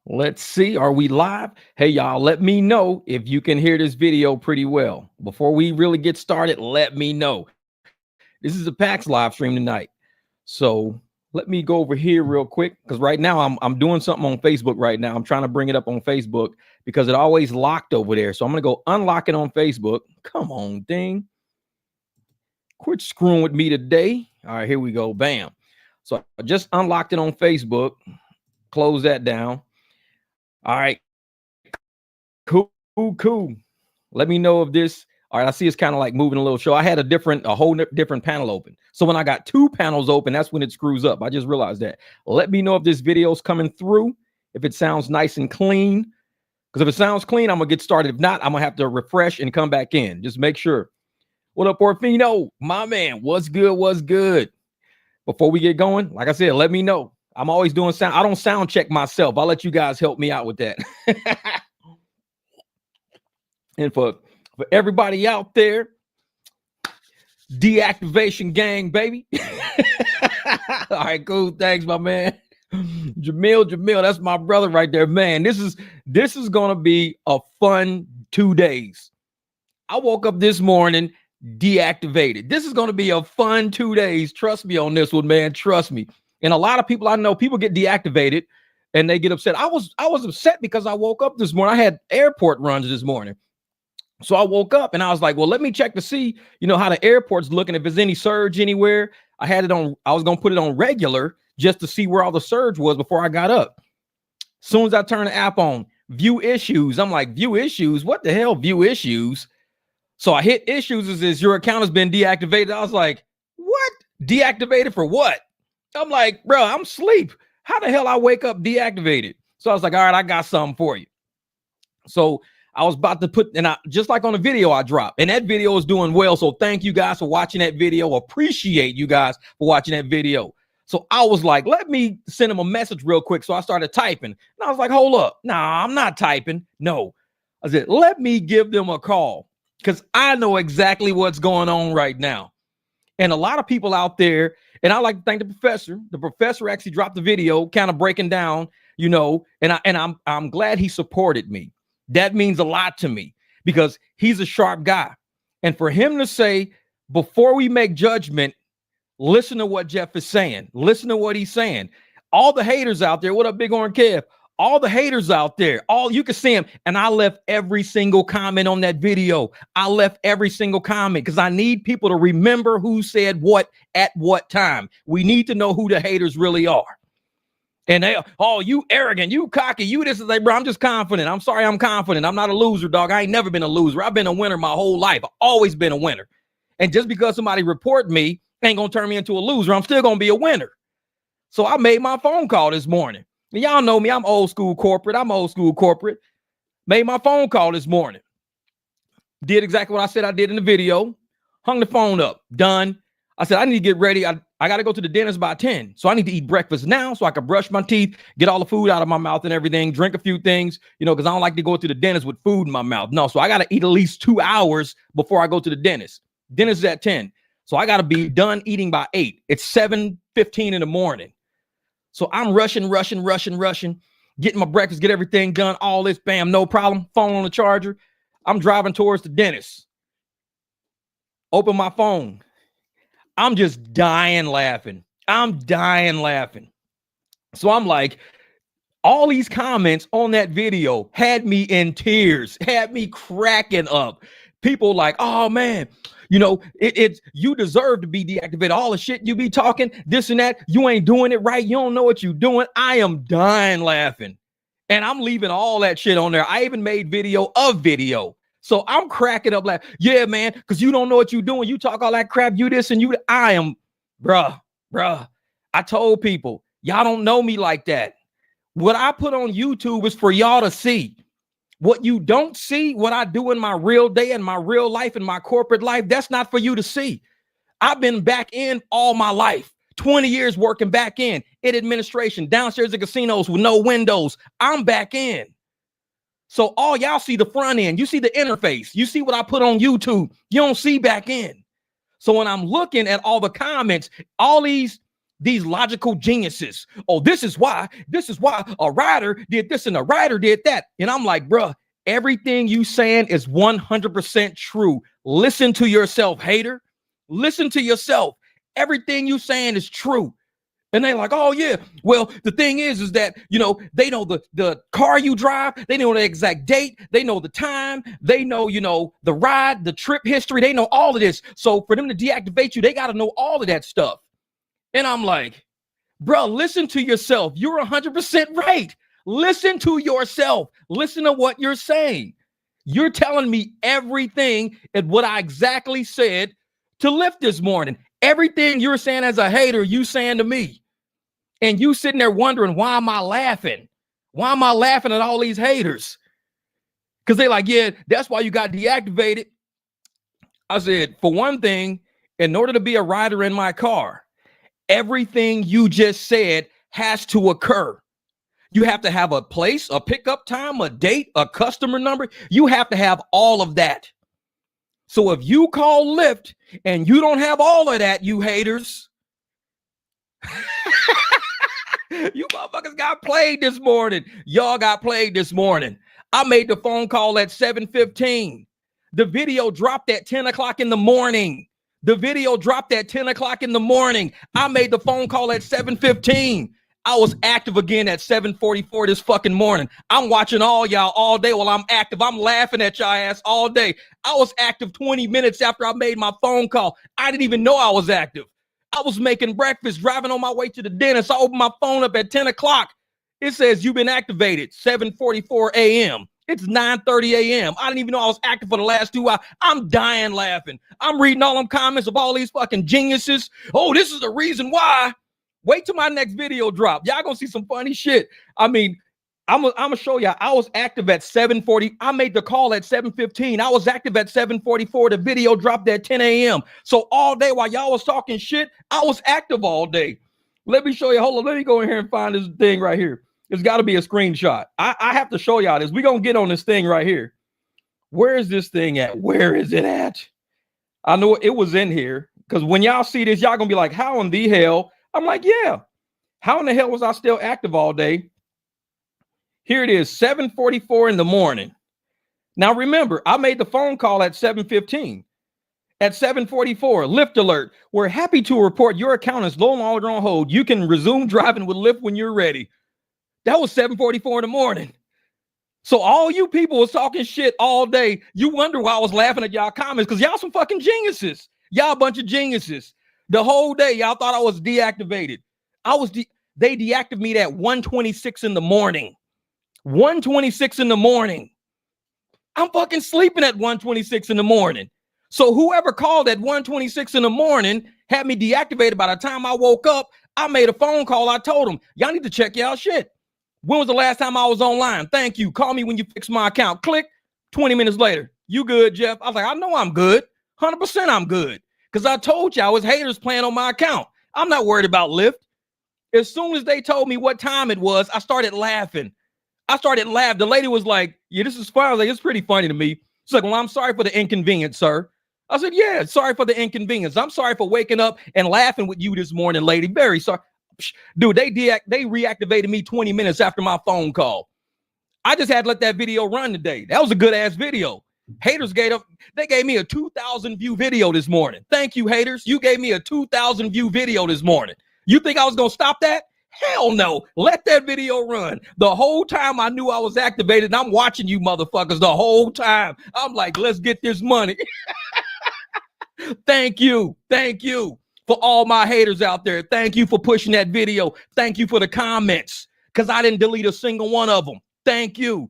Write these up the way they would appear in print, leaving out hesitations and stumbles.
Let's see. Are we live? Hey, y'all, let me know if you can hear this video pretty well. Before we really get started, let me know. This is a PAX live stream tonight. So let me go over here real quick because right now I'm doing something on Facebook right now. I'm trying to bring it up on Facebook because it always locked over there. So I'm going to go unlock it on Facebook. Come on, ding. Quit screwing with me today. All right, here we go. Bam. So I just unlocked it on Facebook. Close that down. All right. Cool. Let me know if this. All right, I see it's kind of like moving a little. So I had a whole different panel open. So when I got two panels open, that's when it screws up. I just realized that. Let me know if this video is coming through, if it sounds nice and clean. Because if it sounds clean, I'm going to get started. If not, I'm going to have to refresh and come back in. Just make sure. What up, Orfino? My man, what's good? What's good? Before we get going, like I said, let me know. I'm always doing sound. I don't sound check myself. I'll let you guys help me out with that. And for everybody out there, deactivation gang, baby. All right, cool. Thanks, my man. Jamil, that's my brother right there. Man, this is gonna be a fun 2 days. I woke up this morning deactivated. This is gonna be a fun 2 days. Trust me on this one, man. Trust me. And a lot of people I know, people get deactivated and they get upset. I was upset because I woke up this morning. I had airport runs this morning. So I woke up and I was like, well, let me check to see, how the airport's looking, if there's any surge anywhere. I was going to put it on regular just to see where all the surge was before I got up. As soon as I turn the app on, view issues, I'm like, view issues? What the hell, view issues? So I hit issues, as your account has been deactivated. I was like, what? Deactivated for what? I'm like, bro, I'm asleep. How the hell I wake up deactivated? So I was like, all right, I got something for you. So I was about to put, and just like on the video I dropped, and that video is doing well. So thank you guys for watching that video. Appreciate you guys for watching that video. So I was like, let me send him a message real quick. So I started typing, and I was like, hold up. Nah, I'm not typing. No. I said, let me give them a call because I know exactly what's going on right now. And a lot of people out there, and I like to thank the professor. The professor actually dropped the video kind of breaking down, and I'm glad he supported me. That means a lot to me because he's a sharp guy. And for him to say, before we make judgment, listen to what Jeff is saying. Listen to what he's saying. All the haters out there, what up, Big Orange Kev? All the haters out there, you can see them. And I left every single comment on that video. I left every single comment because I need people to remember who said what at what time. We need to know who the haters really are. And they, you arrogant, you cocky, you this is like, bro, I'm just confident. I'm sorry, I'm confident. I'm not a loser, dog. I ain't never been a loser. I've been a winner my whole life. I've always been a winner. And just because somebody report me ain't gonna turn me into a loser. I'm still gonna be a winner. So I made my phone call this morning. And y'all know me, I'm old school corporate. Made my phone call this morning. Did exactly what I said I did in the video. Hung the phone up. Done. I said, I need to get ready. I got to go to the dentist by 10. So I need to eat breakfast now so I can brush my teeth, get all the food out of my mouth and everything, drink a few things, because I don't like to go to the dentist with food in my mouth. No, so I got to eat at least 2 hours before I go to the dentist. Dentist is at 10. So I got to be done eating by 8. It's 7:15 in the morning. So I'm rushing, getting my breakfast, get everything done, all this, bam, no problem. Phone on the charger. I'm driving towards the dentist. Open my phone. I'm just dying laughing. So I'm like, all these comments on that video had me in tears, had me cracking up. People like, oh man, it's you deserve to be deactivated. All the shit you be talking, this and that, you ain't doing it right. You don't know what you're doing. I am dying laughing. And I'm leaving all that shit on there. I even made video of video. So I'm cracking up like, yeah, man, because you don't know what you're doing. You talk all that crap, you this and you. I am, bruh. I told people, y'all don't know me like that. What I put on YouTube is for y'all to see. What you don't see, what I do in my real day and my real life and my corporate life, that's not for you to see. I've been back in all my life. 20 years working back in administration, downstairs at casinos with no windows. I'm back in. So all y'all see the front end. You see the interface. You see what I put on YouTube. You don't see back in. So when I'm looking at all the comments, all these these logical geniuses. Oh, this is why a rider did this and a rider did that. And I'm like, bruh, everything you saying is 100% true. Listen to yourself, hater. Listen to yourself. Everything you saying is true. And they're like, oh yeah. Well, the thing is that, they know the car you drive, they know the exact date, they know the time, they know, the ride, the trip history, they know all of this. So for them to deactivate you, they got to know all of that stuff. And I'm like, bro, listen to yourself. You're 100% right. Listen to yourself. Listen to what you're saying. You're telling me everything and what I exactly said to Lyft this morning. Everything you're saying as a hater, you saying to me. And you sitting there wondering, why am I laughing? Why am I laughing at all these haters? Because they're like, yeah, that's why you got deactivated. I said, for one thing, in order to be a rider in my car, everything you just said has to occur. You have to have a place, a pickup time, a date, a customer number. You have to have all of that. So if you call Lyft and you don't have all of that, you haters, you motherfuckers got played this morning. Y'all got played this morning. I made the phone call at 7:15. The video dropped at 10 o'clock in the morning. The video dropped at 10 o'clock in the morning. I made the phone call at 7:15. I was active again at 7:44 this fucking morning. I'm watching all y'all all day while I'm active. I'm laughing at y'all ass all day. I was active 20 minutes after I made my phone call. I didn't even know I was active. I was making breakfast, driving on my way to the dentist. I opened my phone up at 10 o'clock. It says you've been activated, 7:44 a.m. It's 9:30 a.m. I didn't even know I was active for the last 2 hours. I'm dying laughing. I'm reading all them comments of all these fucking geniuses. Oh, this is the reason why. Wait till my next video drop. Y'all gonna see some funny shit. I mean, I'm gonna show y'all. I was active at 7:40. I made the call at 7:15. I was active at 7:44. The video dropped at 10 a.m. So all day while y'all was talking shit, I was active all day. Let me show you. Hold on. Let me go in here and find this thing right here. It's got to be a screenshot. I have to show y'all this. We're going to get on this thing right here. Where is this thing at? Where is it at? I know it was in here because when y'all see this, y'all going to be like, how in the hell? I'm like, yeah. How in the hell was I still active all day? Here it is, 7:44 in the morning. Now, remember, I made the phone call at 7:15. At 7:44, Lyft alert. We're happy to report your account is no longer on hold. You can resume driving with Lyft when you're ready. That was 7:44 in the morning. So all you people was talking shit all day. You wonder why I was laughing at y'all comments because y'all some fucking geniuses. Y'all a bunch of geniuses. The whole day y'all thought I was deactivated. They deactivated me at 1:26 in the morning. 1:26 in the morning. I'm fucking sleeping at 1:26 in the morning. So whoever called at 1:26 in the morning had me deactivated. By the time I woke up, I made a phone call. I told them, y'all need to check y'all shit. When was the last time I was online? Thank you. Call me when you fix my account. Click. 20 minutes later. You good, Jeff? I was like, I know I'm good. 100% I'm good. Because I told you I was haters playing on my account. I'm not worried about Lyft. As soon as they told me what time it was, I started laughing. The lady was like, yeah, this is fun. I was like, it's pretty funny to me. She's like, well, I'm sorry for the inconvenience, sir. I said, yeah, sorry for the inconvenience. I'm sorry for waking up and laughing with you this morning, lady. Very sorry. Dude, they reactivated me 20 minutes after my phone call. I just had to let that video run today. That was a good ass video. Haters they gave me a 2,000 view video this morning. Thank you, haters. You gave me a 2,000 view video this morning. You think I was going to stop that? Hell no. Let that video run. The whole time I knew I was activated, and I'm watching you motherfuckers the whole time. I'm like, let's get this money. Thank you. Thank you. For all my haters out there, thank you for pushing that video. Thank you for the comments, because I didn't delete a single one of them. Thank you.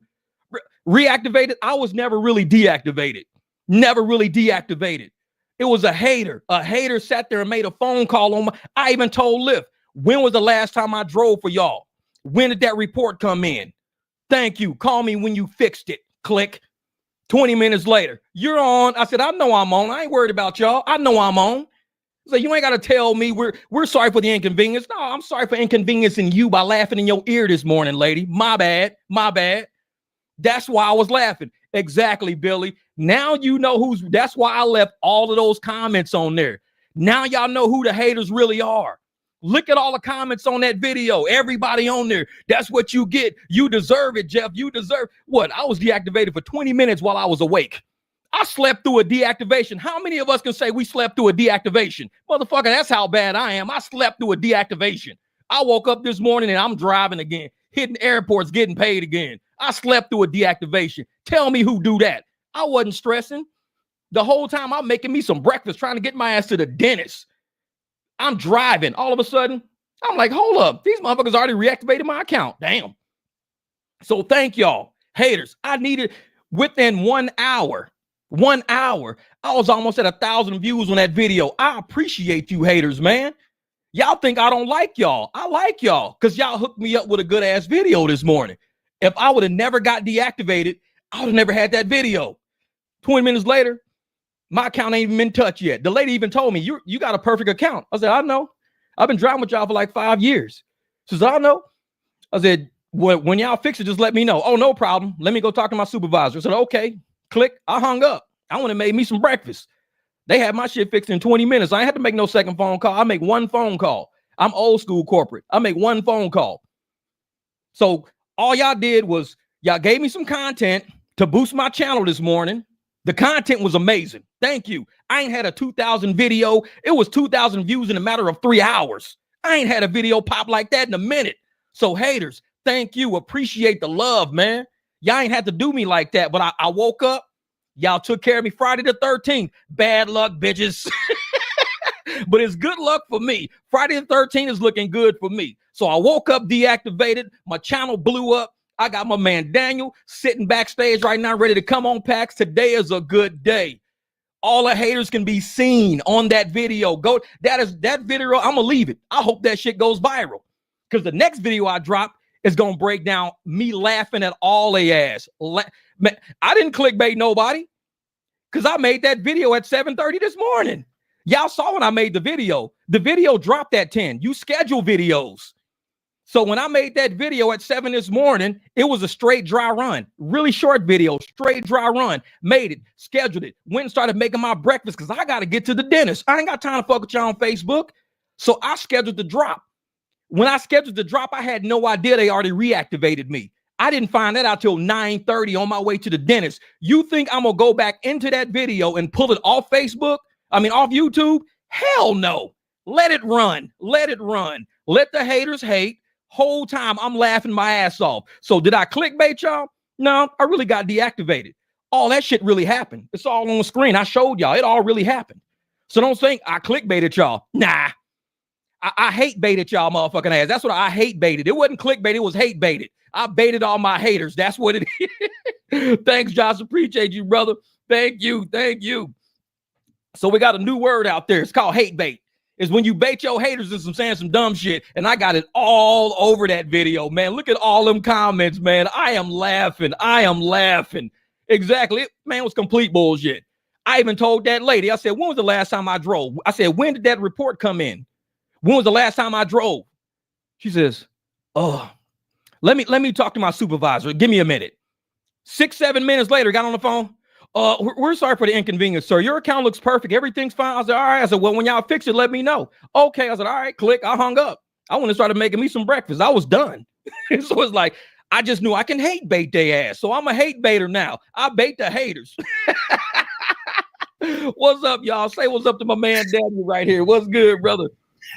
Reactivated, I was never really deactivated. Never really deactivated. It was a hater. A hater sat there and made a phone call on I even told Lyft, when was the last time I drove for y'all? When did that report come in? Thank you. Call me when you fixed it. Click. 20 minutes later, you're on. I said, I know I'm on. I ain't worried about y'all. I know I'm on. So you ain't got to tell me we're sorry for the inconvenience. No, I'm sorry for inconveniencing you by laughing in your ear this morning, lady. My bad. My bad. That's why I was laughing. Exactly, Billy. Now you know that's why I left all of those comments on there. Now y'all know who the haters really are. Look at all the comments on that video. Everybody on there. That's what you get. You deserve it, Jeff. You deserve what? I was deactivated for 20 minutes while I was awake. I slept through a deactivation. How many of us can say we slept through a deactivation? Motherfucker, that's how bad I am. I slept through a deactivation. I woke up this morning and I'm driving again, hitting airports, getting paid again. I slept through a deactivation. Tell me who do that. I wasn't stressing. The whole time I'm making me some breakfast, trying to get my ass to the dentist. I'm driving. All of a sudden, I'm like, hold up. These motherfuckers already reactivated my account. Damn. So thank y'all. Haters, I needed within 1 hour, I was almost at 1,000 views on that video. I appreciate you haters, man. Y'all think I don't like y'all. I like y'all because y'all hooked me up with a good ass video this morning. If I would have never got deactivated, I would have never had that video. 20 minutes later, my account ain't even been touched yet. The lady even told me, you got a perfect account. I said, I know. I've been driving with y'all for like 5 years. She said, I know. I said, when y'all fix it, just let me know. Oh, no problem. Let me go talk to my supervisor. I said, okay. Click. I hung up. I went and made me some breakfast. They had my shit fixed in 20 minutes. I ain't had to make no second phone call. I make one phone call. I'm old school corporate. I make one phone call. So all y'all did was y'all gave me some content to boost my channel this morning. The content was amazing. Thank you. I ain't had a 2,000 video. It was 2,000 views in a matter of 3 hours. I ain't had a video pop like that in a minute. So haters, thank you. Appreciate the love, man. Y'all ain't had to do me like that, but I woke up. Y'all took care of me Friday the 13th. Bad luck, bitches. But it's good luck for me. Friday the 13th is looking good for me. So I woke up deactivated. My channel blew up. I got my man Daniel sitting backstage right now, ready to come on PAX. Today is a good day. All the haters can be seen on that video. Go. That video. I'm gonna leave it. I hope that shit goes viral because the next video I drop is gonna break down me laughing at all they ass. Man, I didn't clickbait nobody because I made that video at 7:30 this morning. Y'all saw when I made the video. The video dropped at 10. You schedule videos. So when I made that video at 7 this morning, it was a straight dry run, really short video, straight dry run, made it, scheduled it, went and started making my breakfast because I got to get to the dentist. I ain't got time to fuck with y'all on Facebook. So I scheduled the drop. When I scheduled the drop, I had no idea they already reactivated me. I didn't find that out till 9:30 on my way to the dentist. You think I'm going to go back into that video and pull it off Facebook? Off YouTube? Hell no. Let it run. Let it run. Let the haters hate. Whole time I'm laughing my ass off. So did I clickbait y'all? No, I really got deactivated. All that shit really happened. It's all on the screen. I showed y'all. It all really happened. So don't think I clickbaited y'all. Nah. I hate baited y'all motherfucking ass. That's what I hate baited. It wasn't clickbait. It was hate baited. I baited all my haters. That's what it is. Thanks, Josh. Appreciate you, brother. Thank you. Thank you. So we got a new word out there. It's called hate bait. Is when you bait your haters into saying some dumb shit. And I got it all over that video, man. Look at all them comments, man. I am laughing. Exactly. Man, it was complete bullshit. I even told that lady, I said, when was the last time I drove? I said, when did that report come in? When was the last time I drove? She says, oh, let me talk to my supervisor. Give me a minute. 6-7 minutes later, got on the phone. We're sorry for the inconvenience, sir. Your account looks perfect. Everything's fine. I said, all right. I said, well, when y'all fix it, let me know. Okay. I said, all right, click. I hung up. I went and started making me some breakfast. I was done. So it's like, I just knew I can hate bait their ass. So I'm a hate baiter now. I bait the haters. What's up, y'all? Say what's up to my man Daniel right here. What's good, brother?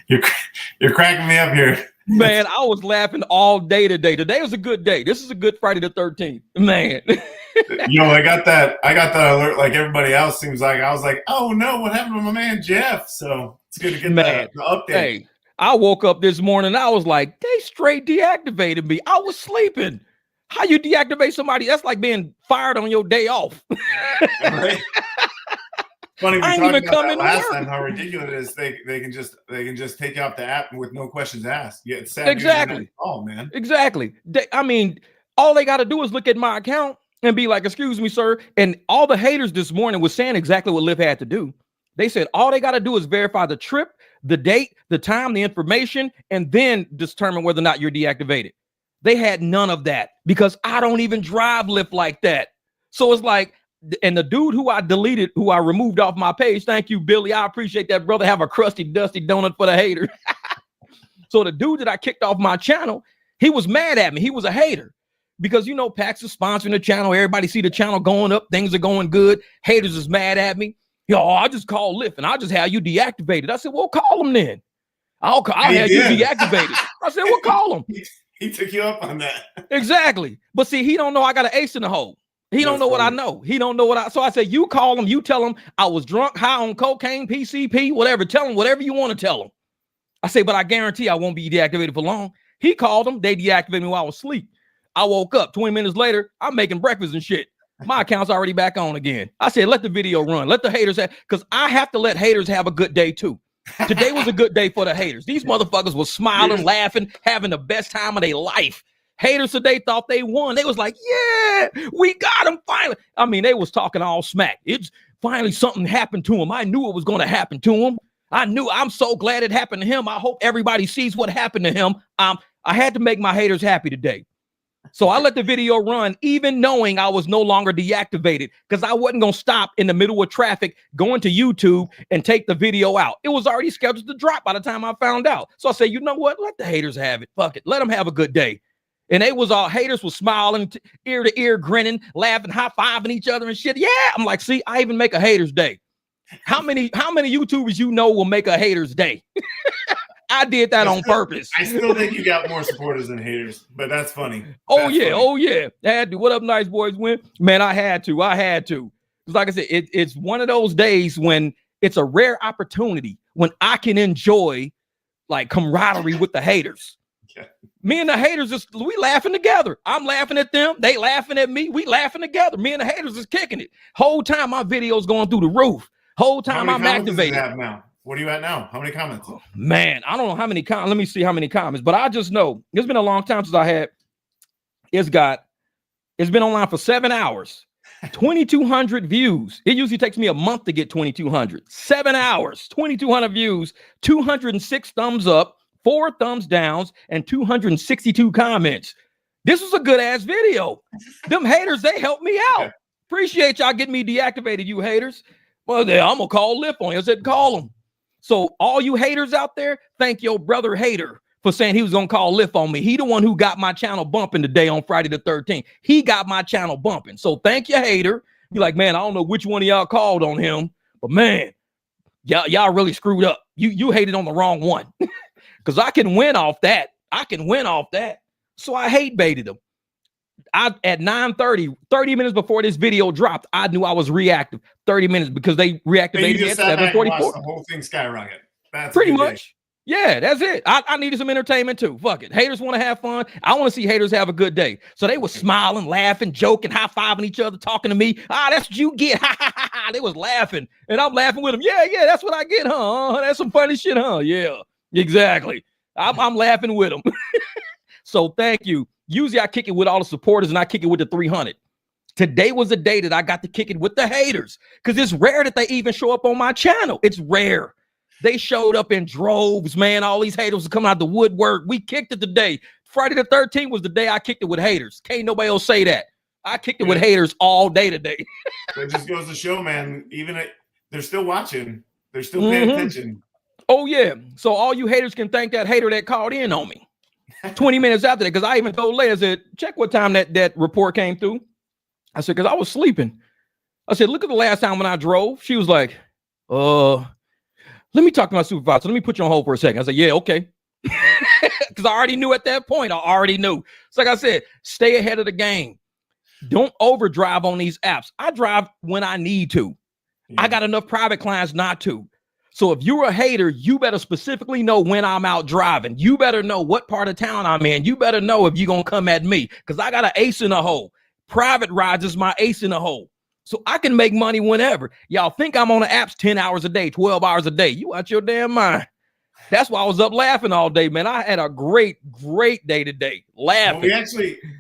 You're cracking me up here. Man, I was laughing all day today. Today was a good day. This is a good Friday the 13th. Man. I got that alert like everybody else seems like. I was like, oh no, what happened to my man Jeff? So it's good to get the update. Hey, I woke up this morning. I was like, they straight deactivated me. I was sleeping. How you deactivate somebody? That's like being fired on your day off. Right? Funny, we I ain't talked even about coming that last to work. time. How ridiculous it is. They can just take you off the app with no questions asked. Yeah, it's sad. Exactly. Oh man. Exactly. All they got to do is look at my account and be like, excuse me, sir. And all the haters this morning was saying exactly what Lyft had to do. They said all they got to do is verify the trip, the date, the time, the information, and then determine whether or not you're deactivated. They had none of that because I don't even drive Lyft like that. So it's like, and the dude who I removed off my page, thank you, Billy. I appreciate that, brother. Have a crusty, dusty donut for the haters. So the dude that I kicked off my channel, he was mad at me. He was a hater because, you know, PAX is sponsoring the channel. Everybody see the channel going up. Things are going good. Haters is mad at me. Yo, I just call Lyft and I just have you deactivated. I said, well, call him then. I'll have you deactivated. I said, well, call him. He took you up on that. Exactly. But see, he don't know I got an ace in the hole. He don't know what I know. He don't know so I said, you call him, you tell him I was drunk, high on cocaine, PCP, whatever. Tell him whatever you want to tell him. I say, but I guarantee I won't be deactivated for long. He called them. They deactivated me while I was asleep. I woke up 20 minutes later. I'm making breakfast and shit. My account's already back on again. I said, let the video run. Let the haters have, because I have to let haters have a good day too. Today was a good day for the haters. These motherfuckers were smiling, laughing, having the best time of their life. Haters today thought they won. They was like, yeah, we got him finally. I mean, they was talking all smack. It's finally something happened to him. I knew it was going to happen to him. I'm so glad it happened to him. I hope everybody sees what happened to him. I had to make my haters happy today. So I let the video run, even knowing I was no longer deactivated, because I wasn't going to stop in the middle of traffic, going to YouTube and take the video out. It was already scheduled to drop by the time I found out. So I said, you know what? Let the haters have it. Fuck it. Let them have a good day. And they was all haters was smiling, ear to ear, grinning, laughing, high-fiving each other and shit. Yeah. I'm like, see, I even make a haters day. How many YouTubers you know will make a haters day? I did that on purpose. I still think you got more supporters than haters, but that's funny. Oh yeah. I had to. What up, nice boys? Win, man. I had to. Because like I said, it's one of those days when it's a rare opportunity when I can enjoy like camaraderie with the haters. Yeah. Me and the haters we laughing together. I'm laughing at them. They laughing at me. We laughing together. Me and the haters is kicking it. Whole time my video's going through the roof. Whole time I'm activated. Now? What are you at now? How many comments? Oh, man, I don't know how many comments. Let me see how many comments, but I just know it's been a long time since I had. It's been online for 7 hours, 2,200 views. It usually takes me a month to get 2,200. 7 hours, 2,200 views, 206 thumbs up, 4 thumbs downs, and 262 comments. This was a good ass video. Them haters, they helped me out. Appreciate y'all getting me deactivated, you haters. Well, I'm gonna call Lyft on you. I said, call them. So all you haters out there, thank your brother hater for saying he was gonna call Lyft on me. He the one who got my channel bumping today on Friday the 13th. He got my channel bumping. So thank you, hater. You're like, man, I don't know which one of y'all called on him, but man, y'all really screwed up. You hated on the wrong one. Because I can win off that. So I hate baited him. At 9:30, 30 minutes before this video dropped, I knew I was reactive. 30 minutes because they reactivated me at 7:44. The whole thing skyrocket. That's pretty much. Yeah, that's it. I needed some entertainment too. Fuck it. Haters want to have fun. I want to see haters have a good day. So they were smiling, laughing, joking, high-fiving each other, talking to me. That's what you get. They was laughing. And I'm laughing with them. Yeah, that's what I get, huh? That's some funny shit, huh? Yeah, exactly. I'm laughing with them. So thank you. Usually I kick it with all the supporters and I kick it with the 300. Today was a day that I got to kick it with the haters because it's rare that they even show up on my channel. It's rare. They showed up in droves, man. All these haters are coming out the woodwork. We kicked it today. Friday the 13th was the day I kicked it with haters. Can't nobody else say that. I kicked it with haters all day today. It just goes to show, man, they're still watching. They're still paying attention. Oh, yeah. So all you haters can thank that hater that called in on me. 20 minutes after that, because I even told Leia, I said, check what time that report came through. I said, because I was sleeping. I said, look at the last time when I drove. She was like, let me talk to my supervisor. Let me put you on hold for a second. I said, yeah, okay. Because I already knew at that point. I already knew. So like I said, stay ahead of the game. Don't overdrive on these apps. I drive when I need to. Yeah. I got enough private clients not to. So if you're a hater, you better specifically know when I'm out driving. You better know what part of town I'm in. You better know if you're going to come at me because I got an ace in the hole. Private rides is my ace in the hole. So I can make money whenever. Y'all think I'm on the apps 10 hours a day, 12 hours a day. You out your damn mind. That's why I was up laughing all day, man. I had a great day today. Laughing.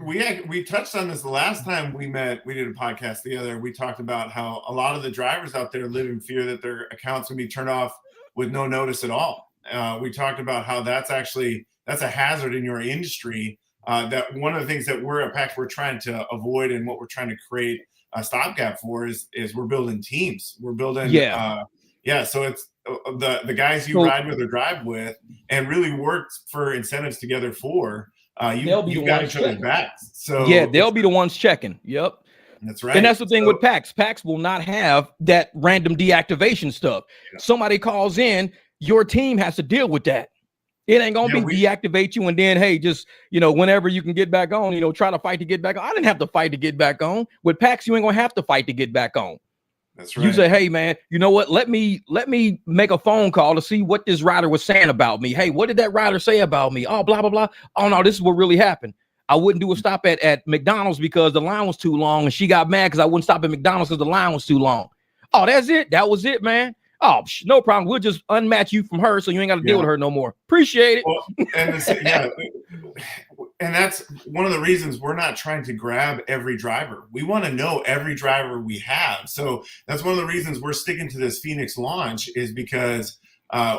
Well, we touched on this the last time we met. We did a podcast together. We talked about how a lot of the drivers out there live in fear that their accounts will be turned off with no notice at all. We talked about how that's a hazard in your industry. That one of the things that we're at PAX we're trying to avoid and what we're trying to create a stopgap for is we're building teams. We're building. So the guys you ride with or drive with, and really worked for incentives together for, you got each other's backs. So yeah, they'll be the ones checking. Yep. That's right. And that's the thing with PAX. PAX will not have that random deactivation stuff. Yeah. Somebody calls in, your team has to deal with that. It ain't gonna be deactivate you and then, hey, just, whenever you can get back on, try to fight to get back on. I didn't have to fight to get back on. With PAX, you ain't gonna have to fight to get back on. That's right. You say, hey man, you know what? Let me make a phone call to see what this rider was saying about me. Hey, what did that rider say about me? Oh, blah, blah, blah. Oh no, this is what really happened. I wouldn't do a stop at McDonald's because the line was too long, and she got mad because I wouldn't stop at McDonald's because the line was too long. Oh, that's it. That was it, man. Oh, no problem. We'll just unmatch you from her, so you ain't got to deal with her no more. Appreciate it. Well, and that's one of the reasons we're not trying to grab every driver. We want to know every driver we have. So that's one of the reasons we're sticking to this Phoenix launch, is because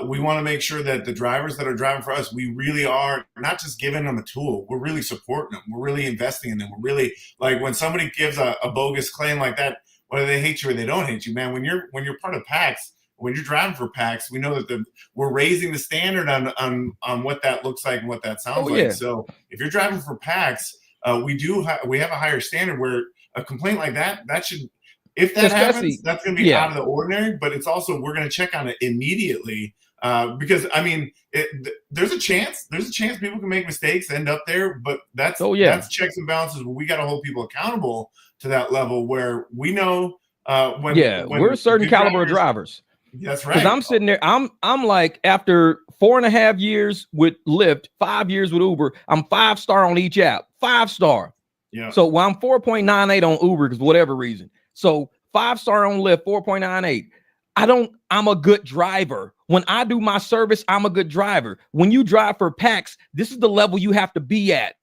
we want to make sure that the drivers that are driving for us, we really are not just giving them a tool. We're really supporting them. We're really investing in them. We're really, like, when somebody gives a bogus claim like that, whether they hate you or they don't hate you, man, when you're part of PAX, when you're driving for PAX, we know that we're raising the standard on what that looks like and what that sounds like. So if you're driving for PAX, we have a higher standard where a complaint like that should, if that happens, that's going to be out of the ordinary. But it's also, we're going to check on it immediately, because I mean, there's a chance people can make mistakes, end up there, but that's checks and balances where we got to hold people accountable to that level where we know when we're a certain caliber of drivers. That's right. Because I'm sitting there, I'm like, after 4.5 years with Lyft, 5 years with Uber, I'm 5-star on each app, 5-star. Yeah. So I'm 4.98 on Uber because whatever reason. So 5-star on Lyft, 4.98. I'm a good driver. When I do my service, I'm a good driver. When you drive for PAX, this is the level you have to be at.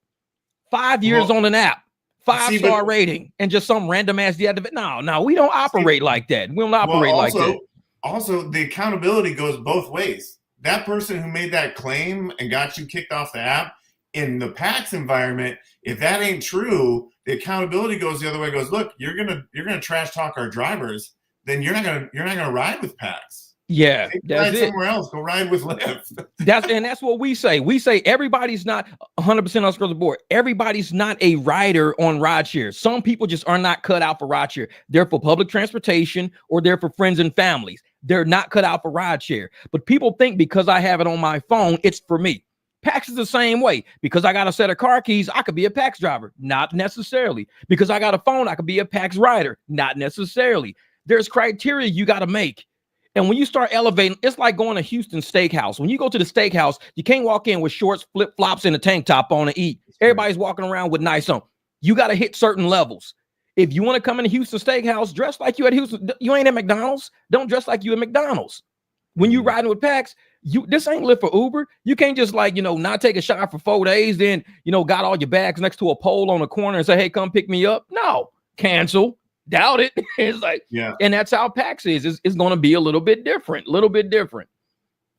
5 years on an app, 5-star rating, and just some random ass deactivate. No, we don't operate like that. We don't operate like that. Also, the accountability goes both ways. That person who made that claim and got you kicked off the app, in the PAX environment, if that ain't true, the accountability goes the other way. It goes, look, you're gonna trash talk our drivers, then you're not gonna ride with PAX. Yeah, ride somewhere else. Go ride with Lyft. That's what we say. We say everybody's not 100% across the board. Everybody's not a rider on rideshare. Some people just are not cut out for rideshare. They're for public transportation, or they're for friends and families. They're not cut out for rideshare. But people think because I have it on my phone, it's for me. PAX is the same way. Because I got a set of car keys, I could be a PAX driver. Not necessarily. Because I got a phone, I could be a PAX rider. Not necessarily. There's criteria you got to make. And when you start elevating, it's like going to Houston Steakhouse. When you go to the steakhouse, you can't walk in with shorts, flip-flops, and a tank top on and eat. Everybody's walking around with nice on. You got to hit certain levels. If you want to come into Houston Steakhouse, dress like you at Houston. You ain't at McDonald's. Don't dress like you at McDonald's. When you riding with PAX, this ain't Lyft for Uber. You can't just not take a shower for 4 days, then, got all your bags next to a pole on a corner and say, hey, come pick me up. No, cancel. Doubt it. It's like, and that's how PAX is. It's going to be a little bit different.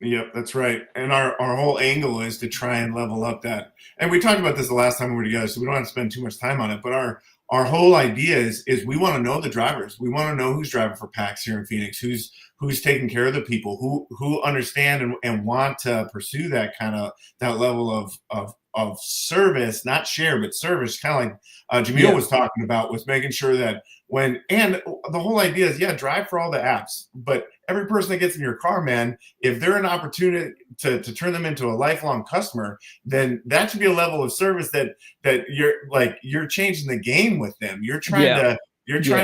Yep, that's right. And our whole angle is to try and level up that. And we talked about this the last time we were together, so we don't have to spend too much time on it. But our whole idea is we want to know the drivers. We want to know who's driving for PAX here in Phoenix, who's taking care of the people, who understand and want to pursue that level of service, not share, but service, kind of like Jamil was talking about, was making sure that and the whole idea is, drive for all the apps, but every person that gets in your car, man, if they're an opportunity to turn them into a lifelong customer, then that should be a level of service that you're changing the game with them. You're trying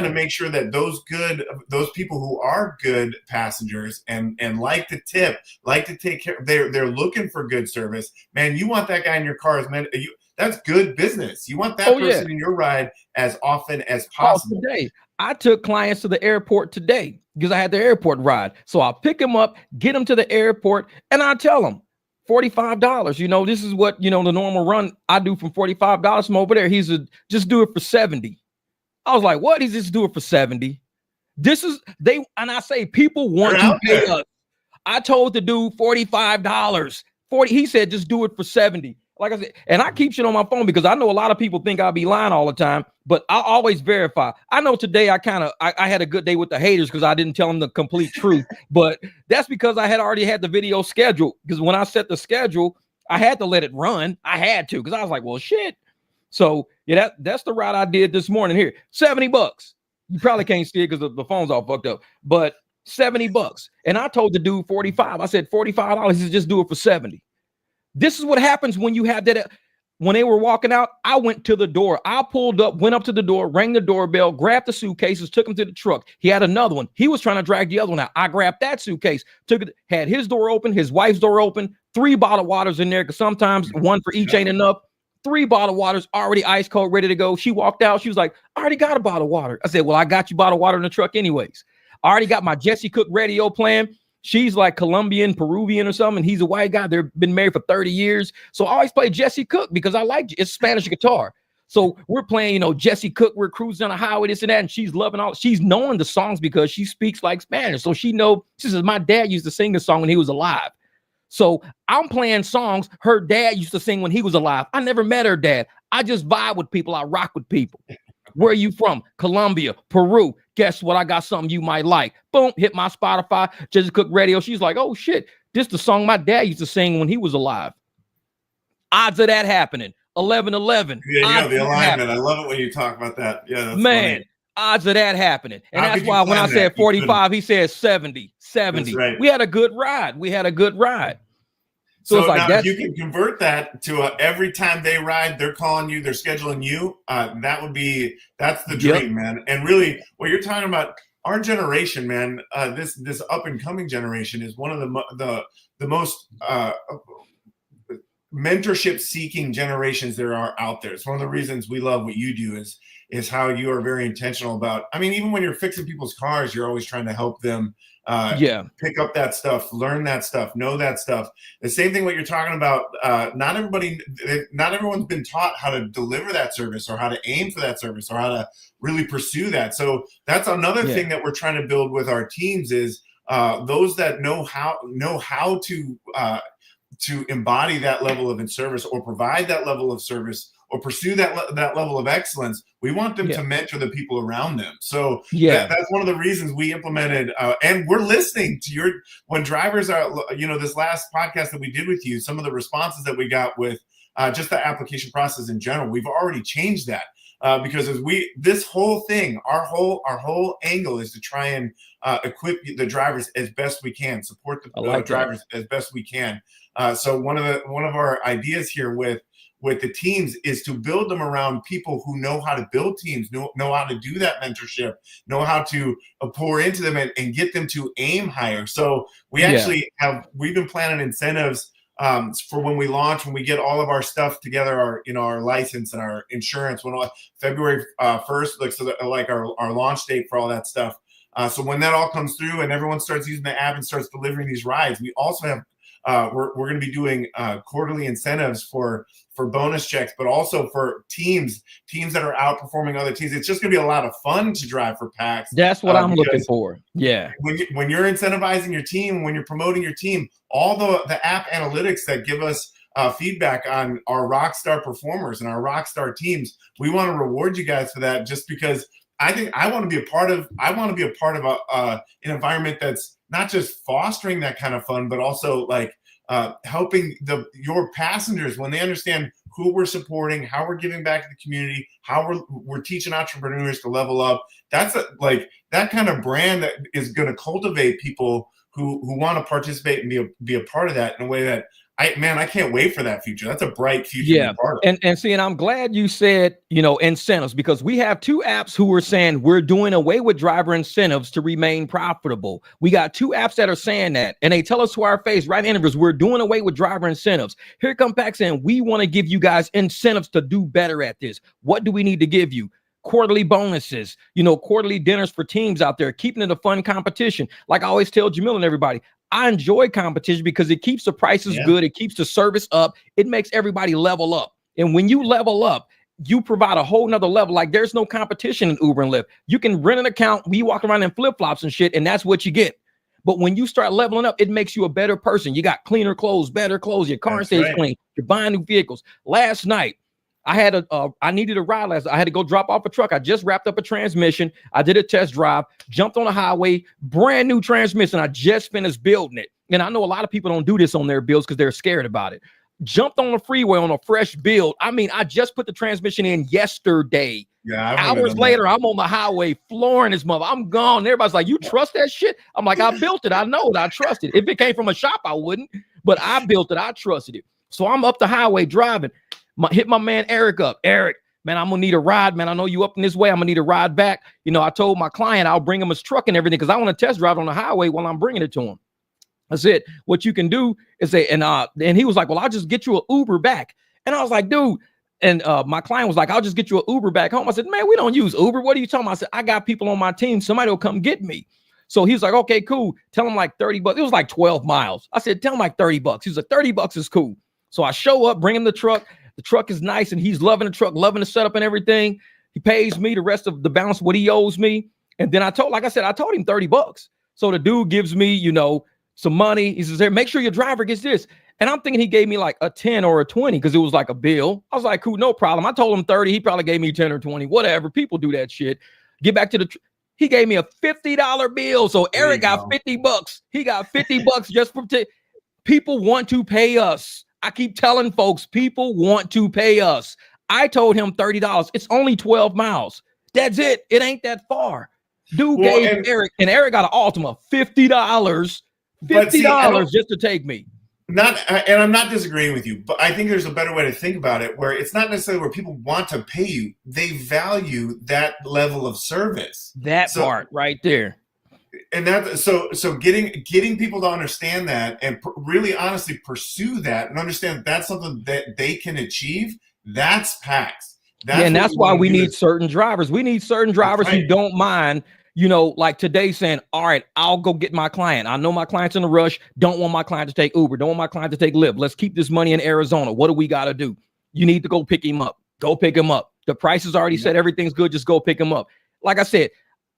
to make sure that those people who are good passengers and like to tip, like to take care, they're looking for good service. Man, you want that guy in your car that's good business. You want that person in your ride as often as possible. Today, I took clients to the airport today because I had the airport ride. So I'll pick them up, get them to the airport, and I tell them $45. This is what, the normal run I do from $45 from over there. Just do it for $70. I was like, what? He's just do it for $70. And I say, people want to pay us. I told the dude $45. He said, just do it for $70. like I said, and I keep shit on my phone because I know a lot of people think I'll be lying all the time, but I always verify. I know today I had a good day with the haters because I didn't tell them the complete truth, but that's because I had already had the video scheduled. Because when I set the schedule, I had to let it run. I had to because I was like, well, shit. So yeah, that's the route I did this morning. Here, $70. You probably can't see it because the phone's all fucked up, but $70. And I told the dude 45. I said $45. He just do it for 70. This is what happens when you have that. When they were walking out, I went to the door. I pulled up, went up to the door, rang the doorbell, grabbed the suitcases, took him to the truck. He had another one. He was trying to drag the other one out. I grabbed that suitcase, took it, had his door open, his wife's door open, 3 bottled waters in there because sometimes one for each ain't enough. 3 bottled waters already ice cold, ready to go. She walked out. She was like, I already got a bottle of water. I said, well, I got you bottled water in the truck anyways. I already got my Jesse Cook radio playing. She's like Colombian, Peruvian or something. And he's a white guy. They've been married for 30 years. So I always play Jesse Cook because I like it's Spanish guitar. So we're playing, Jesse Cook. We're cruising on the highway, this and that. And she's loving she's knowing the songs because she speaks like Spanish. So she says, my dad used to sing the song when he was alive. So I'm playing songs her dad used to sing when he was alive. I never met her dad. I just vibe with people. I rock with people. Where are you from? Colombia, Peru. Guess what? I got something you might like. Boom, hit my Spotify, Jesse Cook radio. She's like, oh shit, this is the song my dad used to sing when he was alive. Odds of that happening. 11-11. Yeah, the alignment. I love it when you talk about that. Yeah, that's man. Funny. Odds of that happening. And that's why when I said 45, he said 70. Right. We had a good ride. So it's like now, if you can convert that to every time they ride, they're calling you, they're scheduling you. That's the dream, man. And really, what you're talking about, our generation, man, this up and coming generation is one of the most mentorship seeking generations there are out there. It's one of the reasons we love what you do is how you are very intentional about. I mean, even when you're fixing people's cars, you're always trying to help them. Pick up that stuff, learn that stuff, know that stuff. The same thing what you're talking about. Not everyone's been taught how to deliver that service or how to aim for that service or how to really pursue that. So that's another thing that we're trying to build with our teams is those that know how to embody that level of service or provide that level of service or pursue that level of excellence. We want them to mentor the people around them. So that's one of the reasons we implemented, and we're listening to when drivers are, this last podcast that we did with you, some of the responses that we got with just the application process in general, we've already changed that because this whole thing, our whole angle is to try and equip the drivers as best we can, support the drivers as best we can. So one of our ideas here with the teams is to build them around people who know how to build teams, know how to do that mentorship, know how to pour into them and get them to aim higher. So we've been planning incentives for when we launch, when we get all of our stuff together, our license and our insurance, February 1st, like our launch date for all that stuff. So when that all comes through and everyone starts using the app and starts delivering these rides, we also have we're going to be doing quarterly incentives for bonus checks, but also for teams that are outperforming other teams. It's just going to be a lot of fun to drive for PAX. That's what I'm looking for. Yeah. When you're incentivizing your team, when you're promoting your team, all the app analytics that give us feedback on our rock star performers and our rock star teams, we want to reward you guys for that just because I think I want to be a part of an environment that's not just fostering that kind of fun, but also like helping your passengers when they understand who we're supporting, how we're giving back to the community, how we're teaching entrepreneurs to level up. That's that kind of brand that is going to cultivate people who want to participate and be a part of that in a way that I can't wait for that future. That's a bright future. Yeah. And I'm glad you said, incentives, because we have 2 apps who are saying we're doing away with driver incentives to remain profitable. We got 2 apps that are saying that, and they tell us to our face right in interviews, we're doing away with driver incentives. Here come PAX saying we want to give you guys incentives to do better at this. What do we need to give you? Quarterly bonuses, quarterly dinners for teams out there, keeping it a fun competition. Like I always tell Jamil and everybody, I enjoy competition because it keeps the prices good. It keeps the service up. It makes everybody level up. And when you level up, you provide a whole nother level. Like there's no competition in Uber and Lyft. You can rent an account. We walk around in flip-flops and shit, and that's what you get. But when you start leveling up, it makes you a better person. You got cleaner clothes, better clothes. Your car stays clean. You're buying new vehicles. Last night, I needed a ride last night. I had to go drop off a truck. I just wrapped up a transmission. I did a test drive, jumped on the highway, brand new transmission. I just finished building it. And I know a lot of people don't do this on their builds because they're scared about it. Jumped on the freeway on a fresh build. I mean, I just put the transmission in yesterday. Yeah, hours later, I'm on the highway flooring this mother. I'm gone. Everybody's like, you trust that shit? I'm like, I built it. I know it. I trust it. If it came from a shop, I wouldn't. But I built it. I trusted it. So I'm up the highway driving. Hit my man Eric up. Eric, man, I'm gonna need a ride, man. I know you up in this way. I'm gonna need a ride back. You know, I told my client I'll bring him his truck and everything because I want to test drive on the highway while I'm bringing it to him. I said, what you can do is say, and he was like, well, I'll just get you an Uber back. And I was like, dude, and my client was like, I'll just get you an Uber back home. I said, man, we don't use Uber. What are you talking about? I said, I got people on my team. Somebody will come get me. So he was like, okay, cool. Tell him like 30 bucks. It was like 12 miles. I said, tell him like 30 bucks. He was like, 30 bucks is cool. So I show up, bring him the truck. The truck is nice and he's loving the truck, loving the setup and everything. He pays me the rest of the balance, what he owes me. And then I told him 30 bucks. So the dude gives me, you know, some money. He says, here, make sure your driver gets this. And I'm thinking he gave me like a 10 or a 20 because it was like a bill. I was like, cool, no problem. I told him 30. He probably gave me 10 or 20, whatever. People do that shit. Get back to he gave me a $50 bill. So Eric got 50 bucks. He got 50 bucks just for people want to pay us. I keep telling folks, people want to pay us. I told him $30. It's only 12 miles. That's it. It ain't that far. Dude gave Eric, and Eric got an Altima, $50. $50 just to take me. And I'm not disagreeing with you, but I think there's a better way to think about it where it's not necessarily where people want to pay you. They value that level of service. That part right there. And that so getting people to understand that and really honestly pursue that and understand that that's something that they can achieve. That's PAX. And that's why we need certain drivers. We need certain drivers who don't mind, you know, like today saying, all right, I'll go get my client. I know my client's in a rush. Don't want my client to take Uber. Don't want my client to take Lyft. Let's keep this money in Arizona. What do we got to do? You need to go pick him up. Go pick him up. The price is already set. Everything's good. Just go pick him up. Like I said,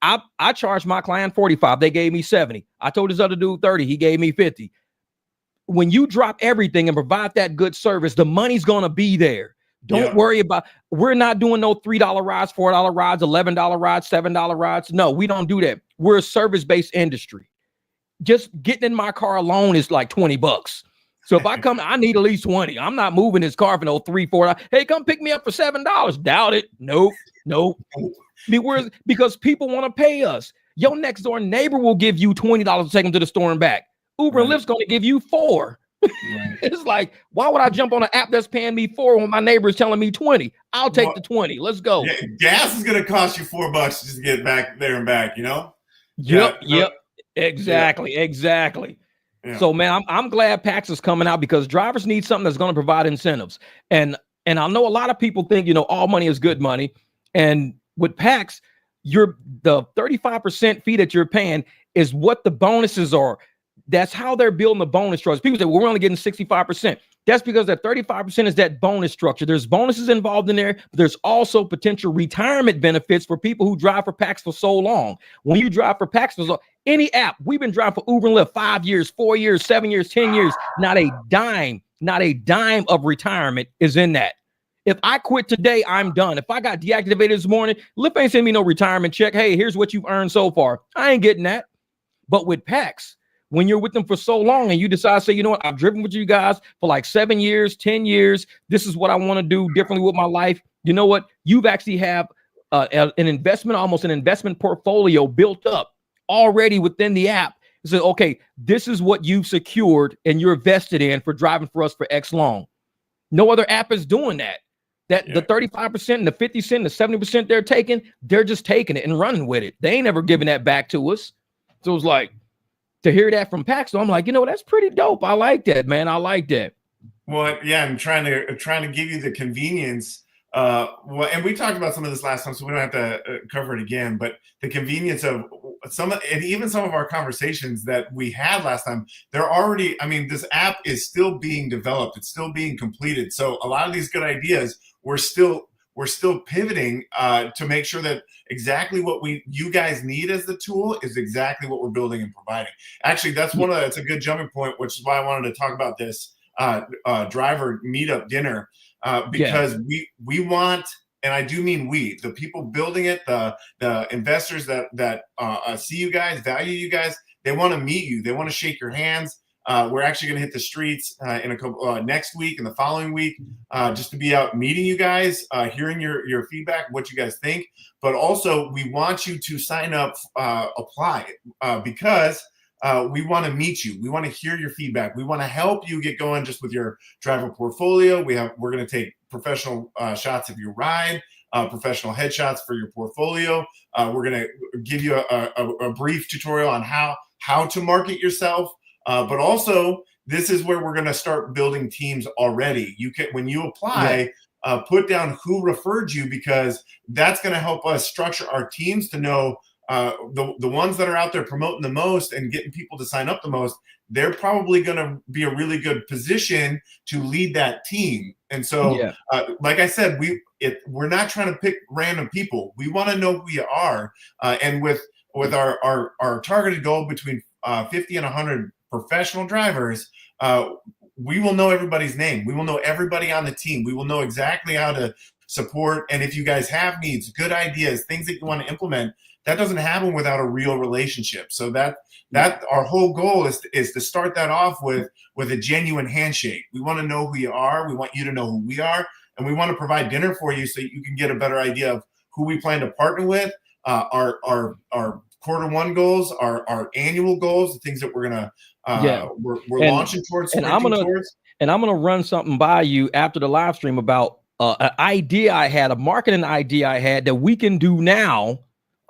I charged my client 45. They gave me 70. I told this other dude 30. He gave me 50. When you drop everything and provide that good service, the money's going to be there. Don't worry about, we're not doing no $3 rides, $4 rides, $11 rides, $7 rides. No, we don't do that. We're a service-based industry. Just getting in my car alone is like 20 bucks. So if I come, I need at least 20. I'm not moving this car for no $3, $4. Hey, come pick me up for $7. Doubt it. Nope. Because people want to pay us. Your next door neighbor will give you $20 to take them to the store and back. Uber and Lyft's going to give you $4. It's like, why would I jump on an app that's paying me $4 when my neighbor is telling me 20? I'll take the 20. Let's go. Yeah, gas is going to cost you $4 just to get back there and back, you know? Yep. Exactly. Yeah. So, man, I'm glad PAX is coming out because drivers need something that's going to provide incentives. And I know a lot of people think, you know, all money is good money. And with PAX, the 35% fee that you're paying is what the bonuses are. That's how they're building the bonus structure. People say, well, we're only getting 65%. That's because that 35% is that bonus structure. There's bonuses involved in there, but there's also potential retirement benefits for people who drive for PAX for so long. When you drive for PAX for any app, we've been driving for Uber and Lyft 5 years, 4 years, 7 years, 10 years. Not a dime of retirement is in that. If I quit today, I'm done. If I got deactivated this morning, Lyft ain't sending me no retirement check. Hey, here's what you've earned so far. I ain't getting that. But with PAX, when you're with them for so long and you decide, say, you know what, I've driven with you guys for like 7 years, 10 years. This is what I want to do differently with my life. You know what? You've actually have an investment, almost an investment portfolio built up already within the app. So, okay, this is what you've secured and you're vested in for driving for us for X long. No other app is doing that. The 35% and the 50%, the 70% they're just taking it and running with it. They ain't ever giving that back to us. So it's like, to hear that from PAX, so I'm like, you know, that's pretty dope. I like that, man. I like that. Well, yeah, I'm trying to give you the convenience. And we talked about some of this last time, so we don't have to cover it again. But the convenience of some of our conversations that we had last time, they're already. I mean, this app is still being developed. It's still being completed. So a lot of these good ideas, we're still we're still pivoting to make sure that exactly what you guys need as the tool is exactly what we're building and providing. Actually, that's that's a good jumping point, which is why I wanted to talk about this driver meetup dinner, because we want, and I do mean we, the people building it, the investors that see you guys, value you guys, they want to meet you, they want to shake your hands. We're actually going to hit the streets in a couple next week and the following week, just to be out meeting you guys, hearing your feedback, what you guys think. But also, we want you to sign up, apply, because we want to meet you. We want to hear your feedback. We want to help you get going just with your driver portfolio. We're going to take professional shots of your ride, professional headshots for your portfolio. We're going to give you a brief tutorial on how to market yourself. But also, this is where we're going to start building teams already. You can, when you apply, put down who referred you, because that's going to help us structure our teams to know the ones that are out there promoting the most and getting people to sign up the most. They're probably going to be a really good position to lead that team. And so, like I said, we're not trying to pick random people. We want to know who you are. And with our targeted goal between 50 and 100 professional drivers, we will know everybody's name. We will know everybody on the team. We will know exactly how to support. And if you guys have needs, good ideas, things that you want to implement, that doesn't happen without a real relationship. So that our whole goal is to start that off with a genuine handshake. We want to know who you are. We want you to know who we are. And we want to provide dinner for you so you can get a better idea of who we plan to partner with, our quarter one goals, our annual goals, the things that we're gonna we're launching towards, and I'm gonna run something by you after the live stream about an idea I had, a marketing idea I had that we can do now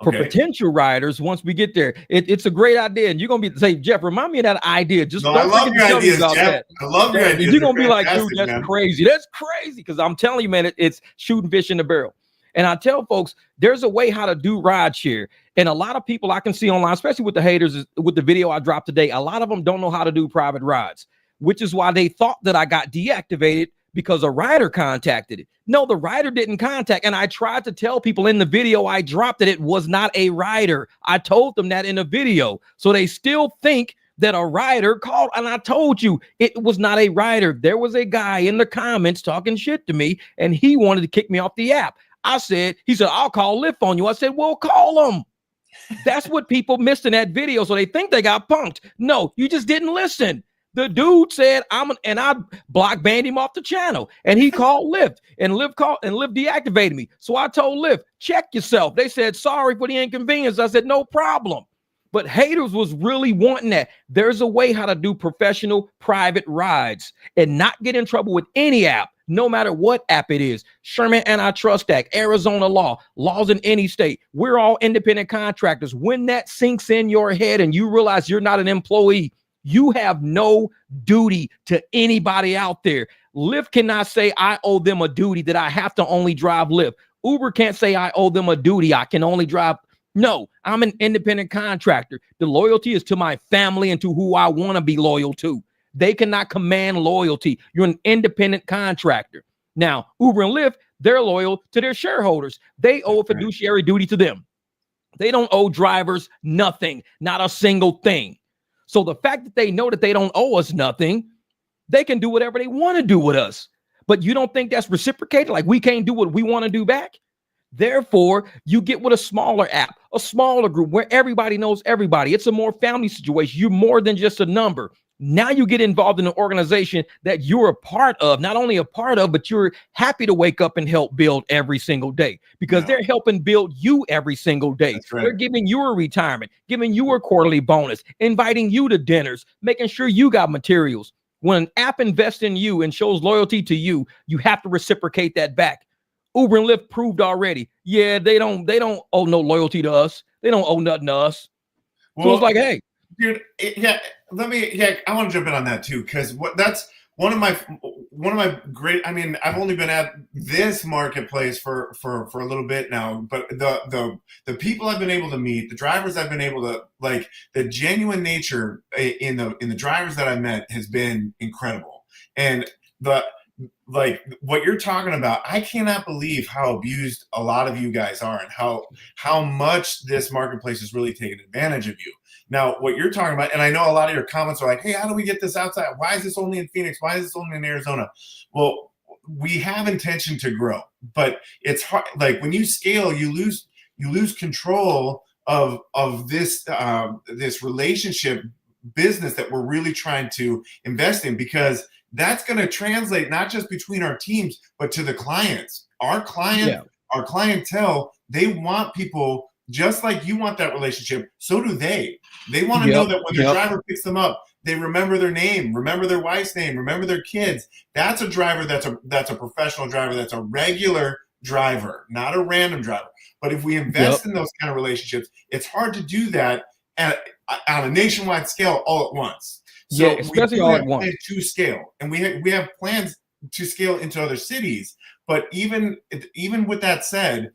for potential riders once we get there. It's a great idea, and you're gonna be say, Jeff, remind me of that idea. Just I love your ideas, Jeff. I love your ideas. You're gonna be like, dude, that's crazy. That's crazy, because I'm telling you, man, it's shooting fish in the barrel. And I tell folks, there's a way how to do rideshare. And a lot of people I can see online, especially with the haters, with the video I dropped today, a lot of them don't know how to do private rides, which is why they thought that I got deactivated because a rider contacted it. No, the rider didn't contact. And I tried to tell people in the video I dropped that it was not a rider. I told them that in a video. So they still think that a rider called, and I told you it was not a rider. There was a guy in the comments talking shit to me, and he wanted to kick me off the app. He said, I'll call Lyft on you. I said, well, call them. That's what people missed in that video. So they think they got punked. No, you just didn't listen. The dude said, and I block banned him off the channel, and he called Lyft, and Lyft deactivated me. So I told Lyft, check yourself. They said, sorry for the inconvenience. I said, no problem. But haters was really wanting that. There's a way how to do professional private rides and not get in trouble with any app, no matter what app it is. Sherman Antitrust Act, Arizona laws in any state. We're all independent contractors. When that sinks in your head and you realize you're not an employee, you have no duty to anybody out there. Lyft cannot say I owe them a duty that I have to only drive Lyft. Uber can't say I owe them a duty I can only drive. No, I'm an independent contractor. The loyalty is to my family and to who I want to be loyal to. They cannot command loyalty. You're an independent contractor. Now, Uber and Lyft, they're loyal to their shareholders. They owe a fiduciary duty to them. They don't owe drivers nothing, not a single thing. So the fact that they know that they don't owe us nothing, they can do whatever they want to do with us. But you don't think that's reciprocated? Like we can't do what we want to do back? Therefore, you get with a smaller app, a smaller group where everybody knows everybody. It's a more family situation. You're more than just a number. Now you get involved in an organization that you're a part of, not only a part of, but you're happy to wake up and help build every single day because they're helping build you every single day. Right. They're giving you a retirement, giving you a quarterly bonus, inviting you to dinners, making sure you got materials. When an app invests in you and shows loyalty to you, you have to reciprocate that back. Uber and Lyft proved already. Yeah, they don't owe no loyalty to us. They don't owe nothing to us. Well, so it's like, hey, dude, I want to jump in on that too, because that's one of my great. I mean, I've only been at this marketplace for a little bit now, but the people I've been able to meet, the drivers I've been able to like, the genuine nature in the drivers that I met has been incredible, and like what you're talking about, I cannot believe how abused a lot of you guys are and how much this marketplace is really taking advantage of you. Now, what you're talking about, and I know a lot of your comments are like, hey, how do we get this outside? Why is this only in Phoenix? Why is this only in Arizona? Well, we have intention to grow, but it's hard. Like when you scale, you lose control of this this relationship business that we're really trying to invest in, because that's going to translate not just between our teams, but to the clients. Our clientele, they want people just like you want that relationship. So do they. They want to know that when their driver picks them up, they remember their name, remember their wife's name, remember their kids. That's a driver. That's a professional driver. That's a regular driver, not a random driver. But if we invest in those kind of relationships, it's hard to do that on a nationwide scale all at once. So especially all at once. To scale, and we have plans to scale into other cities. But even with that said,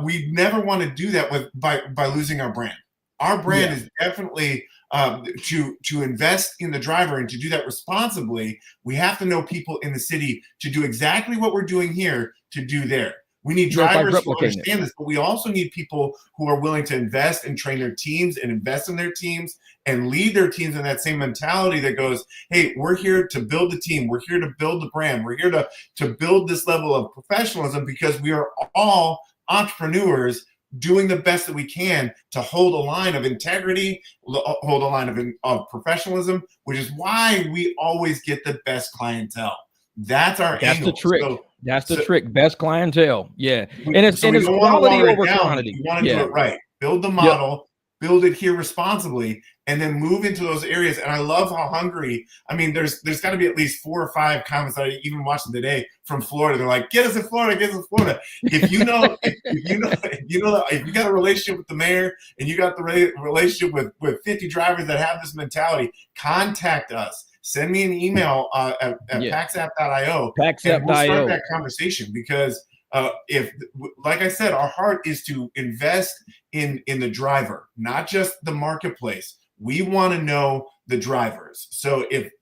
we never want to do that by losing our brand. Our brand is definitely to invest in the driver, and to do that responsibly. We have to know people in the city to do exactly what we're doing here to do there. We need drivers who understand this, but we also need people who are willing to invest and train their teams and invest in their teams and lead their teams in that same mentality that goes, hey, we're here to build the team. We're here to build the brand. We're here to build this level of professionalism, because we are all entrepreneurs doing the best that we can to hold a line of integrity, hold a line of professionalism, which is why we always get the best clientele. That's our angle. The trick. That's the trick. Best clientele. Yeah. And it's quality over quantity. You want to do it right. Build the model, build it here responsibly, and then move into those areas. And I love how hungry. I mean, there's got to be at least 4 or 5 comments that I even watched today from Florida. They're like, get us in Florida, get us in Florida. If you know, if you got a relationship with the mayor and you got the relationship with 50 drivers that have this mentality, contact us. Send me an email at paxapp.io. And we'll start that conversation, because if, like I said, our heart is to invest in the driver, not just the marketplace. We want to know the drivers. So if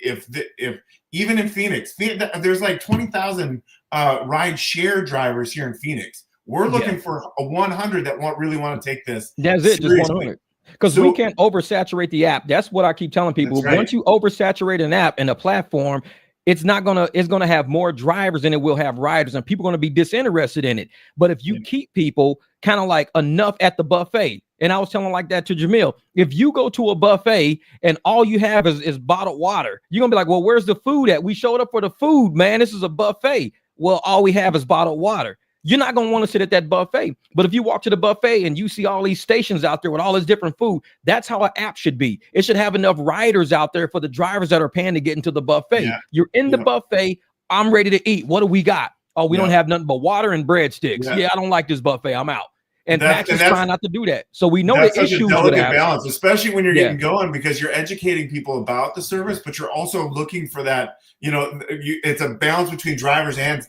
even in Phoenix, there's like 20,000 ride share drivers here in Phoenix. We're looking for a 100 that really want to take this. That's it, just 100. Because we can't oversaturate the app. That's what I keep telling people. Right. Once you oversaturate an app and a platform, it's gonna have more drivers than it will have riders, and people are gonna be disinterested in it. But if you keep people kind of like enough at the buffet, and I was telling like that to Jamil, if you go to a buffet and all you have is bottled water, you're gonna be like, well, where's the food at? We showed up for the food, man. This is a buffet. Well, all we have is bottled water. You're not going to want to sit at that buffet. But if you walk to the buffet and you see all these stations out there with all this different food, that's how an app should be. It should have enough riders out there for the drivers that are paying to get into the buffet. You're in the buffet. I'm ready to eat. What do we got? Oh, we don't have nothing but water and breadsticks. I don't like this buffet. I'm out. And PAX is trying not to do that. So we know the issues with that balance, especially when you're getting going, because you're educating people about the service, but you're also looking for that. It's a balance between drivers and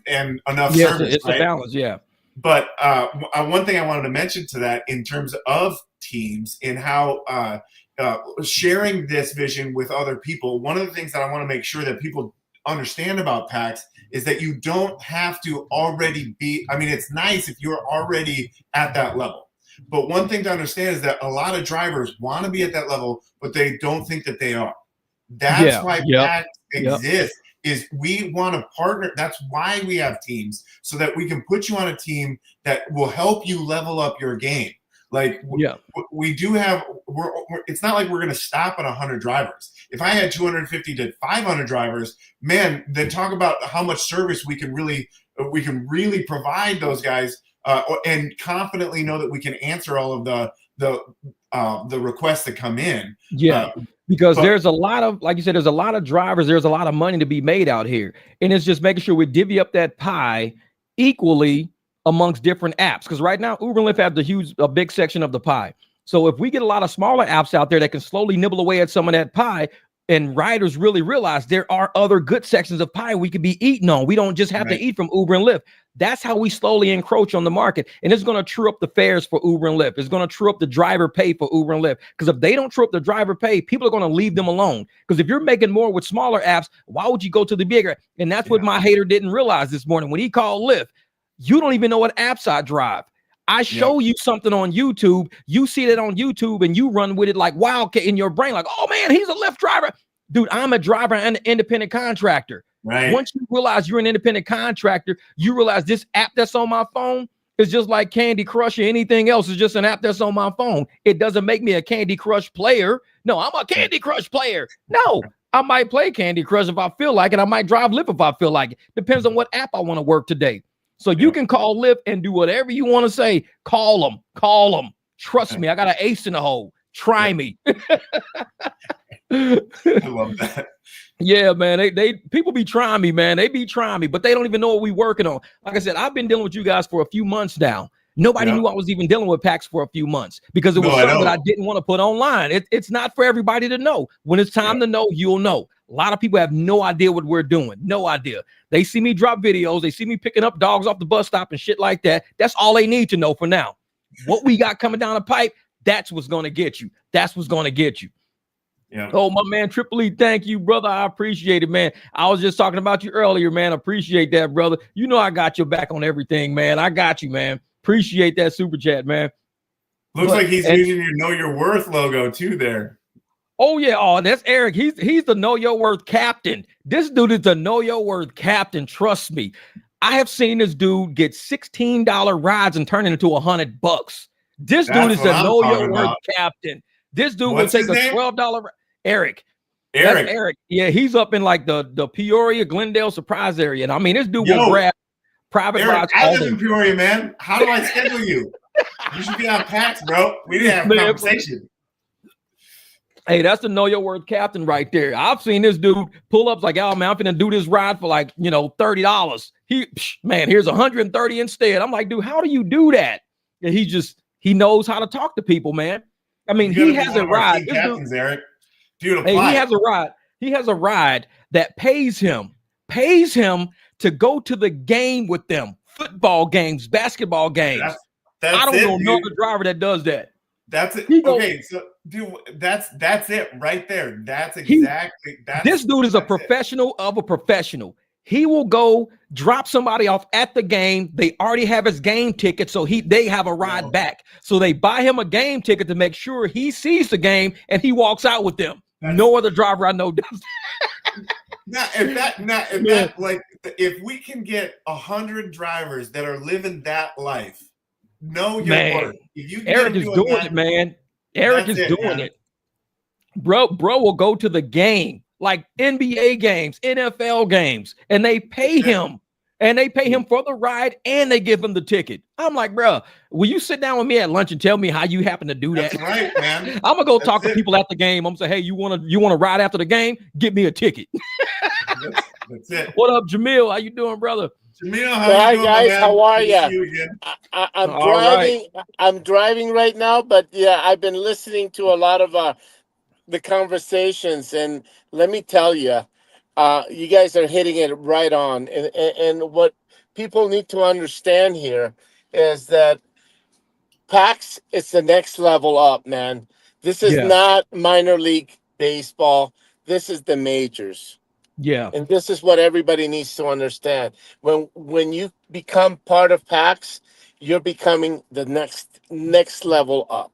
enough service. It's a balance, But one thing I wanted to mention to that in terms of teams and how sharing this vision with other people, one of the things that I want to make sure that people understand about PAX is that you don't have to already be, I mean, it's nice if you're already at that level. But one thing to understand is that a lot of drivers want to be at that level, but they don't think that they are. That's why PAX exists. Is we want to partner. That's why we have teams, so that we can put you on a team that will help you level up your game. Like we do have, it's not like we're going to stop at 100 drivers. If I had 250 to 500 drivers, man, then talk about how much service we can really provide those guys, and confidently know that we can answer all of the requests that come in. Because there's a lot of, like you said, there's a lot of drivers. There's a lot of money to be made out here. And it's just making sure we divvy up that pie equally amongst different apps. Because right now, Uber and Lyft have a big section of the pie. So if we get a lot of smaller apps out there that can slowly nibble away at some of that pie, and riders really realize there are other good sections of pie we could be eating on. We don't just have to eat from Uber and Lyft. That's how we slowly encroach on the market. And it's going to true up the fares for Uber and Lyft. It's going to true up the driver pay for Uber and Lyft. Because if they don't true up the driver pay, people are going to leave them alone. Because if you're making more with smaller apps, why would you go to the bigger? And that's what my hater didn't realize this morning when he called Lyft. You don't even know what apps I drive. I show you something on YouTube. You see that on YouTube and you run with it like wildcat in your brain. Like, oh man, he's a Lyft driver. Dude, I'm a driver and an independent contractor. Right. Once you realize you're an independent contractor, you realize this app that's on my phone is just like Candy Crush or anything else. It's just an app that's on my phone. It doesn't make me a Candy Crush player. No, I'm a Candy Crush player. No, I might play Candy Crush if I feel like it. I might drive Lyft if I feel like it. Depends on what app I want to work today. So you can call Lyft and do whatever you want to say. Call them. Call them. Trust me, I got an ace in the hole. Try me. I love that. Yeah, man. They people be trying me, man. They be trying me, but they don't even know what we working on. Like I said, I've been dealing with you guys for a few months now. Nobody knew I was even dealing with PAX for a few months because it was something that I didn't want to put online. It's not for everybody to know. When it's time to know, you'll know. A lot of people have no idea what we're doing. No idea. They see me drop videos. They see me picking up dogs off the bus stop and shit like that. That's all they need to know for now. What we got coming down the pipe, that's what's going to get you. That's what's going to get you. Yeah. Oh, my man, Triple E, thank you, brother. I appreciate it, man. I was just talking about you earlier, man. Appreciate that, brother. You know I got your back on everything, man. I got you, man. Appreciate that super chat, man. Looks like he's using your Know Your Worth logo too there. Oh, yeah. Oh, that's Eric. He's the Know Your Worth captain. This dude is the Know Your Worth captain. Trust me. I have seen this dude get $16 rides and turn it into $100. This dude is the Know Your Worth captain. This dude will take a $12. Eric. That's Eric. Yeah, he's up in like the Peoria, Glendale Surprise area. And I mean, this dude will grab private rides. I live in Peoria, man. How do I schedule you? You should be on PAX, bro. We didn't have a conversation. Hey, that's the Know Your Worth captain right there. I've seen this dude pull up like, oh man, I'm finna do this ride for like, $30. Man, here's 130 instead. I'm like, dude, how do you do that? And he knows how to talk to people, man. I mean, he has a ride. Captains, Eric. Dude, hey, he has a ride. He has a ride that pays him to go to the game with them. Football games, basketball games. I don't know another driver that does that. That's it. Okay, so dude, that's it right there. That's exactly this dude is a professional of a professional. He will go drop somebody off at the game. They already have his game ticket, so they have a ride back. So they buy him a game ticket to make sure he sees the game and he walks out with them. No other driver I know does that. If we can get 100 drivers that are living that life, know your worth. Eric is doing it, man. Eric is doing it. Bro will go to the game. Like NBA games, NFL games, and they pay him. And they pay him for the ride and they give him the ticket. I'm like, bro, will you sit down with me at lunch and tell me how you happen to do that? That's right, man. I'm gonna go talk to people at the game. I'm gonna say, hey, you wanna ride after the game? Give me a ticket. That's it. What up, Jamil? How you doing, brother? Jamil, how you doing, guys? How are you? I'm driving. Right. I'm driving right now, but yeah, I've been listening to a lot of the conversations, and let me tell you, you guys are hitting it right on. And what people need to understand here is that PAX is the next level up, man. This is not minor league baseball. This is the majors. Yeah. And this is what everybody needs to understand. When you become part of PAX, you're becoming the next level up.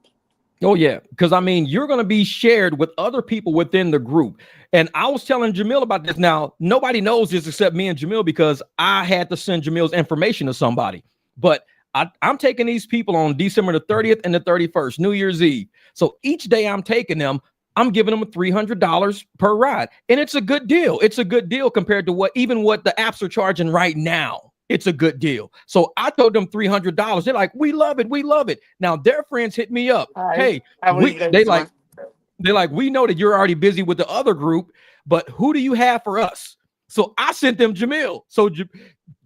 Oh, yeah. Because, I mean, you're going to be shared with other people within the group. And I was telling Jamil about this. Now, nobody knows this except me and Jamil because I had to send Jamil's information to somebody. But I'm taking these people on December the 30th and the 31st, New Year's Eve. So each day I'm taking them, I'm giving them $300 per ride. And it's a good deal. It's a good deal compared to what the apps are charging right now. It's a good deal. So I told them $300. They're like, we love it. We love it. Now their friends hit me up. Hey, they like, we know that you're already busy with the other group, but who do you have for us? So I sent them Jamil. So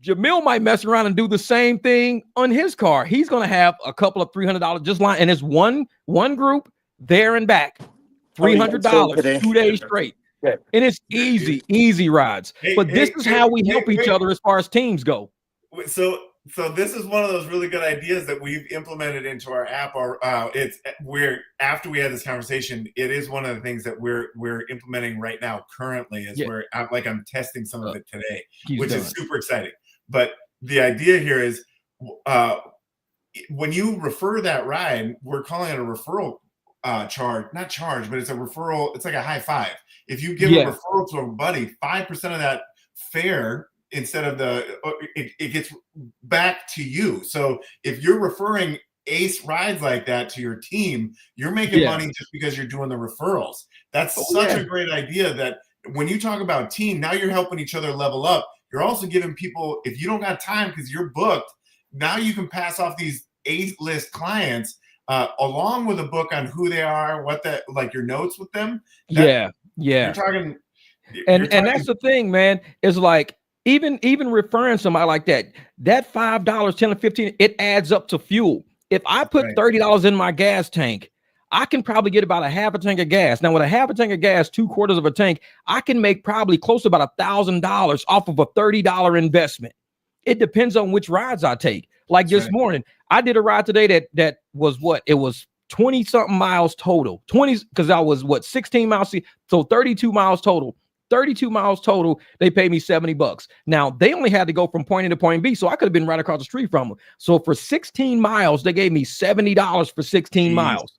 Jamil might mess around and do the same thing on his car. He's going to have a couple of $300 just line. And it's one group there and back. $300, 2 days straight. And it's easy rides. But this is how we help each other as far as teams go. So this is one of those really good ideas that we've implemented into our app. Or after we had this conversation, it is one of the things that we're implementing right now. Currently, is I'm testing some of it today, which is super exciting. But the idea here is, when you refer that ride, we're calling it a referral not charge, but it's a referral. It's like a high five. If you give a referral to a buddy, 5% of that fare, instead of it gets back to you. So if you're referring ace rides like that to your team, you're making money just because you're doing the referrals. That's such a great idea, that when you talk about team, now you're helping each other level up. You're also giving people, if you don't got time because you're booked, now you can pass off these A-list clients along with a book on who they are, like your notes with them. You're talking. And that's the thing, man, is like, even referring somebody like that $5, 10 or 15, it adds up to fuel. If I put $30 in my gas tank, I can probably get about a half a tank of gas. Now, with a half a tank of gas, 3/4 of a tank, I can make probably close to about $1,000 off of a $30 investment. It depends on which rides I take. Like this morning, I did a ride today that was it was 20 something miles total. 20, because I was 16 miles, so 32 miles total. 32 miles total. They paid me $70. Now, they only had to go from point A to point B, so I could have been right across the street from them. So for 16 miles, they gave me $70 for 16 miles.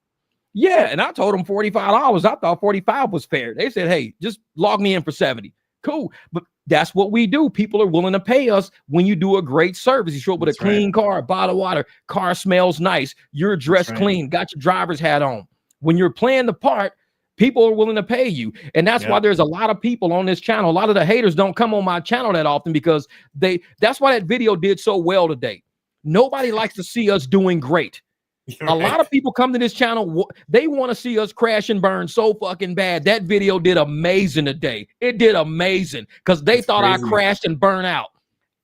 Yeah, and I told them $45. I thought 45 was fair. They said, hey, just log me in for 70. Cool. But that's what we do. People are willing to pay us when you do a great service. You show up with a clean car, a bottle of water, car smells nice, you're dressed clean, got your driver's hat on. When you're playing the part, people are willing to pay you. And that's why there's a lot of people on this channel. A lot of the haters don't come on my channel that often, because that's why that video did so well today. Nobody likes to see us doing great. A lot of people come to this channel, they want to see us crash and burn so fucking bad. That video did amazing today. It did amazing because they thought I crashed and burned out.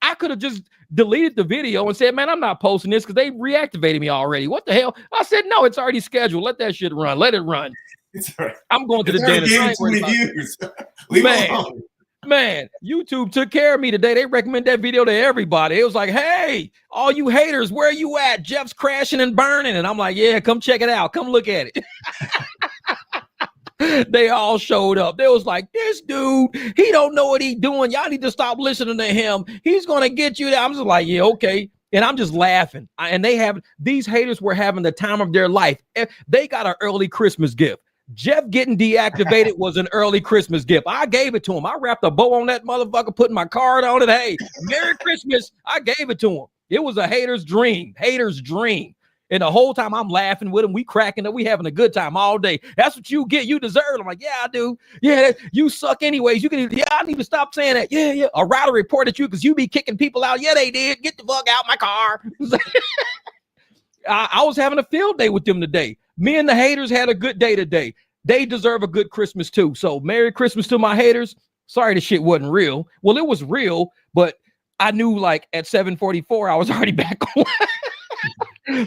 I could have just deleted the video and said, man, I'm not posting this because they reactivated me already. What the hell? I said, no, it's already scheduled. Let that shit run. Let it run. I'm going to the dentist. Man, YouTube took care of me today. They recommend that video to everybody. It was like, hey, all you haters, where you at? Jeff's crashing and burning. And I'm like, yeah, come check it out. Come look at it. They all showed up. They was like, this dude, he don't know what he's doing. Y'all need to stop listening to him. He's going to get you there. I'm just like, yeah, okay. And I'm just laughing. And these haters were having the time of their life. They got an early Christmas gift. Jeff getting deactivated was an early Christmas gift. I gave it to him. I wrapped a bow on that motherfucker, putting my card on it. Hey, Merry Christmas. I gave it to him. It was a hater's dream. And the whole time I'm laughing with him. We cracking up. We having a good time all day. That's what you get. You deserve it. I'm like, yeah, I do. Yeah, you suck anyways. I need to stop saying that. Yeah. A rider reported you because you be kicking people out. Yeah, they did. Get the fuck out my car. I was having a field day with them today. Me and the haters had a good day today. They deserve a good Christmas too. So Merry Christmas to my haters. Sorry the shit wasn't real. Well, it was real, but I knew like at 7:44 I was already back on.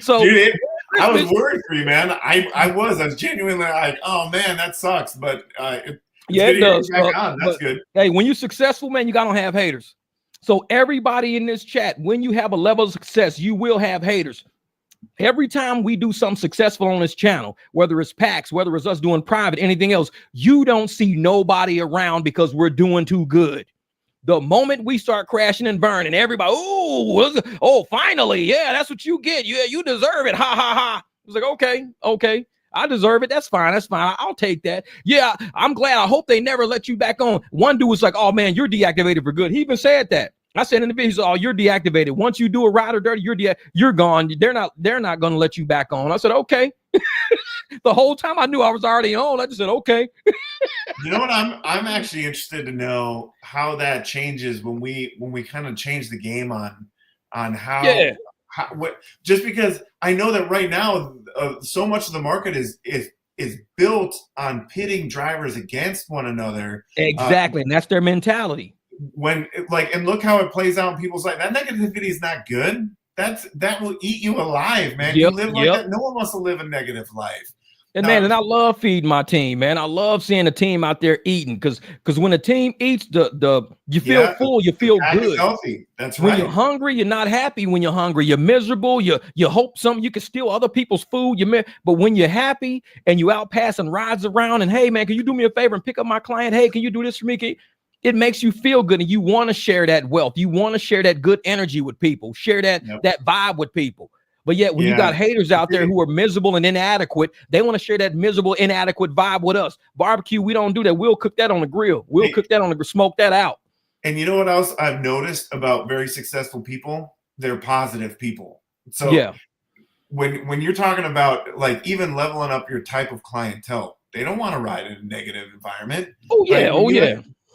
So dude, I was worried for you, man. I was genuinely like, oh man, that sucks. But it does. That's good. Hey, when you're successful, man, you gotta have haters. So everybody in this chat, when you have a level of success, you will have haters. Every time we do something successful on this channel, whether it's PAX, whether it's us doing private, anything else, you don't see nobody around because we're doing too good. The moment we start crashing and burning, everybody, finally, yeah, that's what you get. Yeah, you deserve it. Ha ha ha. It's like, okay, I deserve it. That's fine. I'll take that. Yeah, I'm glad. I hope they never let you back on. One dude was like, oh man, you're deactivated for good. He even said that. I said in the video, oh, you're deactivated. Once you do a ride or dirty, you're gone. They're not going to let you back on. I said, okay. The whole time I knew I was already on. I just said, okay. You know what? I'm actually interested to know how that changes when we kind of change the game on how, just because I know that right now so much of the market is built on pitting drivers against one another. Exactly, and that's their mentality. And look how it plays out in people's life. That negativity is not good. That will eat you alive, man. You live like that. No one wants to live a negative life. And man, and I love feeding my team, man. I love seeing the team out there eating because when the team eats, you feel full, you feel good. Healthy. That's when right. You're hungry, you're not happy. When you're hungry, you're miserable. You hope you can steal other people's food. But when you're happy and you out passing rides around and hey man, can you do me a favor and pick up my client? Hey, can you do this for me? It makes you feel good and you want to share that wealth. You want to share that good energy with people, share that vibe with people. But yet when you got haters out there who are miserable and inadequate, they want to share that miserable, inadequate vibe with us. Barbecue, we don't do that. We'll cook that on the grill. We'll cook that on the smoke that out. And you know what else I've noticed about very successful people? They're positive people. So when you're talking about like even leveling up your type of clientele, they don't want to ride in a negative environment.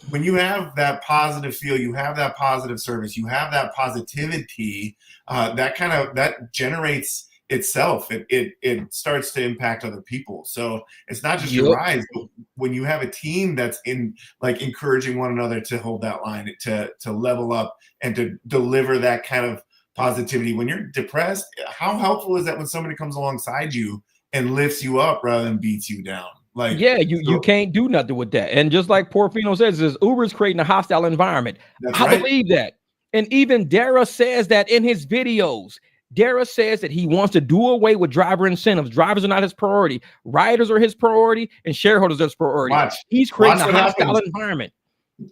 When you have that positive feel, you have that positive service, you have that positivity, that generates itself. It starts to impact other people. So it's not just your rides, but when you have a team that's encouraging one another to hold that line, to level up and to deliver that kind of positivity. When you're depressed, how helpful is that when somebody comes alongside you and lifts you up rather than beats you down? You can't do nothing with that. And just like Porfino says, Uber is creating a hostile environment. I believe that. And even Dara says that in his videos. Dara says that he wants to do away with driver incentives. Drivers are not his priority. Riders are his priority and shareholders are his priority. He's creating a hostile environment.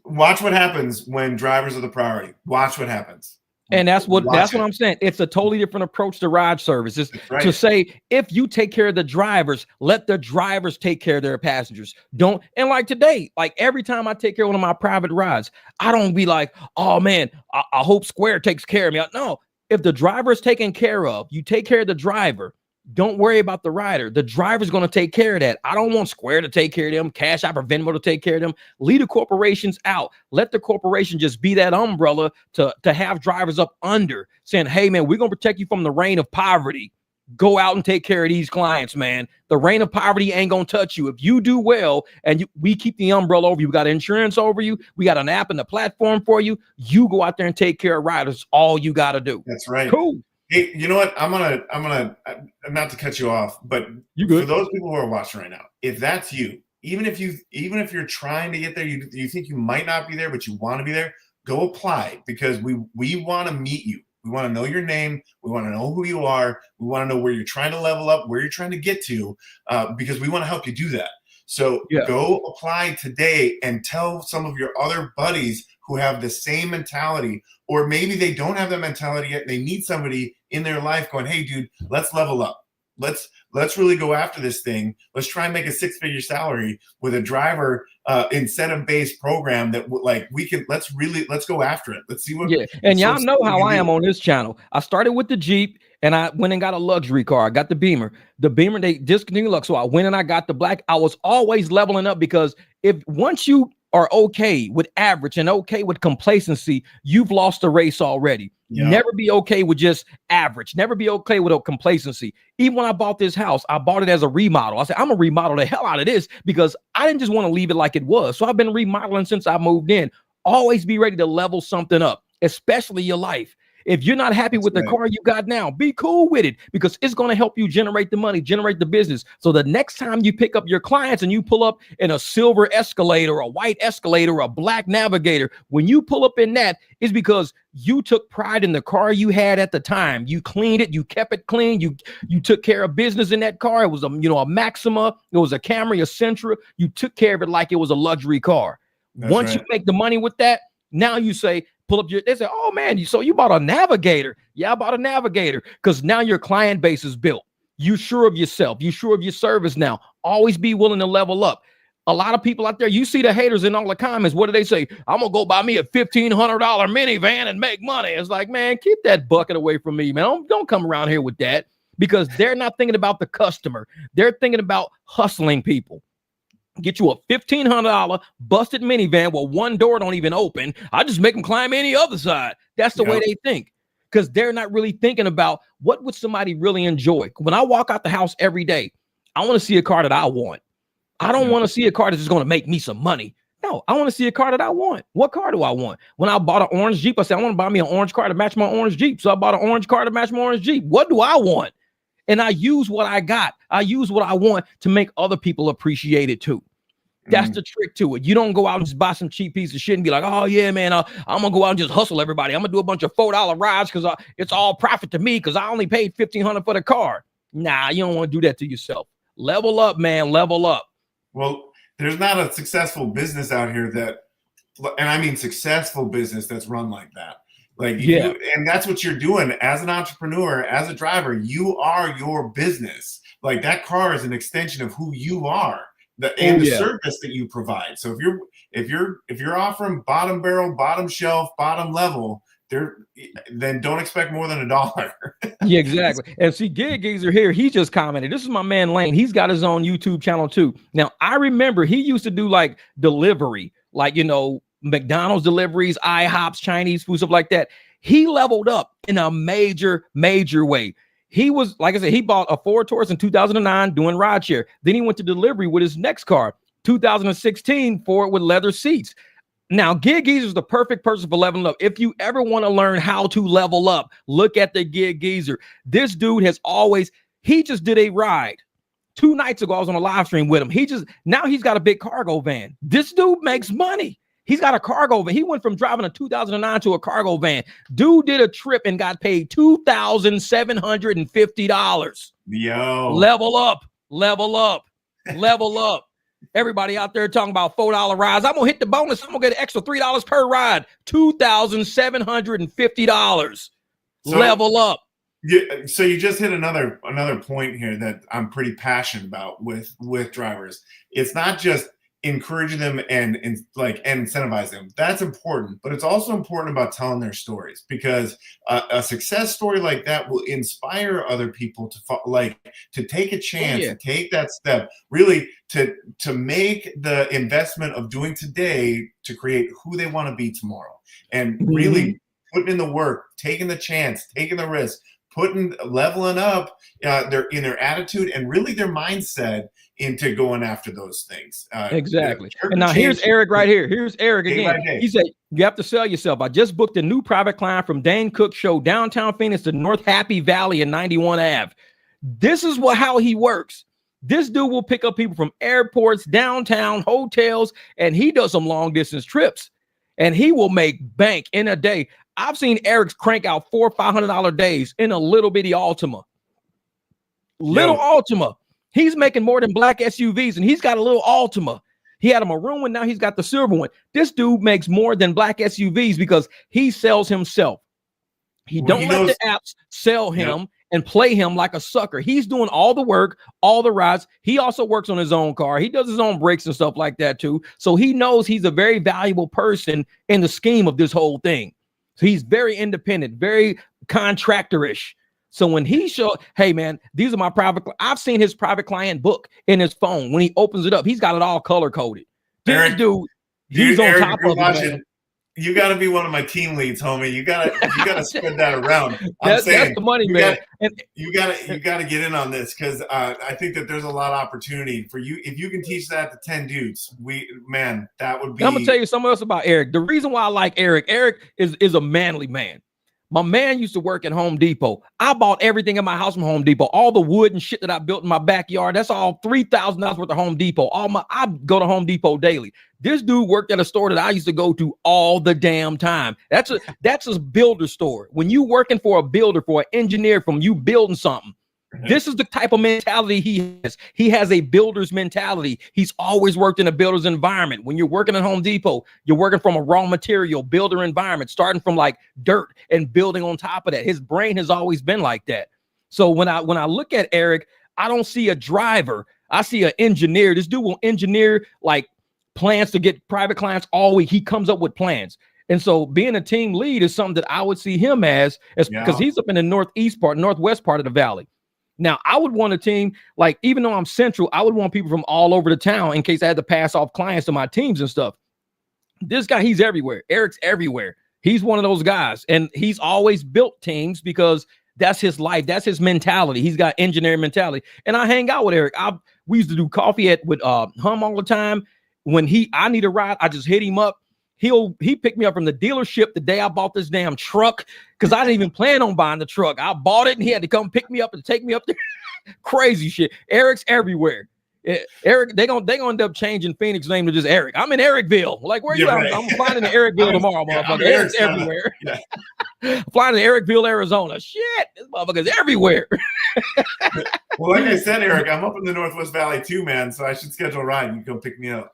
Watch what happens when drivers are the priority. Watch what happens. And that's what I'm saying. It's a totally different approach to ride services. To say, if you take care of the drivers, let the drivers take care of their passengers. Don't. And like today, like every time I take care of one of my private rides, I don't be like, oh man, I hope Square takes care of me. No, if the driver is taken care of, you take care of the driver. Don't worry about the rider. The driver's going to take care of that. I don't want Square to take care of them, Cash App or Venmo to take care of them. Leave the corporations out. Let the corporation just be that umbrella to have drivers up under saying, hey, man, we're going to protect you from the reign of poverty. Go out and take care of these clients, man. The reign of poverty ain't going to touch you. If you do well and we keep the umbrella over you, we got insurance over you, we got an app and a platform for you, you go out there and take care of riders. All you got to do. That's right. Cool. Hey, you know what? I'm gonna not to cut you off, but for those people who are watching right now, if that's you, even if you're trying to get there, you think you might not be there, but you want to be there, go apply because we want to meet you. We want to know your name. We want to know who you are. We want to know where you're trying to level up, where you're trying to get to, because we want to help you do that. So go apply today and tell some of your other buddies who have the same mentality, or maybe they don't have that mentality yet. They need somebody in their life going, hey, dude, let's level up. Let's really go after this thing. Let's try and make a 6-figure salary with a driver incentive-based program that let's go after it. Let's see what. And y'all know how I am on this channel. I started with the Jeep and I went and got a luxury car. I got the Beamer. The Beamer, they discontinued Lux. So I went and I got the black. I was always leveling up because once you are okay with average and okay with complacency, you've lost the race already. Never be okay with just average. Never be okay with a complacency. Even when I bought this house, I bought it as a remodel. I said, I'm gonna remodel the hell out of this because I didn't just want to leave it like it was. So I've been remodeling since I moved in. Always be ready to level something up, especially your life. If you're not happy with the car you got now, be cool with it because it's going to help you generate the money, generate the business. So the next time you pick up your clients and you pull up in a silver Escalade or a white Escalade or a black Navigator, when you pull up in that, it's because you took pride in the car you had at the time. You cleaned it, you kept it clean, you took care of business in that car. It was a Maxima, it was a Camry, a Sentra. You took care of it like it was a luxury car. Once you make the money with that, now you say, pull up they say, oh man, so you bought a Navigator. Yeah, I bought a Navigator because now your client base is built. You sure of yourself. You sure of your service now. Always be willing to level up. A lot of people out there, you see the haters in all the comments. What do they say? I'm going to go buy me a $1,500 minivan and make money. It's like, man, keep that bucket away from me, man. Don't come around here with that because they're not thinking about the customer. They're thinking about hustling people. Get you a $1,500 busted minivan where one door don't even open. I just make them climb any other side. That's the way they think because they're not really thinking about what would somebody really enjoy. When I walk out the house every day, I want to see a car that I want. I don't want to see a car that's just going to make me some money. No, I want to see a car that I want. What car do I want? When I bought an orange Jeep, I said, I want to buy me an orange car to match my orange Jeep. So I bought an orange car to match my orange Jeep. What do I want? And I use what I got. I use what I want to make other people appreciate it too. That's the trick to it. You don't go out and just buy some cheap piece of shit and be like, oh yeah, man, I'm gonna go out and just hustle everybody. I'm gonna do a bunch of $4 rides because it's all profit to me because I only paid $1,500 for the car. Nah, you don't want to do that to yourself. Level up, man. Level up. Well, there's not a successful business out here and I mean successful business that's run like that. Like, and that's what you're doing as an entrepreneur, as a driver. You are your business. Like, that car is an extension of who you are. The service that you provide. So if you're offering bottom barrel, bottom shelf, bottom level, then don't expect more than $1. Yeah, exactly. And see, Gig Geezer here, he just commented. This is my man Lane. He's got his own YouTube channel too. Now, I remember he used to do like delivery, like, you know, McDonald's deliveries, IHOPs, Chinese food, stuff like that. He leveled up in a major way. He was, like I said, he bought a Ford Taurus in 2009 doing rideshare. Then he went to delivery with his next car, 2016 Ford with leather seats. Now, Gig Geezer is the perfect person for leveling up. If you ever want to learn how to level up, look at the Gig Geezer. This dude he just did a ride 2 nights ago. I was on a live stream with him. Now he's got a big cargo van. This dude makes money. He's got a cargo van. He went from driving a 2009 to a cargo van. Dude did a trip and got paid $2,750. Yo. Level up. Level up. Level up. Everybody out there talking about $4 rides. I'm going to hit the bonus. I'm going to get an extra $3 per ride. $2,750. Level up. Yeah, so you just hit another point here that I'm pretty passionate about with drivers. It's not just encouraging them and incentivize them. That's important, but it's also important about telling their stories, because a success story like that will inspire other people to take a chance, to take that step, really to make the investment of doing today to create who they want to be tomorrow, and really putting in the work, taking the chance, taking the risk, leveling up their attitude and really their mindset into going after those things. Exactly. And now here's Eric right here. Here's Eric again. He said, you have to sell yourself. I just booked a new private client from Dane Cook Show, downtown Phoenix to North Happy Valley and 91 Ave. This is how he works. This dude will pick up people from airports, downtown, hotels, and he does some long distance trips. And he will make bank in a day. I've seen Eric crank out $400 or $500 days in a little bitty Altima. Altima. He's making more than black SUVs, and he's got a little Altima. He had a maroon one, now he's got the silver one. This dude makes more than black SUVs because he sells himself. He don't let the apps sell him and play him like a sucker. He's doing all the work, all the rides. He also works on his own car. He does his own brakes and stuff like that too. So he knows he's a very valuable person in the scheme of this whole thing. So he's very independent, very contractor-ish. So when he hey man, these are my I've seen his private client book in his phone. When he opens it up, he's got it all color coded. This dude, he's on top of it. You got to be one of my team leads, homie. You got to spread that around. That's the money, man. You got to get in on this, because I think that there's a lot of opportunity for you if you can teach that to 10 dudes. That would be. I'm gonna tell you something else about Eric. The reason why I like Eric is a manly man. My man used to work at Home Depot. I bought everything in my house from Home Depot. All the wood and shit that I built in my backyard, that's all $3,000 worth of Home Depot. I go to Home Depot daily. This dude worked at a store that I used to go to all the damn time. That's a builder store. When you working for a builder, for an engineer, from you building something, this is the type of mentality he has. He has a builder's mentality. He's always worked in a builder's environment. When you're working at Home Depot, you're working from a raw material builder environment, starting from like dirt and building on top of that. His brain has always been like that. So when I look at Eric, I don't see a driver. I see an engineer. This dude will engineer like plans to get private clients all week. He comes up with plans. And so being a team lead is something that I would see him as because he's up in the northwest part of the valley. Now, I would want a team, like, even though I'm central, I would want people from all over the town in case I had to pass off clients to my teams and stuff. This guy, he's everywhere. Eric's everywhere. He's one of those guys. And he's always built teams because that's his life. That's his mentality. He's got engineering mentality. And I hang out with Eric. We used to do coffee with Hum all the time. When I need a ride, I just hit him up. he picked me up from the dealership the day I bought this damn truck, because I didn't even plan on buying the truck. I bought it and he had to come pick me up and take me up there. Crazy shit. Eric's everywhere. Eric, they gonna end up changing Phoenix name to just Eric. I'm in Ericville. Like, where you at? Right. I'm flying into Ericville tomorrow, motherfucker. Eric's everywhere. Flying to Ericville, Arizona. Shit, this motherfucker's everywhere. Well, like I said, Eric, I'm up in the Northwest Valley too, man. So I should schedule a ride. You can come pick me up.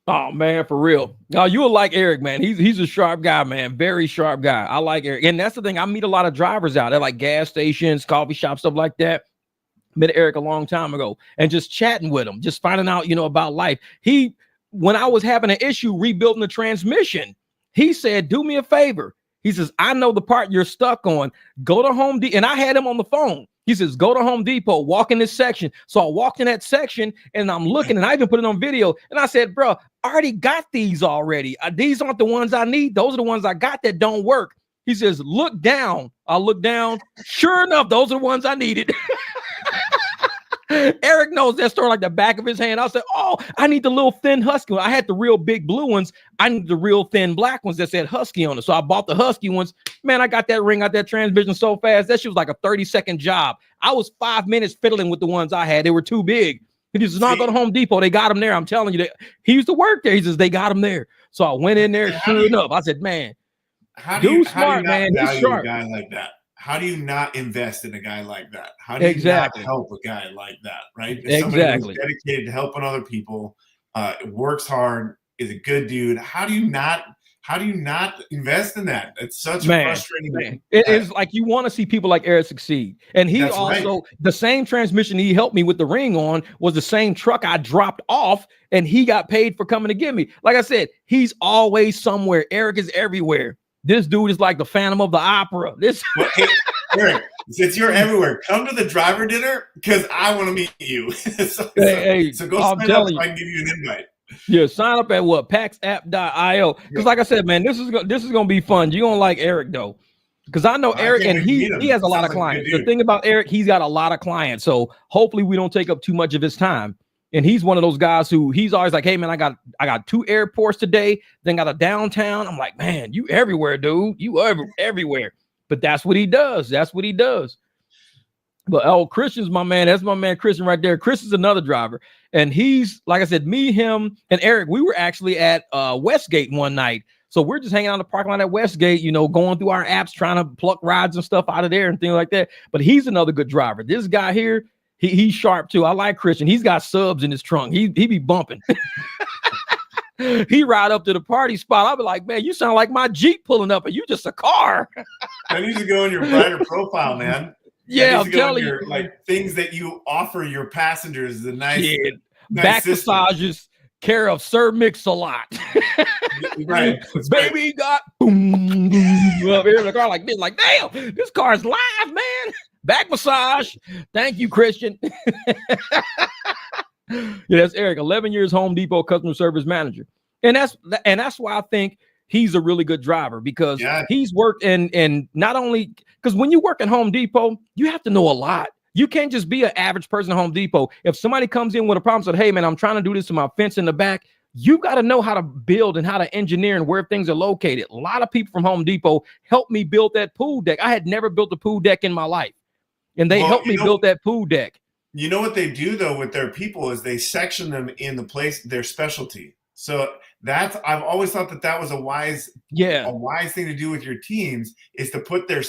Oh man, for real. Now you'll like Eric, man. He's a sharp guy, man. Very sharp guy. I like Eric, and that's the thing. I meet a lot of drivers out there, like gas stations, coffee shops, stuff like that. Met Eric a long time ago and just chatting with him, just finding out, about life. When I was having an issue rebuilding the transmission, he said, do me a favor. He says, I know the part you're stuck on. Go to Home Depot. And I had him on the phone. He says, go to Home Depot, walk in this section. So I walked in that section and I'm looking, and I even put it on video. And I said, bro, I already got these already. These aren't the ones I need. Those are the ones I got that don't work. He says, look down. I look down. Sure enough, those are the ones I needed. Eric knows that store like the back of his hand. I said, oh, I need the little thin husky one. I had the real big blue ones. I need the real thin black ones that said husky on it. So I bought the husky ones. Man, I got that ring out that transmission so fast. That shit was like a 30-second job. I was 5 minutes fiddling with the ones I had. They were too big. He says, no, go to Home Depot. They got them there. I'm telling you, he used to work there. He says, they got them there. So I went in there, sure enough. I said, man, smart, man. He's sharp. A guy like that? How do you not invest in a guy like that? How do you not help a guy like that, right? Somebody who's dedicated to helping other people, works hard, is a good dude. How do you not invest in that? It's such a frustrating thing. It is like you want to see people like Eric succeed. And he the same transmission he helped me with the ring on was the same truck I dropped off, and he got paid for coming to get me. Like I said, he's always somewhere. Eric is everywhere. This dude is like the Phantom of the Opera. Hey, Eric, since you're everywhere, come to the driver dinner because I want to meet you. so go sign up so I can give you an invite. Yeah, sign up at what? PAXapp.io. Because like I said, man, this is gonna be fun. You're gonna like Eric though. Because I know Eric, and he has a lot of clients. The thing about Eric, he's got a lot of clients. So hopefully we don't take up too much of his time. And he's one of those guys who he's always like, hey, man, I got 2 airports today, then got a downtown. I'm like, man, you everywhere, dude. You everywhere. But that's what he does. But Christian's my man. That's my man, Christian, right there. Chris is another driver. And he's, like I said, me, him, and Eric, we were actually at Westgate one night. So we're just hanging out in the parking lot at Westgate, going through our apps, trying to pluck rides and stuff out of there and things like that. But he's another good driver. This guy here, he's sharp too. I like Christian. He's got subs in his trunk. He be bumping. He ride up to the party spot. I'll be like, man, you sound like my Jeep pulling up and you just a car. That needs to go in your brighter profile, man. Yeah, I'm telling you. Like things that you offer your passengers, the nice back massages, care of Sir Mix-a-Lot. Right. Baby got boom, boom up here in the car like this. Like, damn, this car's live, man. Back massage. Thank you, Christian. Yeah, that's Eric, 11 years Home Depot customer service manager. And that's why I think he's a really good driver, because he's worked and not only because when you work at Home Depot, you have to know a lot. You can't just be an average person at Home Depot. If somebody comes in with a problem, said, hey, man, I'm trying to do this to my fence in the back, you got to know how to build and how to engineer and where things are located. A lot of people from Home Depot helped me build that pool deck. I had never built a pool deck in my life, and they helped me build that pool deck. You know what they do though with their people is they section them in the place, their specialty. So I've always thought that was a wise thing to do with your teams, is to put their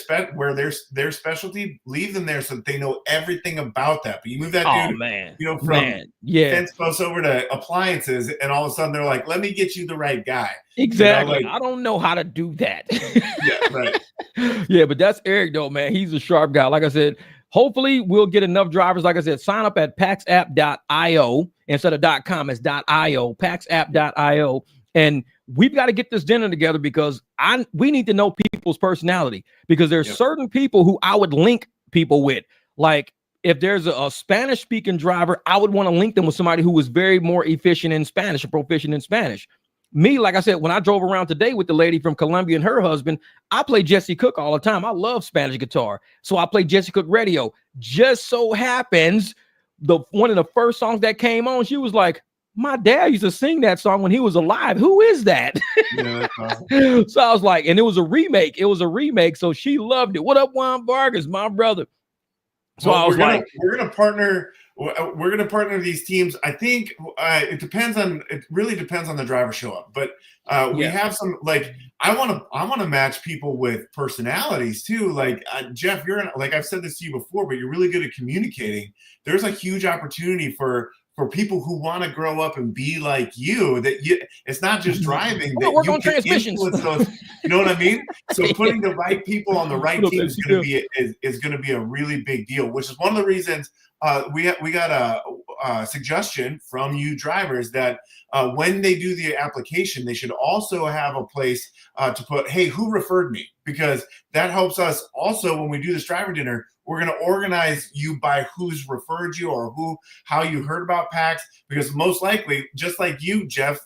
their specialty, leave them there so that they know everything about that. But you move that dude, from fence posts over to appliances, and all of a sudden they're like, let me get you the right guy. Exactly. I don't know how to do that. Yeah, right. Yeah, but that's Eric though, man. He's a sharp guy. Like I said, hopefully we'll get enough drivers. Like I said, sign up at PAXapp.io instead of .com. It's .io, PAXapp.io. And we've got to get this dinner together because we need to know people's personality, because there's certain people who I would link people with. Like if there's a Spanish speaking driver, I would want to link them with somebody who is very more efficient in Spanish or proficient in Spanish. Me, like I said, when I drove around today with the lady from Colombia and her husband, I play Jesse Cook all the time. I love Spanish guitar. So I play Jesse Cook radio. Just so happens one of the first songs that came on, she was like, my dad used to sing that song when he was alive. Who is that? Yeah, that's awesome. So I was like, and it was a remake. It was a remake. So she loved it. What up, Juan Vargas, my brother? So well, I was like, we're gonna partner. We're gonna partner these teams. I think it really depends on the driver show up, but we have some like I want to match people with personalities too. Like Jeff, like I've said this to you before, but you're really good at communicating. There's a huge opportunity for people who want to grow up and be like you. It's not just driving. That work you on can transmissions. influence those. You know what I mean? So putting the right people on the right team is going to be a really big deal. Which is one of the reasons we got a suggestion from you drivers that when they do the application, they should also have a place to put, hey, who referred me? Because that helps us also when we do this driver dinner. We're going to organize you by who's referred you or how you heard about PAX, because most likely, just like you, Jeff,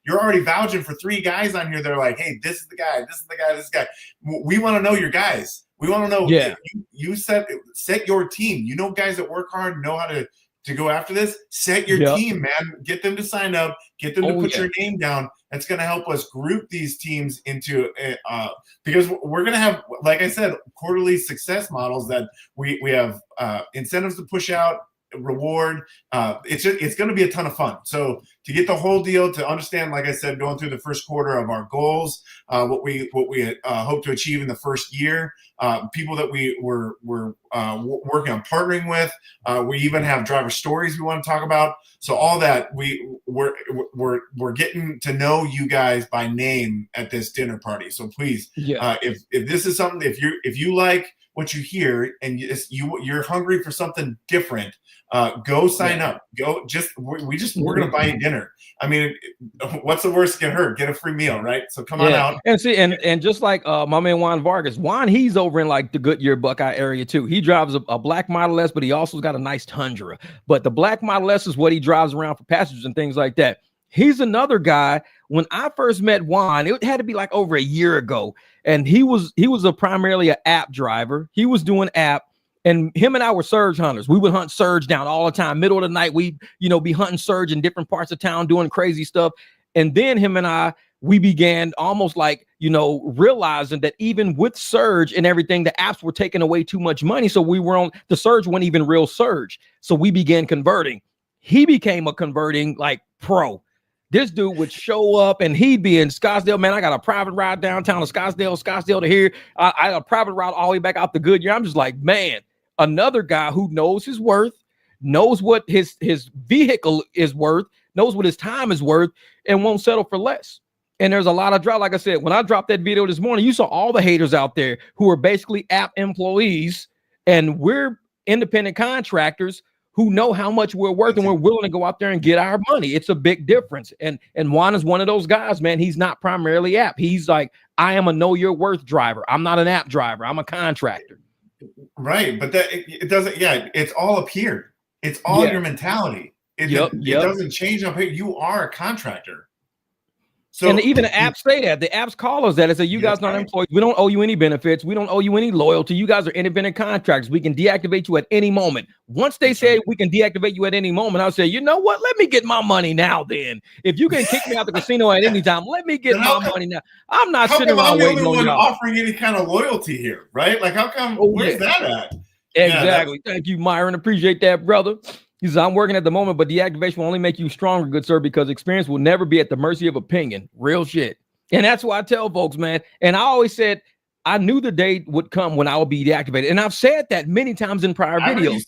you're already vouching for 3 guys on here. They're like, hey, this is the guy, this is the guy, this guy. We want to know your guys. We want to know. Yeah. You set your team. You know, guys that work hard know how to go after this. Set your team, man. Get them to sign up. Get them to put your name down. That's going to help us group these teams into because we're going to have, like I said, quarterly success models that we have incentives to push out, reward. It's going to be a ton of fun. So to get the whole deal, to understand, like I said, going through the first quarter of our goals, what we hope to achieve in the first year, people that we're working on partnering with. We even have driver stories we want to talk about. So all that we're getting to know you guys by name at this dinner party. So please, if this is something, if you like what you hear and you're hungry for something different, go sign up. Go we're going to buy you dinner. I mean, what's the worst that can hurt? Get a free meal, right? So come on out. And see, and just like my man Juan Vargas, he's over in like the Goodyear Buckeye area too. He drives a black Model S, but he also got a nice Tundra. But the black Model S is what he drives around for passengers and things like that. He's another guy. When I first met Juan, it had to be like over a year ago, and he was primarily an app driver. He was doing app. And him and I were surge hunters. We would hunt surge down all the time. Middle of the night, we be hunting surge in different parts of town, doing crazy stuff. And then him and we began almost like, realizing that even with surge and everything, the apps were taking away too much money. So we were on the surge, wasn't even real surge. So we began converting. He became a converting like pro. This dude would show up and he'd be in Scottsdale. Man, I got a private ride downtown to Scottsdale to here. I got a private ride all the way back out to Goodyear. I'm just like, man, another guy who knows his worth, knows what his vehicle is worth, knows what his time is worth, and won't settle for less. And there's a lot of drop. Like I said, when I dropped that video this morning, you saw all the haters out there who are basically app employees, and we're independent contractors who know how much we're worth, and we're willing to go out there and get our money. It's a big difference. And Juan is one of those guys, man. He's not primarily app. He's like, I am a know your worth driver. I'm not an app driver. I'm a contractor. Right, but it doesn't. Yeah, it's all up here. It's all your mentality. It doesn't change up here. You are a contractor. So, and even the apps say that. The apps call us that. It says, you guys not employees. We don't owe you any benefits. We don't owe you any loyalty. You guys are independent contractors. We can deactivate you at any moment. Once they say we can deactivate you at any moment, I'll say, you know what? Let me get my money now then. If you can kick me out the casino at any time, let me get my money now. I'm not sitting around waiting on y'all. Offering any kind of loyalty here, right? Like, how come? Where's that at? Exactly. Thank you, Myron. Appreciate that, brother. He says, I'm working at the moment, but deactivation will only make you stronger, good sir, because experience will never be at the mercy of opinion. Real shit. And that's why I tell folks, man. And I always said, I knew the day would come when I will be deactivated. And I've said that many times in prior videos.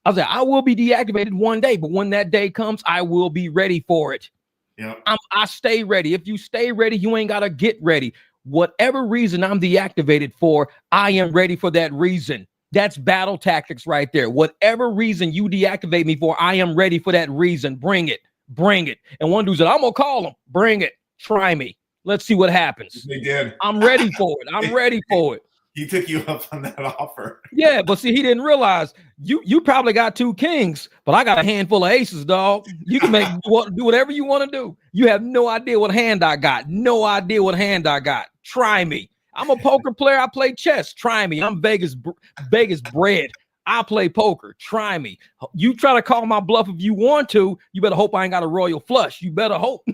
I said, I will be deactivated one day, but when that day comes, I will be ready for it. Yeah. I stay ready. If you stay ready, you ain't got to get ready. Whatever reason I'm deactivated for, I am ready for that reason. That's battle tactics right there. Whatever reason you deactivate me for, I am ready for that reason. Bring it. Bring it. And one dude said, I'm going to call him. Bring it. Try me. Let's see what happens. They did. I'm ready for it. I'm ready for it. He took you up on that offer. Yeah, but see, he didn't realize you probably got 2 kings, but I got a handful of aces, dog. You can do whatever you want to do. You have no idea what hand I got. No idea what hand I got. Try me. I'm a poker player. I play chess. Try me. I'm Vegas bred. I play poker. Try me. You try to call my bluff if you want to. You better hope I ain't got a royal flush. You better hope.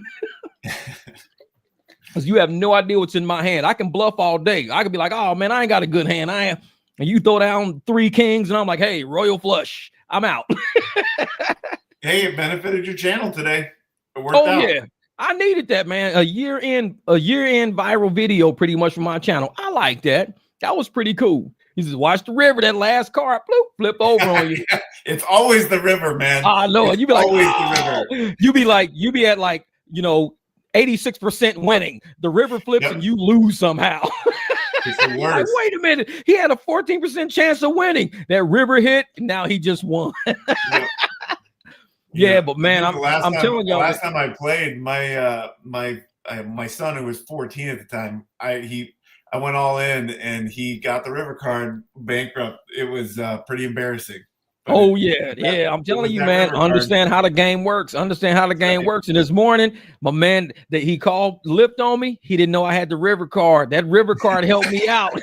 Because you have no idea what's in my hand. I can bluff all day. I could be like, oh, man, I ain't got a good hand. I am. And you throw down 3 kings, and I'm like, hey, royal flush. I'm out. Hey, it benefited your channel today. It worked Oh, out. yeah. I needed that, man. A year-end viral video pretty much from my channel. I like that. That was pretty cool. He says, watch the river. That last card, bloop, flip over on you. Yeah, it's always the river, man. I know. It's You be like, always oh. the river. You be at like, 86% winning. The river flips and you lose somehow. It's the worst. Like, wait a minute. He had a 14% chance of winning. That river hit. Now he just won. Yeah, but man, I'm telling y'all. Last time I played, my son, who was 14 at the time, I went all in and he got the river card bankrupt. It was pretty embarrassing. Oh yeah. I'm telling you, man, understand how the game works. Understand how the game works. And this morning, my man that he called lipped on me. He didn't know I had the river card. That river card helped me out.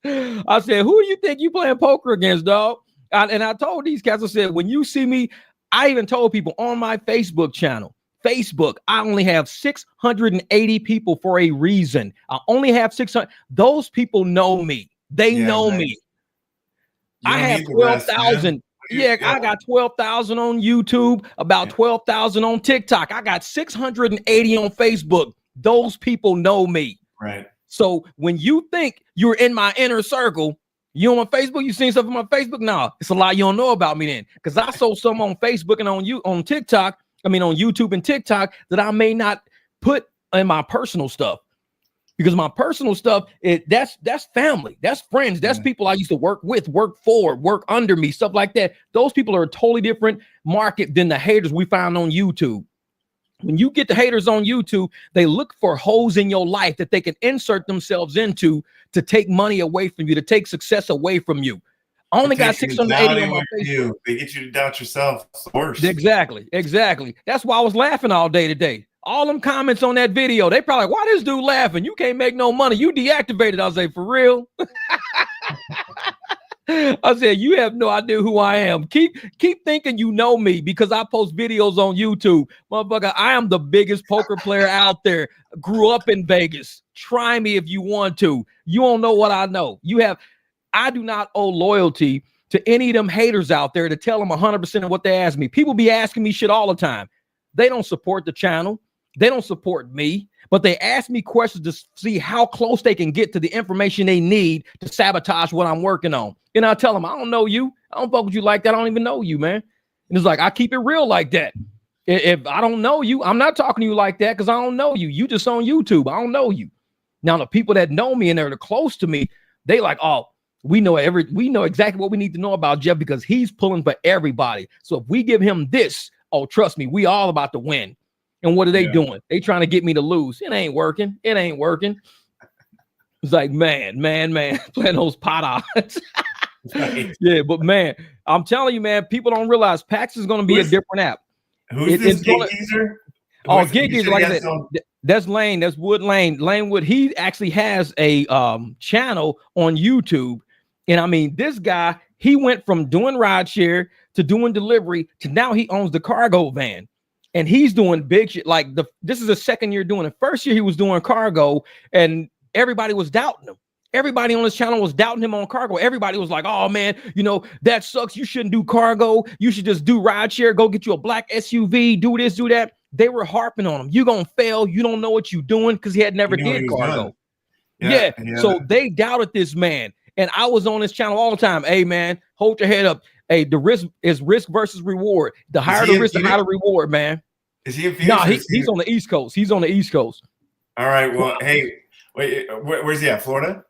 I said, who do you think you playing poker against, dog? And I told these cats, I said, when you see me, I even told people on my Facebook channel, Facebook, I only have 680 people for a reason. I only have 600. Those people know me. They know me. I have 12,000. Yeah, I got 12,000 on YouTube, about 12,000 on TikTok. I got 680 on Facebook. Those people know me. Right. So when you think you're in my inner circle, you on my Facebook, you seen stuff on my Facebook? No, it's a lot you don't know about me then. Because I sold some on Facebook and on TikTok, on YouTube and TikTok that I may not put in my personal stuff. Because my personal stuff, that's family, that's friends, that's people I used to work with, work for, work under me, stuff like that. Those people are a totally different market than the haters we found on YouTube. When you get the haters on YouTube, they look for holes in your life that they can insert themselves into to take money away from you, to take success away from you. I only got 680 on my Facebook. They get you to doubt yourself. It's the worst. Exactly. That's why I was laughing all day today. All them comments on that video, they probably like, why this dude laughing? You can't make no money. You deactivated. I was like, for real? I said, you have no idea who I am. Keep thinking you know me because I post videos on YouTube. Motherfucker, I am the biggest poker player out there. Grew up in Vegas. Try me if you want to. You don't know what I know. I do not owe loyalty to any of them haters out there to tell them 100% of what they ask me. People be asking me shit all the time. They don't support the channel. They don't support me, but they ask me questions to see how close they can get to the information they need to sabotage what I'm working on. And I tell them, I don't know you. I don't fuck with you like that. I don't even know you, man. And it's like, I keep it real like that. If I don't know you, I'm not talking to you like that because I don't know you. You just on YouTube. I don't know you. Now, the people that know me and they're close to me, they like, oh, we know exactly what we need to know about Jeff because he's pulling for everybody. So if we give him this, oh, trust me, we all about to win. And what are they doing? They trying to get me to lose. It ain't working. It's like, man, playing those pot odds. Right. Yeah, but man, I'm telling you, man, people don't realize PAX is going to be a different app. Who's this Gig Geezer? Oh, Gig Geezer, like I said, that's Lane. That's Wood Lane. Lane Wood, he actually has a channel on YouTube. And I mean, this guy, he went from doing rideshare to doing delivery to now he owns the cargo van. And he's doing big shit. Like this is the second year doing it. First year he was doing cargo and everybody was doubting him. Everybody on his channel was doubting him on cargo. Everybody was like, oh man, that sucks. You shouldn't do cargo. You should just do rideshare. Go get you a black SUV, do this, do that. They were harping on him. You're going to fail. You don't know what you're doing because he had never did cargo. Yeah. So they doubted this man. And I was on his channel all the time. Hey man, hold your head up. Hey, the risk is risk versus reward. The higher the risk, the higher the reward, man. Is he in Phoenix? No, he's on the East Coast. He's on the East Coast. All right. Well, hey, wait, where's he at? Florida?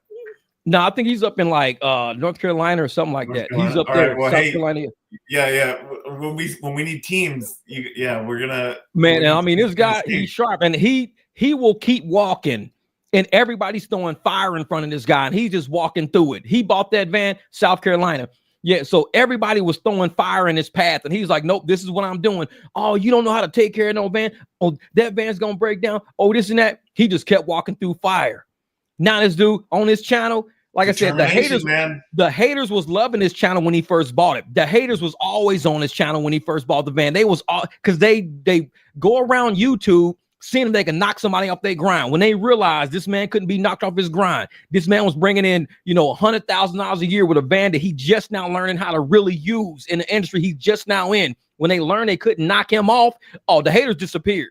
No, I think he's up in like North Carolina or something like that. He's up there. Well, South Carolina. Yeah. When we need teams, we're gonna. Man, I mean, this guy, he's sharp, and he will keep walking. And everybody's throwing fire in front of this guy, and he's just walking through it. He bought that van, South Carolina. Yeah, so everybody was throwing fire in his path, and he's like, nope, this is what I'm doing. Oh, you don't know how to take care of no van? Oh, that van's going to break down. Oh, this and that. He just kept walking through fire. Now this dude on his channel, Like I said, man. the haters was loving his channel when he first bought it. The haters was always on his channel when he first bought the van. They was all because they go around YouTube seeing if they can knock somebody off their grind. When they realized this man couldn't be knocked off his grind, this man was bringing in, $100,000 a year with a van that he just now learning how to really use in the industry he's just now in. When they learned they couldn't knock him off, the haters disappeared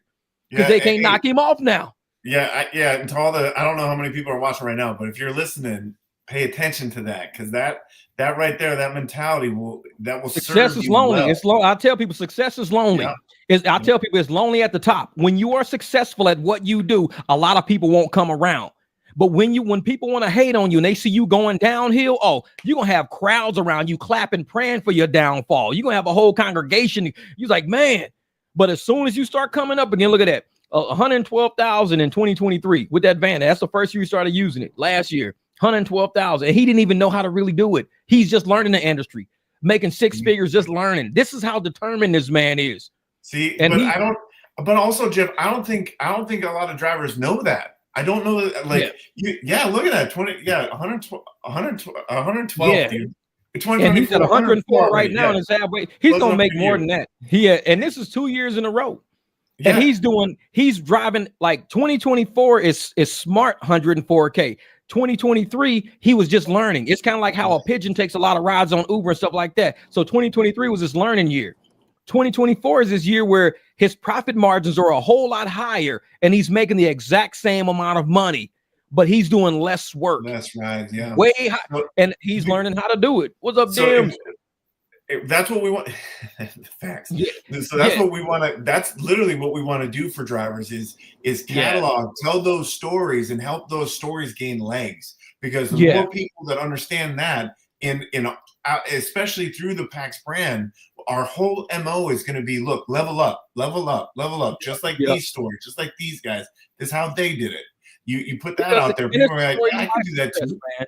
because they can't knock him off now. Yeah, and to all I don't know how many people are watching right now, but if you're listening, pay attention to that, because that right there, that mentality will success is lonely. Well. It's long. I tell people success is lonely. Yeah. I tell people it's lonely at the top. When you are successful at what you do, a lot of people won't come around. But when people want to hate on you and they see you going downhill, you're gonna have crowds around you clapping, praying for your downfall. You're gonna have a whole congregation. You're like, man. But as soon as you start coming up again, look at that. 112,000 in 2023 with that van. That's the first year you started using it last year. 112,000. And he didn't even know how to really do it. He's just learning the industry, making six figures, just learning. This is how determined this man is. See, and but also, Jeff, I don't think a lot of drivers know that. I don't know that, look at that 112, dude. And he's at 104 right now in his halfway. He's gonna make more than that. And this is 2 years in a row. Yeah. And he's driving like 2024 is smart 104K. 2023, he was just learning. It's kind of like how a pigeon takes a lot of rides on Uber and stuff like that. So 2023 was his learning year. 2024 is this year where his profit margins are a whole lot higher and he's making the exact same amount of money, but he's doing less work. That's right. Yeah. Way high. And he's learning how to do it. What's up, Dim? That's what we want. Facts. Yeah. So that's what we want to. That's literally what we want to do for drivers is catalog, tell those stories, and help those stories gain legs. Because the more people that understand that, especially through the PAX brand, our whole MO is going to be level up, just like these stories, just like these guys. This is how they did it. You put that out there. People are like, I can do that too. Man.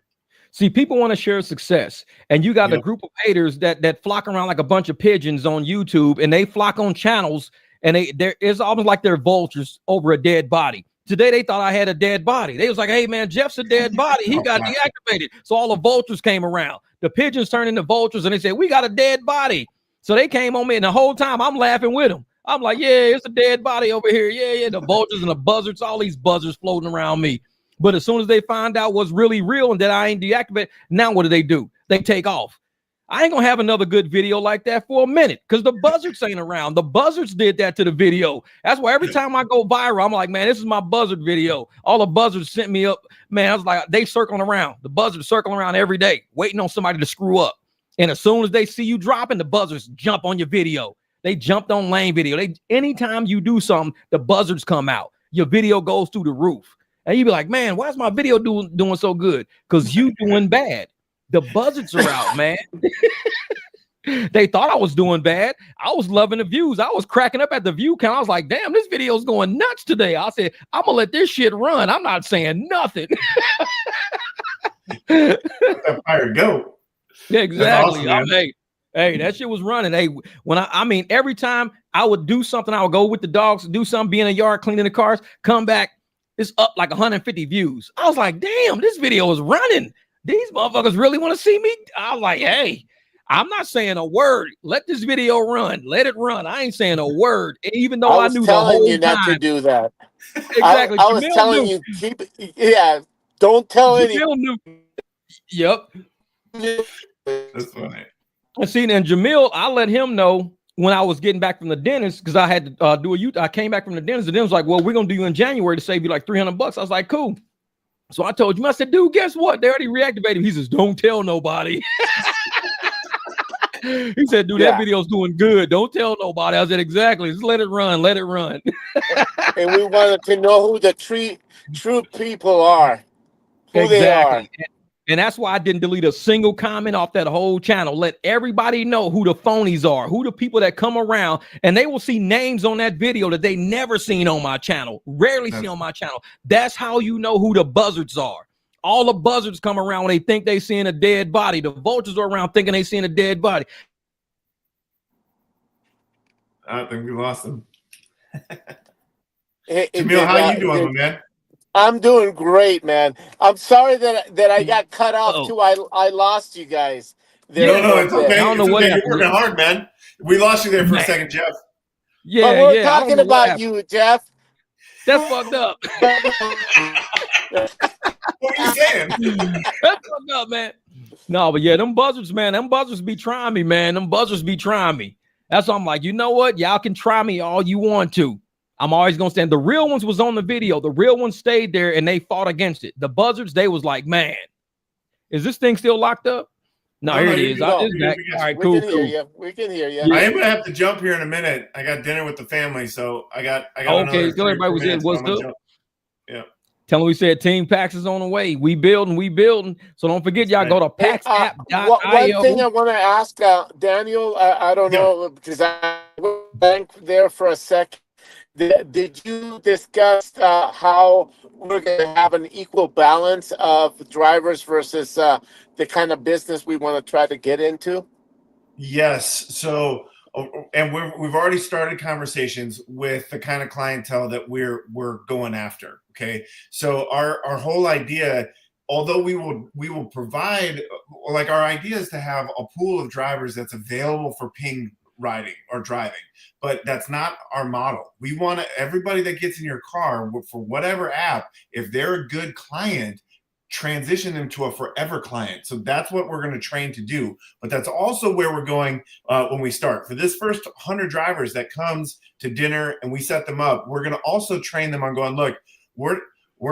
See, people want to share success, and you got a group of haters that flock around like a bunch of pigeons on YouTube, and they flock on channels, and it's almost like they're vultures over a dead body. Today they thought I had a dead body. They was like, "Hey man, Jeff's a dead body. He got deactivated." So all the vultures came around. The pigeons turned into vultures, and they said, "We got a dead body." So they came on me, and the whole time I'm laughing with them. I'm like, "Yeah, it's a dead body over here. Yeah." The vultures and the buzzards, all these buzzards floating around me. But as soon as they find out what's really real and that I ain't deactivated, now what do? They take off. I ain't gonna have another good video like that for a minute because the buzzards ain't around. The buzzards did that to the video. That's why every time I go viral, I'm like, man, this is my buzzard video. All the buzzards sent me up. Man, I was like, they circling around. The buzzards circling around every day, waiting on somebody to screw up. And as soon as they see you dropping, the buzzards jump on your video. They jumped on Lane video. Anytime you do something, the buzzards come out. Your video goes through the roof. And you be like, man, why is my video doing so good? Because you doing bad. The buzzards are out, man. They thought I was doing bad. I was loving the views. I was cracking up at the view count. I was like, damn, this video is going nuts today. I said, I'm going to let this shit run. I'm not saying nothing. That fire go. Yeah, exactly. Awesome, hey, that shit was running. Hey, when I mean, every time I would do something, I would go with the dogs, do something, be in the yard, cleaning the cars, come back. It's up like 150 views. I was like, damn, this video is running. These motherfuckers really want to see me. I was like, hey, I'm not saying a word. Let this video run. Let it run. I ain't saying a word. Even though I knew the whole time. I was telling you not to do that. Exactly. I was telling you, don't tell anyone. Yep. That's funny. And see, and Jamil, I let him know when I was getting back from the dentist, because I had to I came back from the dentist. The dentist was like, well, we're going to do you in January to save you like $300. I was like, cool. So I told him, I said, dude, guess what? They already reactivated. He says, don't tell nobody. He said, dude, that video's doing good. Don't tell nobody. I said, exactly. Just let it run. Let it run. And we wanted to know who the true people are. Who they are. And that's why I didn't delete a single comment off that whole channel. Let everybody know who the phonies are, who the people that come around, and they will see names on that video that they never seen on my channel, rarely see on my channel. That's how you know who the buzzards are. All the buzzards come around when they think they seeing a dead body. The vultures are around thinking they seeing a dead body. I think we lost them. Hey, Jamil, how you doing, man? I'm doing great, man. I'm sorry that I got cut off too. I lost you guys there No, for a it's bit. okay. I don't know It's what okay. You're happened. working hard, man. We lost you there for a Man. second, Jeff. But Yeah, we're I don't talking know what about happened. you, Jeff. That's fucked up. What were you saying? That's fucked up, man. No, but yeah, them buzzards, man. Them buzzards be trying me, man. Them buzzards be trying me. That's why I'm like, you know what? Y'all can try me all you want to. I'm always gonna stand. The real ones was on the video. The real ones stayed there and they fought against it. The buzzards, they was like, man, is this thing still locked up? No, here it is. No, It's back. All right, we cool, can hear cool. you. We can hear you. Yeah. I am gonna have to jump here in a minute. I got dinner with the family, so I got Okay, another tell everybody we said what's good. Yeah. Tell them we said Team PAX is on the way. We building. So don't forget, y'all go to One thing PAXapp.io. I want to ask Daniel, I don't know, because I went there for a second. Did you discuss how we're going to have an equal balance of drivers versus the kind of business we want to try to get into? Yes. So, and we've already started conversations with the kind of clientele that we're going after. Okay. So our whole idea, although we will provide, like, our idea is to have a pool of drivers that's available for ping riding or driving, but that's not our model. We want everybody that gets in your car for whatever app, if they're a good client, transition them to a forever client. So that's what we're going to train to do. But that's also where we're going when we start. For this first 100 drivers that comes to dinner and we set them up, we're going to also train them on going, look, we're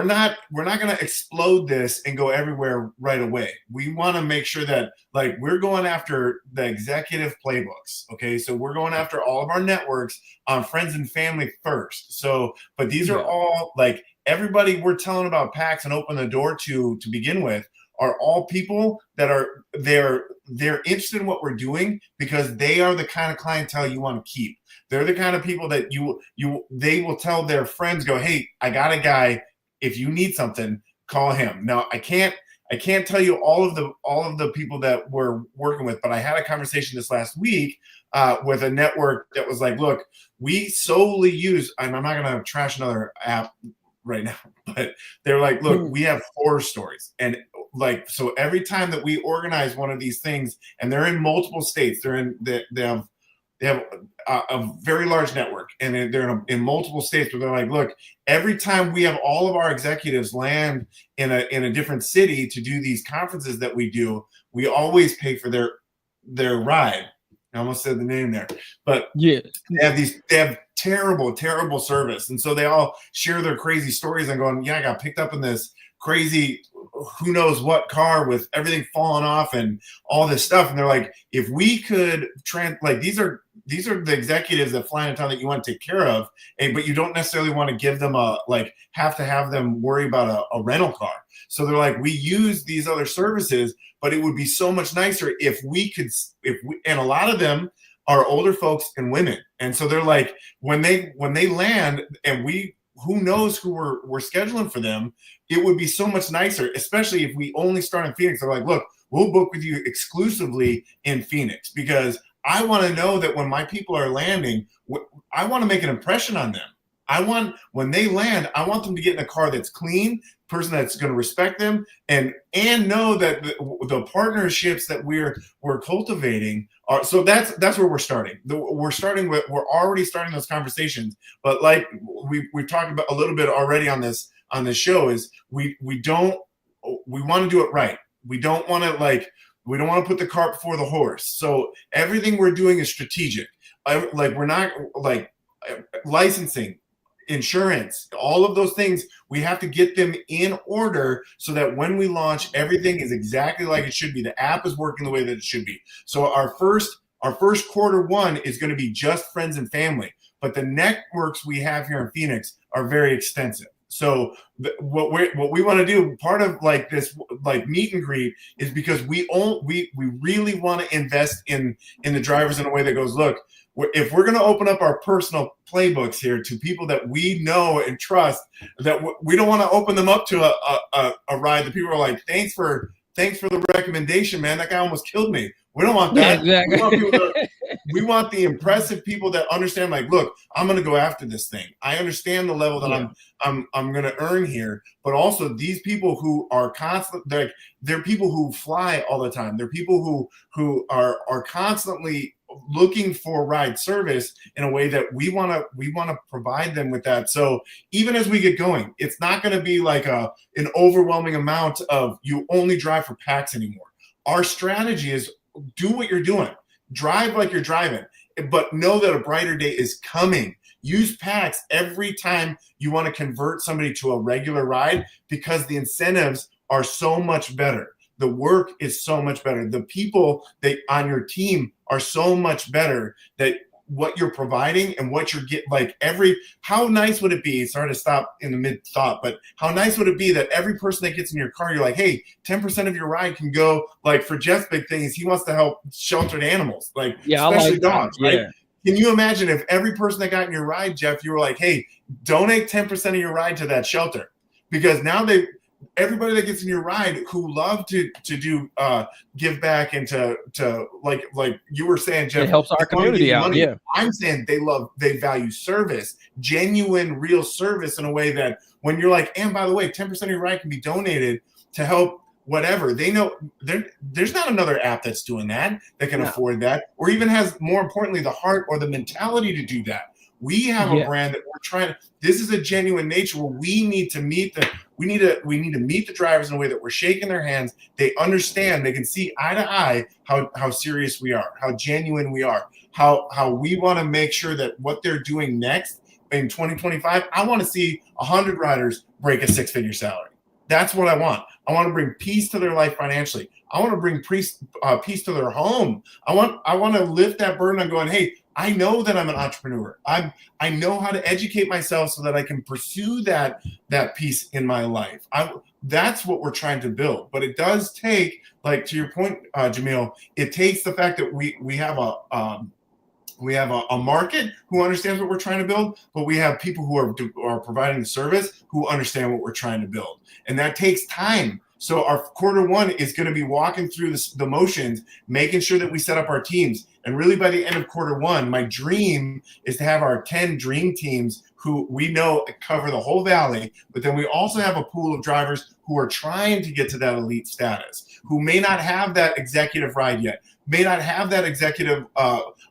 not going to explode this and go everywhere right away. We want to make sure that, like, we're going after the executive playbooks. Okay. So we're going after all of our networks on friends and family first. So, but these are all, like, everybody we're telling about PAX and open the door to begin with are all people that are they're interested in what we're doing because they are the kind of clientele you want to keep. They're the kind of people that they will tell their friends, go, hey, I got a guy. If you need something, call him. Now, I can't tell you all of the people that we're working with, but I had a conversation this last week with a network that was like, look, we solely use, and I'm not going to trash another app right now, but they're like, look, we have horror stories. And, like, so every time that we organize one of these things, and they're in multiple states, they have a very large network, and they're in multiple states, where they're like, look, every time we have all of our executives land in a different city to do these conferences that we do, we always pay for their ride. I almost said the name there, but yeah, they have terrible service, and so they all share their crazy stories and going, yeah, I got picked up in this crazy who knows what car with everything falling off and all this stuff. And they're like, if we could like, these are the executives that fly in town that you want to take care of, but you don't necessarily want to give them have to have them worry about a rental car. So they're like, we use these other services, but it would be so much nicer if we and a lot of them are older folks and women. And so they're like, when they land, and who knows who we're scheduling for them, it would be so much nicer, especially if we only start in Phoenix. They're like, look, we'll book with you exclusively in Phoenix, because I want to know that when my people are landing, I want to make an impression on them. When they land, I want them to get in a car that's clean, person that's going to respect them, and know that the partnerships that we're cultivating are. So that's where we're starting. We're already starting those conversations. But like we've talked about a little bit already on this show, is we want to do it right. We don't want to put the cart before the horse. So everything we're doing is strategic. We're not like licensing, insurance, all of those things. We have to get them in order so that when we launch, everything is exactly like it should be. The app is working the way that it should be. So our first quarter one is going to be just friends and family, but the networks we have here in Phoenix are very extensive. So what we want to do, part of like this like meet and greet, is because we really want to invest in the drivers in a way that goes, look, if we're going to open up our personal playbooks here to people that we know and trust, that we don't want to open them up to a ride that people are like, thanks for the recommendation, man. That guy almost killed me. We don't want that. Yeah, exactly. we want the impressive people that understand, like, look, I'm going to go after this thing. I understand the level that I'm going to earn here, but also these people who are constant, like, they're people who fly all the time. They're people who are constantly looking for ride service in a way that we want to provide them with that. So even as we get going, it's not going to be like an overwhelming amount of you only drive for PAX anymore. Our strategy is do what you're doing, drive like you're driving, but know that a brighter day is coming. Use PAX every time you want to convert somebody to a regular ride, because the incentives are so much better. The work is so much better. The people that on your team are so much better, that what you're providing and what you're getting, like how nice would it be, sorry to stop in the mid thought, but how nice would it be that every person that gets in your car, you're like, hey, 10% of your ride can go, like, for Jeff's big thing is he wants to help sheltered animals, like, especially dogs, right? Yeah. Can you imagine if every person that got in your ride, Jeff, you were like, hey, donate 10% of your ride to that shelter? Because now everybody that gets in your ride who love to do give back and to like you were saying, Jeff, it helps our community out. Yeah, I'm saying they value service, genuine, real service, in a way that when you're like, and by the way, 10% of your ride can be donated to help whatever, they know there's not another app that's doing that can afford that, or even has, more importantly, the heart or the mentality to do that. We have a brand that we're trying to, this is a genuine nature where we need to meet the drivers in a way that we're shaking their hands. They understand, they can see eye to eye how serious we are, how genuine we are, how we want to make sure that what they're doing next in 2025, I want to see 100 riders break a 6-figure salary. That's what I want. I want to bring peace to their life financially. I want to bring peace to their home. I want to lift that burden on going, hey, I know that I'm an entrepreneur. I know how to educate myself so that I can pursue that peace in my life. That's what we're trying to build. But it does take, like, to your point, Jamil, it takes the fact that we have a market who understands what we're trying to build, but we have people who are providing the service who understand what we're trying to build. And that takes time. So our quarter one is going to be walking through the motions, making sure that we set up our teams. And really by the end of quarter one, my dream is to have our 10 dream teams who we know cover the whole valley, but then we also have a pool of drivers who are trying to get to that elite status, who may not have that executive ride yet, may not have that executive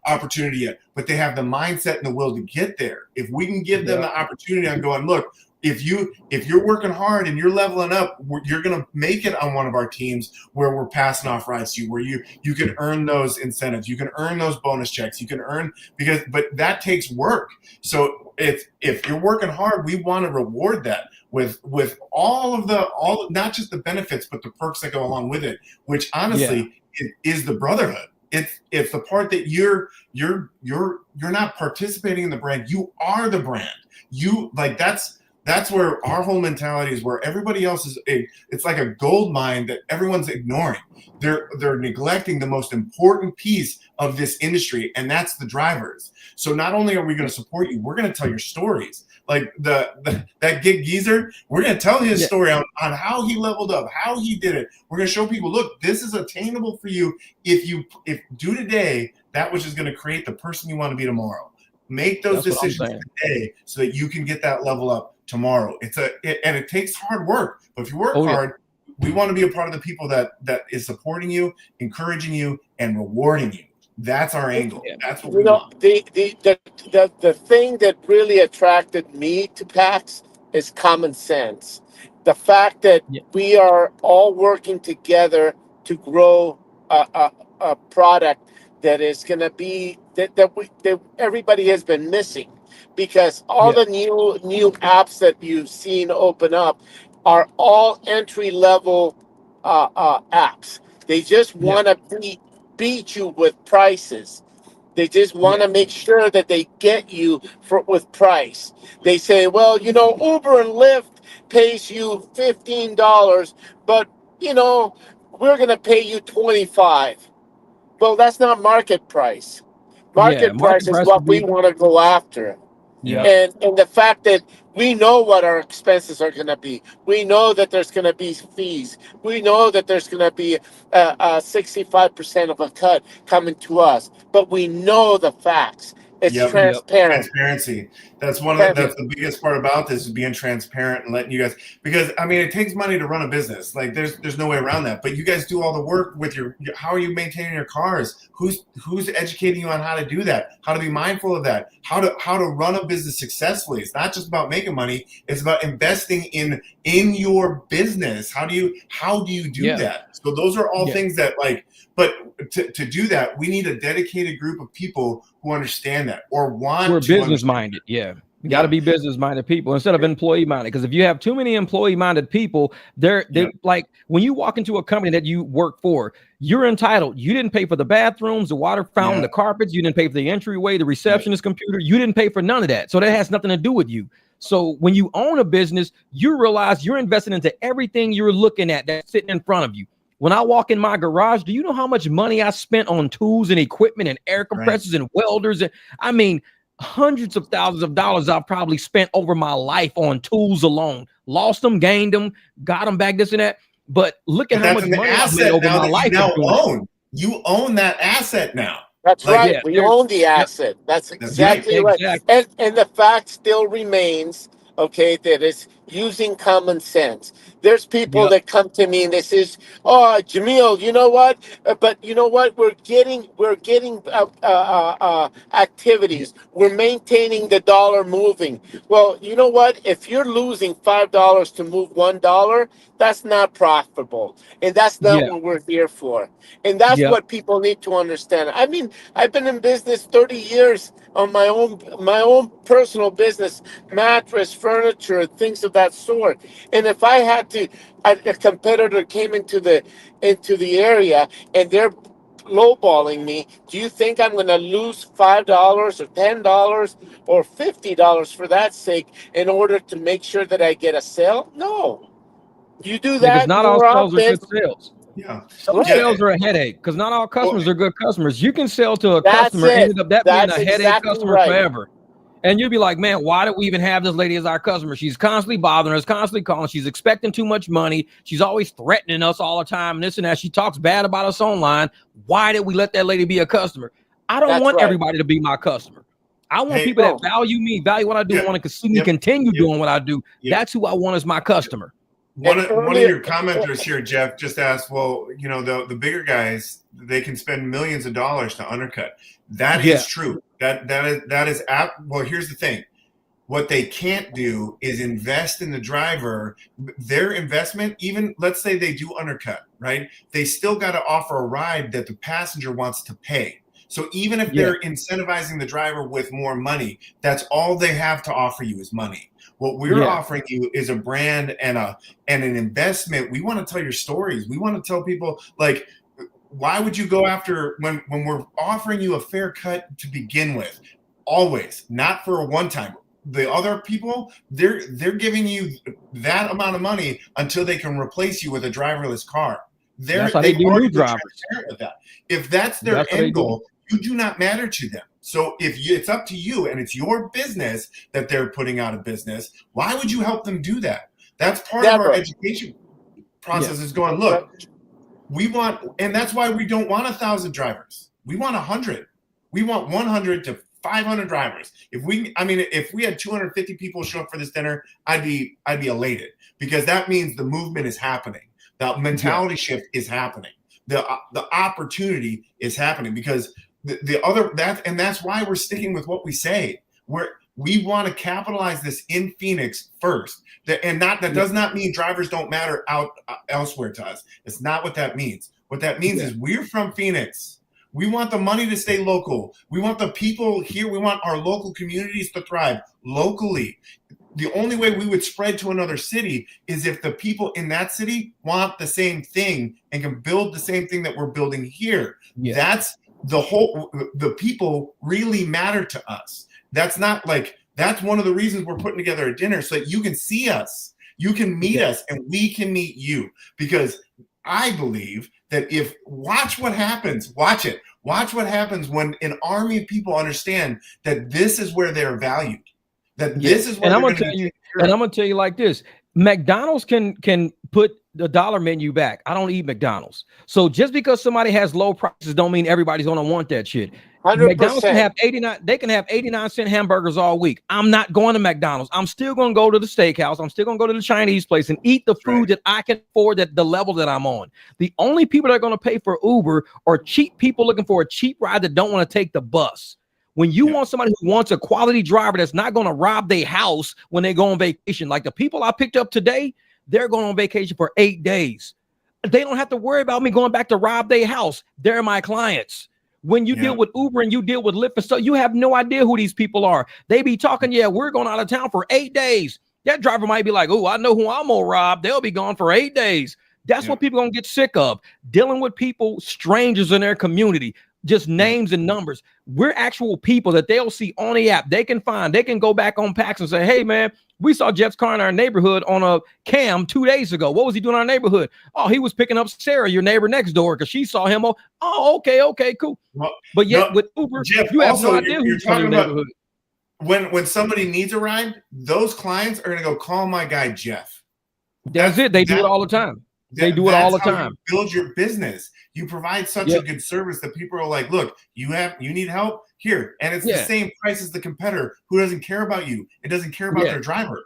opportunity yet, but they have the mindset and the will to get there. If we can give them the opportunity on going, look, if you're working hard and you're leveling up, you're going to make it on one of our teams where we're passing off rides to you, where you can earn those incentives, you can earn those bonus checks, you can earn, but that takes work. So if you're working hard, we want to reward that with all not just the benefits, but the perks that go along with it, which honestly is the brotherhood. It's the part that you're not participating in the brand, you are the brand. That's where our whole mentality is, where everybody else is it's like a gold mine that everyone's ignoring. They're neglecting the most important piece of this industry, and that's the drivers. So not only are we going to support you, we're going to tell your stories. Like that gig geezer, we're going to tell his story on how he leveled up, how he did it. We're going to show people, look, this is attainable for you if do today that which is going to create the person you want to be tomorrow. Make those decisions today so that you can get that level up tomorrow. And it takes hard work, but if you work hard, we want to be a part of the people that is supporting you, encouraging you, and rewarding you. That's our angle. That's what we want. The thing that really attracted me to PAX is common sense. The fact that we are all working together to grow a product that is going to be that everybody has been missing, because all the new apps that you've seen open up are all entry level apps. They just want to beat you with prices. They just want to make sure that they get you with price. They say, well, Uber and Lyft pays you $15, but we're going to pay you $25. Well, that's not market price. Market price is what we want to go after. Yeah. And the fact that we know what our expenses are going to be. We know that there's going to be fees. We know that there's going to be 65% of a cut coming to us. But we know the facts. It's Yep. transparent. Transparency. That's Yep. the biggest part about this, is being transparent and letting you guys, because I mean, it takes money to run a business. Like there's no way around that. But you guys do all the work with how are you maintaining your cars? Who's educating you on how to do that? How to be mindful of that? How to run a business successfully? It's not just about making money. It's about investing in your business. How do you do that? So those are all things that but to do that, we need a dedicated group of people who understand that or want We're to business minded. Yeah. You got to be business minded people instead of employee minded. Because if you have too many employee minded people, they're like, when you walk into a company that you work for, you're entitled. You didn't pay for the bathrooms, the water fountain, the carpets. You didn't pay for the entryway, the receptionist computer. You didn't pay for none of that. So that has nothing to do with you. So when you own a business, you realize you're investing into everything you're looking at that's sitting in front of you. When I walk in my garage, do you know how much money I spent on tools and equipment and air compressors and welders? And I mean, hundreds of thousands of dollars I've probably spent over my life on tools alone. Lost them, gained them, got them back, this and that. But look at how much money I've made over my life. You own that asset now. That's right. We own the asset. That's exactly right. And the fact still remains, okay, that it's using common sense. There's people that come to me and they says, "Oh, Jamil, you know what? But you know what? We're getting activities. We're maintaining the dollar moving." Well, you know what? If you're losing $5 to move $1, that's not profitable, and that's not what we're here for. And that's what people need to understand. I mean, I've been in business 30 years on my own personal business, mattress, furniture, things of that sort. And if I had to, a competitor came into the area and they're lowballing me, do you think I'm going to lose $5 or $10 or $50 for that sake in order to make sure that I get a sale? No. You do that, because not all sales are good sales. Yeah. Some sales are a headache because not all customers are good customers. You can sell to a customer and end up being a headache customer forever. And you'll be like, man, why do we even have this lady as our customer? She's constantly bothering us, constantly calling. She's expecting too much money. She's always threatening us all the time, and this and that. She talks bad about us online. Why did we let that lady be a customer? I don't want everybody to be my customer. I want people that value me, value what I do, and want to see me continue doing what I do. That's who I want as my customer. One of your commenters here, Jeff, just asked, well, you know, the bigger guys, they can spend millions of dollars to undercut. That is true. That is well, here's the thing. What they can't do is invest in the driver. Their investment, even let's say they do undercut, right? They still got to offer a ride that the passenger wants to pay. So even if they're incentivizing the driver with more money, that's all they have to offer you is money. What we're offering you is a brand and an investment. We want to tell your stories. We want to tell people, like, why would you go after when we're offering you a fair cut to begin with? Always, not for a one time. The other people, they're giving you that amount of money until they can replace you with a driverless car. That's how they do new drivers. With that. If that's their end goal, you do not matter to them. So it's up to you, and it's your business that they're putting out of business, why would you help them do that? That's part of our education process is going, look, we want, and that's why we don't want 1,000 drivers. We want 100. We want 100 to 500 drivers. If we had 250 people show up for this dinner, I'd be elated, because that means the movement is happening. The mentality shift is happening. The opportunity is happening, because that's why we're sticking with what we say. We want to capitalize this in Phoenix first. That does not mean drivers don't matter out elsewhere to us. It's not what that means. What that means is we're from Phoenix. We want the money to stay local. We want the people here. We want our local communities to thrive locally. The only way we would spread to another city is if the people in that city want the same thing and can build the same thing that we're building here. That's the people really matter to us. That's one of the reasons we're putting together a dinner, so that you can see us, you can meet us, and we can meet you. Because I believe that watch what happens when an army of people understand that this is where they're valued. that this is what and I'm you're gonna tell be you, and I'm gonna tell you like this: McDonald's can put the dollar menu back. I don't eat McDonald's, so just because somebody has low prices, don't mean everybody's gonna want that shit. 100%. McDonald's can have 89. They can have 89-cent hamburgers all week. I'm not going to McDonald's. I'm still gonna go to the steakhouse. I'm still gonna go to the Chinese place and eat the food that I can afford at the level that I'm on. The only people that are gonna pay for Uber are cheap people looking for a cheap ride that don't want to take the bus. When you want somebody who wants a quality driver that's not going to rob their house when they go on vacation, like the people I picked up today, they're going on vacation for 8 days. They don't have to worry about me going back to rob their house. They're my clients. When you deal with Uber and you deal with Lyft and stuff, you have no idea who these people are. They be talking, we're going out of town for 8 days. That driver might be like, oh, I know who I'm going to rob. They'll be gone for 8 days. That's what people going to get sick of, dealing with people, strangers in their community. Just names and numbers. We're actual people that they'll see on the app. They can find, they can go back on PAX and say, hey, man, we saw Jeff's car in our neighborhood on a cam 2 days ago. What was he doing in our neighborhood? Oh, he was picking up Sarah, your neighbor next door, because she saw him. Oh, okay, cool. Well, but yet with Uber, Jeff, you have also, no idea who's talking in your about neighborhood. When somebody needs a ride, those clients are going to go call my guy, Jeff. That's it. They do it all the time. They do it all the time. You build your business. You provide such a good service that people are like, look, you need help here. And it's the same price as the competitor who doesn't care about you. It doesn't care about their driver.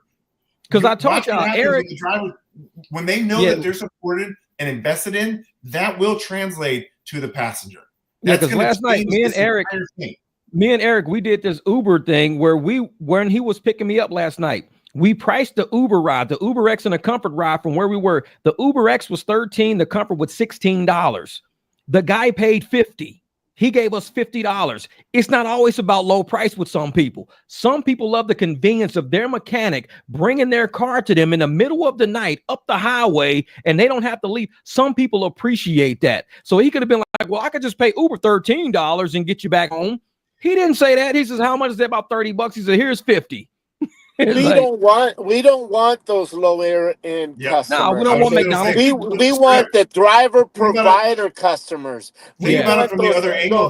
Because I told y'all, Eric, the driver, when they know that they're supported and invested in, that will translate to the passenger. Because last night, me and Eric, we did this Uber thing where when he was picking me up last night, we priced the Uber ride, the Uber X and the Comfort ride from where we were. The Uber X was $13, the Comfort was $16. The guy paid $50. He gave us $50. It's not always about low price with some people. Some people love the convenience of their mechanic bringing their car to them in the middle of the night up the highway, and they don't have to leave. Some people appreciate that. So he could have been like, well, I could just pay Uber $13 and get you back home. He didn't say that. He says, how much is that? About $30. He said, here's 50. We don't want those lower end customers. No, we don't want McDonald's. We want the driver provider customers. Think about it from the other angle,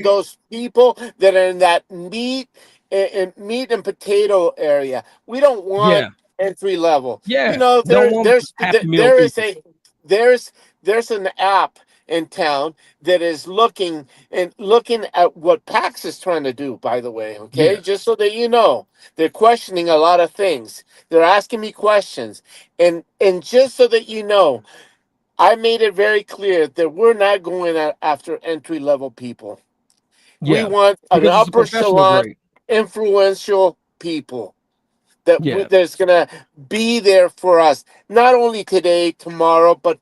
those people that are in that meat and potato area. We don't want entry level. Yeah, you know, there's an app in town that is looking at what PAX is trying to do, by the way, okay? Just so that you know, they're questioning a lot of things. They're asking me questions. And just so that you know, I made it very clear that we're not going after entry-level people. We want an upper echelon, influential people that's going to be there for us, not only today, tomorrow, but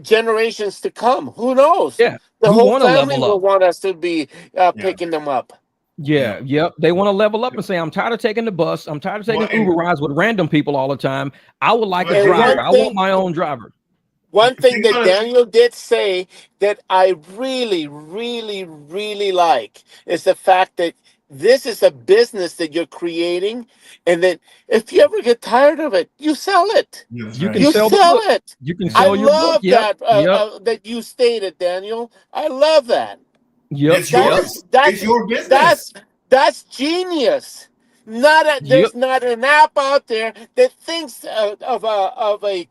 generations to come. Who knows? The whole family will want us to be picking them up. They want to level up and say, I'm tired of taking the bus. I'm tired of taking Uber rides with random people all the time. I would like a driver. I want my own driver. One thing that Daniel did say that I really, really, really like is the fact that this is a business that you're creating, and that if you ever get tired of it, you sell it. You can sell it. You can sell your book. That you stated, Daniel. I love that. It's your business. That's genius. There's not an app out there that thinks of a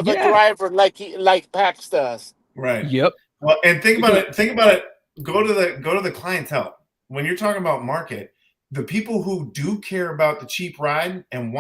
driver like PAX does. Right. Yep. Well, and think about it. Go to the clientele. When you're talking about market, the people who do care about the cheap ride and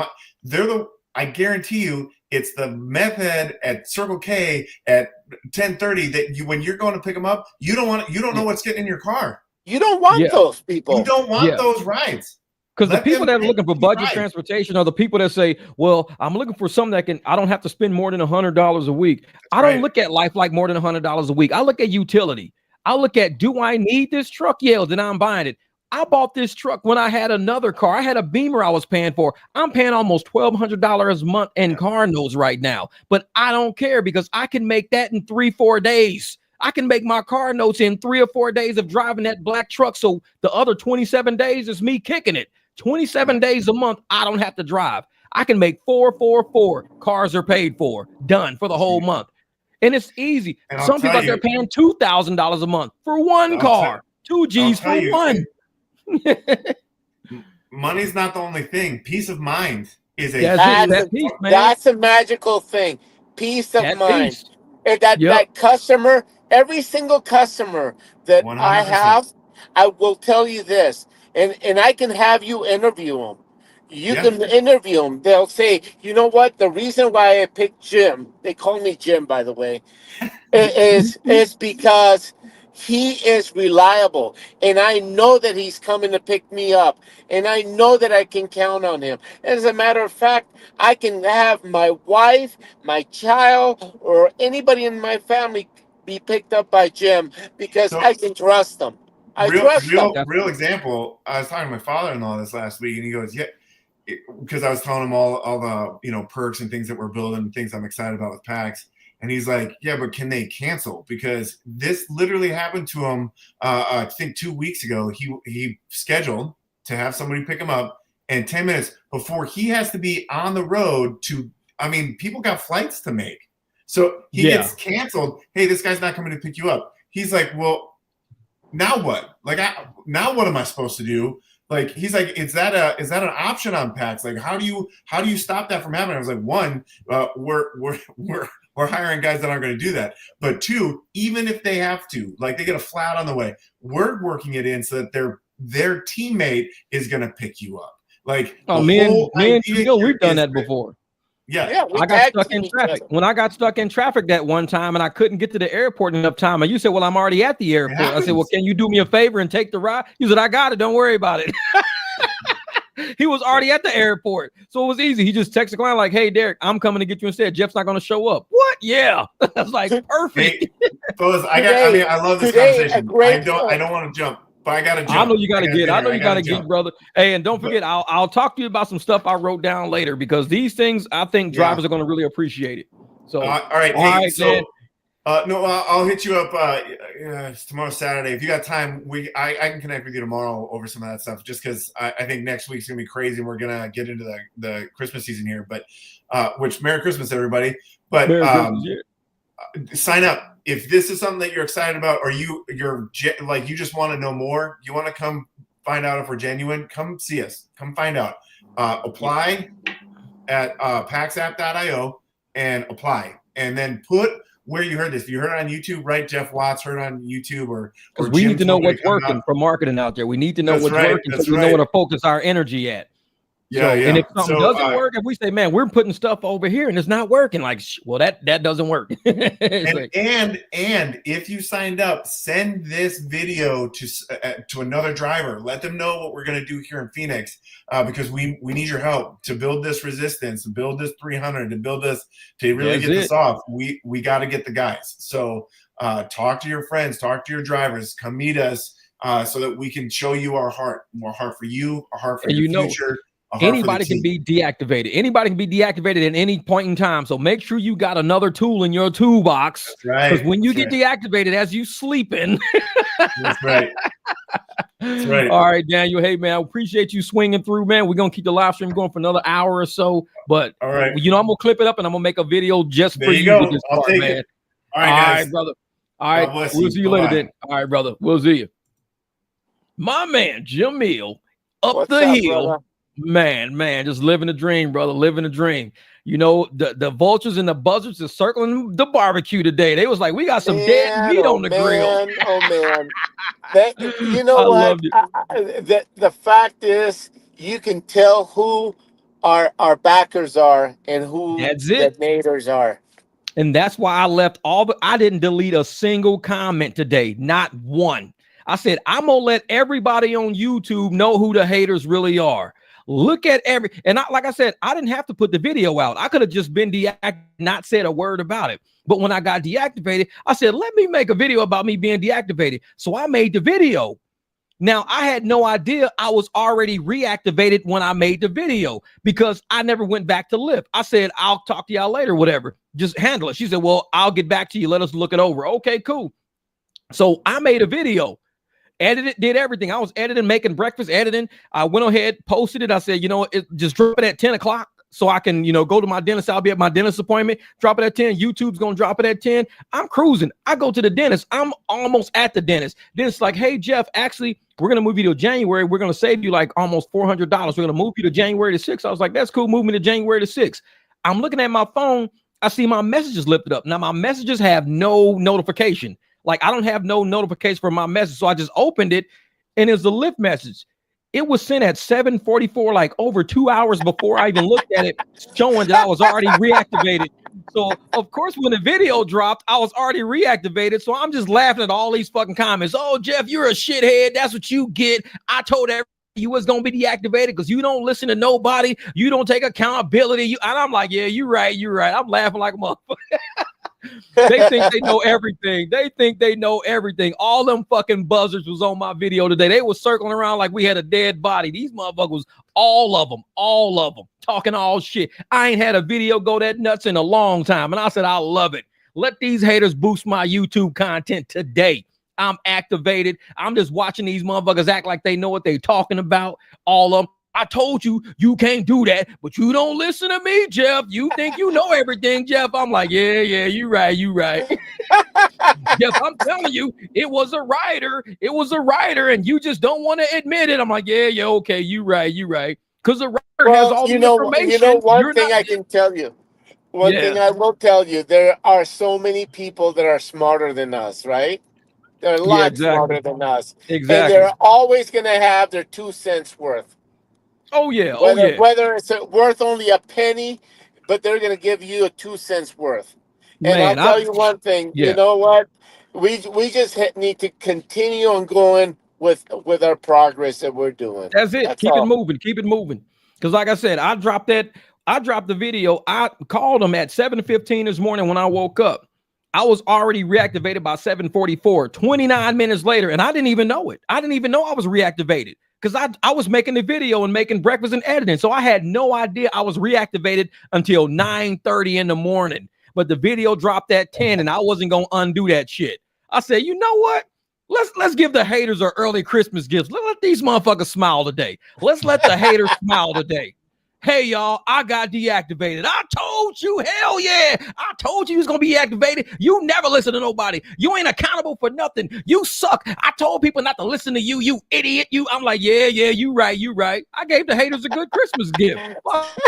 I guarantee you, it's the meth head at Circle K at 10:30 that when you're going to pick them up, you don't know what's getting in your car. You don't want those people. You don't want those rides. Because the people that are looking for budget transportation are the people that say, well, I'm looking for something that I don't have to spend more than $100 a week. I don't look at life like more than $100 a week. I look at utility. I look at, do I need this truck? Yeah, then I'm buying it. I bought this truck when I had another car. I had a Beamer I was paying for. I'm paying almost $1,200 a month in car notes right now. But I don't care because I can make that in 3-4 days. I can make my car notes in 3 or 4 days of driving that black truck. So the other 27 days is me kicking it. 27 days a month, I don't have to drive. I can make 4. Cars are paid for. Done for the whole month. And it's easy. Some people out there paying $2,000 a month for one car. 2 G's for one. money's not the only thing. Peace of mind is a that peace, man. That's a magical thing. Peace of mind. Peace. And that customer, every single customer that 100%. I have, I will tell you this, and I can have you interview them. You can interview them. They'll say, you know what? The reason why I picked Jim, they call me Jim, by the way, is because he is reliable, and I know that he's coming to pick me up, and I know that I can count on him. As a matter of fact, I can have my wife, my child, or anybody in my family be picked up by Jim because I can trust them. Real example. I was talking to my father-in-law this last week, and he goes, "Yeah," because I was telling him all the perks and things that we're building, things I'm excited about with PAX. And he's like, "Yeah, but can they cancel?" Because this literally happened to him. I think 2 weeks ago. He scheduled to have somebody pick him up, and 10 minutes before he has to be on the road to. I mean, people got flights to make, so he gets canceled. Hey, this guy's not coming to pick you up. He's like, "Well, now what? Like, now what am I supposed to do?" Like, he's like, is that an option on PAX? Like, how do you stop that from happening? I was like, one, we're hiring guys that aren't going to do that. But two, even if they have to, like, they get a flat on the way, we're working it in so that their teammate is going to pick you up. Like, me and you, we've done that before. Yeah, I got stuck in traffic. When I got stuck in traffic that one time and I couldn't get to the airport in enough time, and you said, "Well, I'm already at the airport." I said, "Well, can you do me a favor and take the ride?" You said, "I got it. Don't worry about it." He was already at the airport, so it was easy. He just texted the client like, "Hey, Derek, I'm coming to get you instead. Jeff's not going to show up." What? Yeah, that's like perfect. Hey, fellas, I love this conversation. I don't want to jump. But I gotta jump. I know you gotta get, brother. Hey, and don't forget, I'll talk to you about some stuff I wrote down later because these things I think drivers are going to really appreciate it. So, all right, man. I'll hit you up. It's tomorrow's Saturday. If you got time, I can connect with you tomorrow over some of that stuff. Just because I think next week's gonna be crazy, and we're gonna get into the Christmas season here. But which Merry Christmas, everybody. But sign up. If this is something that you're excited about, or you're like you just want to know more, you want to come find out if we're genuine, come see us. Come find out. Apply at paxapp.io and apply. And then put where you heard this. If you heard it on YouTube, right? Jeff Watts heard it on YouTube, or we need to know what's working for marketing out there. We need to know what's working so we know where to focus our energy at. And if something doesn't work, if we say, "Man, we're putting stuff over here and it's not working," like, well, that doesn't work. and if you signed up, send this video to another driver. Let them know what we're going to do here in Phoenix, because we need your help to build this resistance, to build this 300, to build this, to really get this off. We got to get the guys. So talk to your friends, talk to your drivers, come meet us, so that we can show you our heart for you, our heart for your future. Anybody can be deactivated. Anybody can be deactivated at any point in time. So make sure you got another tool in your toolbox. Because when you get deactivated as you sleeping. That's right. That's right. All right, Daniel. Hey, man, I appreciate you swinging through, man. We're going to keep the live stream going for another hour or so. But, all right, I'm going to clip it up and I'm going to make a video just for you with this part, man. It. All right, brother. All right. We'll see you later then. All right, brother. We'll see you. My man, Jamil, up the hill. Brother? Man, just living a dream, brother. Living a dream. You know, the vultures and the buzzards are circling the barbecue today. They was like, "We got some dead meat on the grill." Oh man, you know what? The fact is, you can tell who our backers are and who the haters are. And that's why I left I didn't delete a single comment today, not one. I said, I'm gonna let everybody on YouTube know who the haters really are. Look at like I said, I didn't have to put the video out. I could have just been deactivated, not said a word about it. But when I got deactivated, I said, let me make a video about me being deactivated. So I made the video. Now, I had no idea I was already reactivated when I made the video because I never went back to Lyft. I said, I'll talk to y'all later, whatever. Just handle it. She said, well, I'll get back to you. Let us look it over. Okay, cool. So I made a video. Edited, did everything. I was editing, making breakfast, editing. I went ahead, posted it. I said, just drop it at 10 o'clock so I can, go to my dentist. I'll be at my dentist appointment, drop it at 10. YouTube's going to drop it at 10. I'm cruising. I go to the dentist. I'm almost at the dentist. Dentist's like, hey, Jeff, actually, we're going to move you to January. We're going to save you like almost $400. We're going to move you to January the 6th. I was like, that's cool. Move me to January the 6th. I'm looking at my phone. I see my messages lifted up. Now, my messages have no notification. Like, I don't have no notification for my message. So I just opened it, and it's a lift message. It was sent at 7:44, like over 2 hours before I even looked at it, showing that I was already reactivated. So, of course, when the video dropped, I was already reactivated. So I'm just laughing at all these fucking comments. Oh, Jeff, you're a shithead. That's what you get. I told everybody you was going to be deactivated because you don't listen to nobody. You don't take accountability. And I'm like, yeah, you're right. You're right. I'm laughing like a motherfucker. They think they know everything. They think they know everything. All them fucking buzzards was on my video today. They was circling around like we had a dead body. These motherfuckers, all of them, talking all shit. I ain't had a video go that nuts in a long time. And I said, I love it. Let these haters boost my YouTube content today. I'm activated. I'm just watching these motherfuckers act like they know what they talking about. All of them. I told you, you can't do that, but you don't listen to me, Jeff. You think you know everything, Jeff. I'm like, yeah, you right. Jeff, I'm telling you, it was a writer, and you just don't want to admit it. I'm like, yeah, okay, you right. Because the writer has all the information. One thing I can tell you. One thing I will tell you, there are so many people that are smarter than us, right? They're a lot smarter than us. Exactly. And they're always going to have their 2 cents worth. Oh, yeah. Whether it's worth only a penny, but they're going to give you a 2 cents worth. And I'll tell you one thing. Yeah. You know what? We just need to continue on going with our progress that we're doing. That's it. Keep it moving. Because like I said, I dropped the video. I called them at 7:15 this morning when I woke up. I was already reactivated by 7:44, 29 minutes later, and I didn't even know it. I didn't even know I was reactivated because I was making the video and making breakfast and editing. So I had no idea I was reactivated until 9:30 in the morning. But the video dropped at 10, and I wasn't going to undo that shit. I said, you know what? Let's give the haters our early Christmas gifts. Let these motherfuckers smile today. Let's let the haters smile today. Hey, y'all, I got deactivated. I told you, hell yeah. I told you was going to be activated. You never listen to nobody. You ain't accountable for nothing. You suck. I told people not to listen to you, you idiot. I'm like, yeah, you right. I gave the haters a good Christmas gift.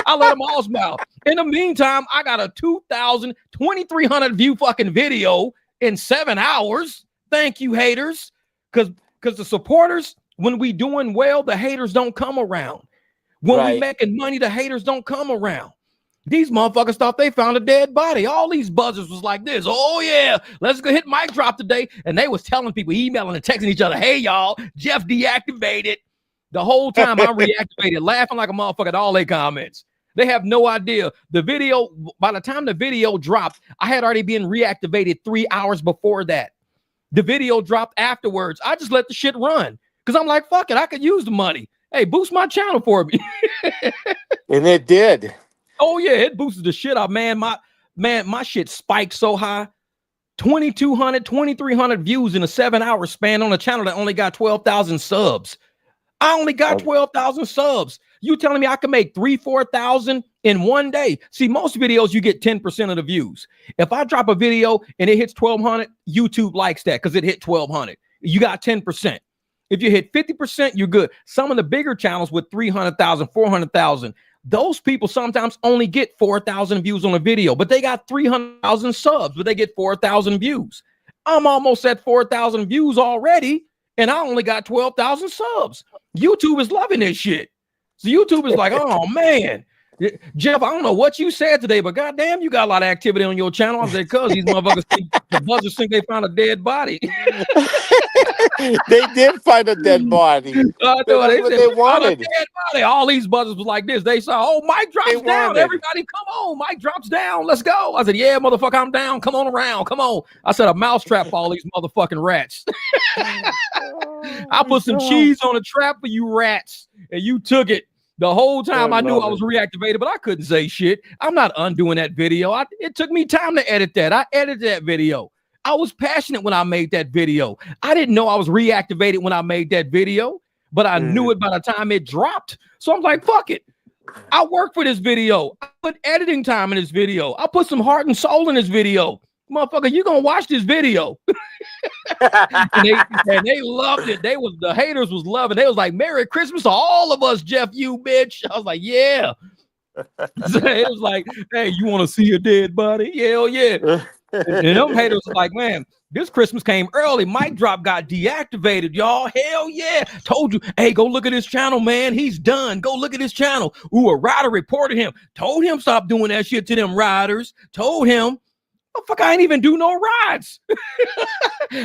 I let them all smile. In the meantime, I got a 2,300 view fucking video in 7 hours. Thank you, haters. Because the supporters, when we doing well, the haters don't come around. When we making money, the haters don't come around. These motherfuckers thought they found a dead body. All these buzzers was like this. Oh, yeah, let's go hit mic drop today. And they was telling people, emailing and texting each other, hey, y'all, Jeff deactivated. The whole time I'm reactivated, laughing like a motherfucker at all their comments. They have no idea. The video, by the time the video dropped, I had already been reactivated 3 hours before that. The video dropped afterwards. I just let the shit run because I'm like, fuck it, I could use the money. Hey, boost my channel for me. And it did. Oh, yeah, it boosted the shit up, man. My shit spiked so high. 2,200, 2,300 views in a 7-hour span on a channel that only got 12,000 subs. I only got 12,000 subs. You telling me I can make 3,000, 4,000 in one day? See, most videos, you get 10% of the views. If I drop a video and it hits 1,200, YouTube likes that because it hit 1,200. You got 10%. If you hit 50%, you're good. Some of the bigger channels with 300,000, 400,000, those people sometimes only get 4,000 views on a video, but they got 300,000 subs, but they get 4,000 views. I'm almost at 4,000 views already, and I only got 12,000 subs. YouTube is loving this shit. So YouTube is like, oh, man. Jeff, I don't know what you said today, but goddamn, you got a lot of activity on your channel. I said, cuz these motherfuckers the buzzers think they found a dead body. They did find a dead body. They said they wanted a dead body. All these buzzers was like this. They saw, oh, mic drops down. Everybody, come on, mic drops down. Let's go. I said, yeah, motherfucker, I'm down. Come on around. Come on. I said, a mousetrap for all these motherfucking rats. I put some cheese on a trap for you rats, and you took it. The whole time I knew I was reactivated, but I couldn't say shit. I'm not undoing that video. It took me time to edit that. I edited that video. I was passionate when I made that video. I didn't know I was reactivated when I made that video, but I knew it by the time it dropped. So I'm like, fuck it. I work for this video. I put editing time in this video. I put some heart and soul in this video. Motherfucker, you gonna watch this video. and they loved it. The haters was loving. They was like, Merry Christmas to all of us, Jeff, you bitch. I was like, yeah. It was like, hey, you want to see a dead body? Hell yeah. And them haters was like, man, this Christmas came early. Mic drop got deactivated, y'all. Hell yeah. Told you, hey, go look at his channel, man. He's done. Go look at his channel. Ooh, a rider reported him. Told him stop doing that shit to them riders. Told him, oh, fuck, I ain't even do no rides.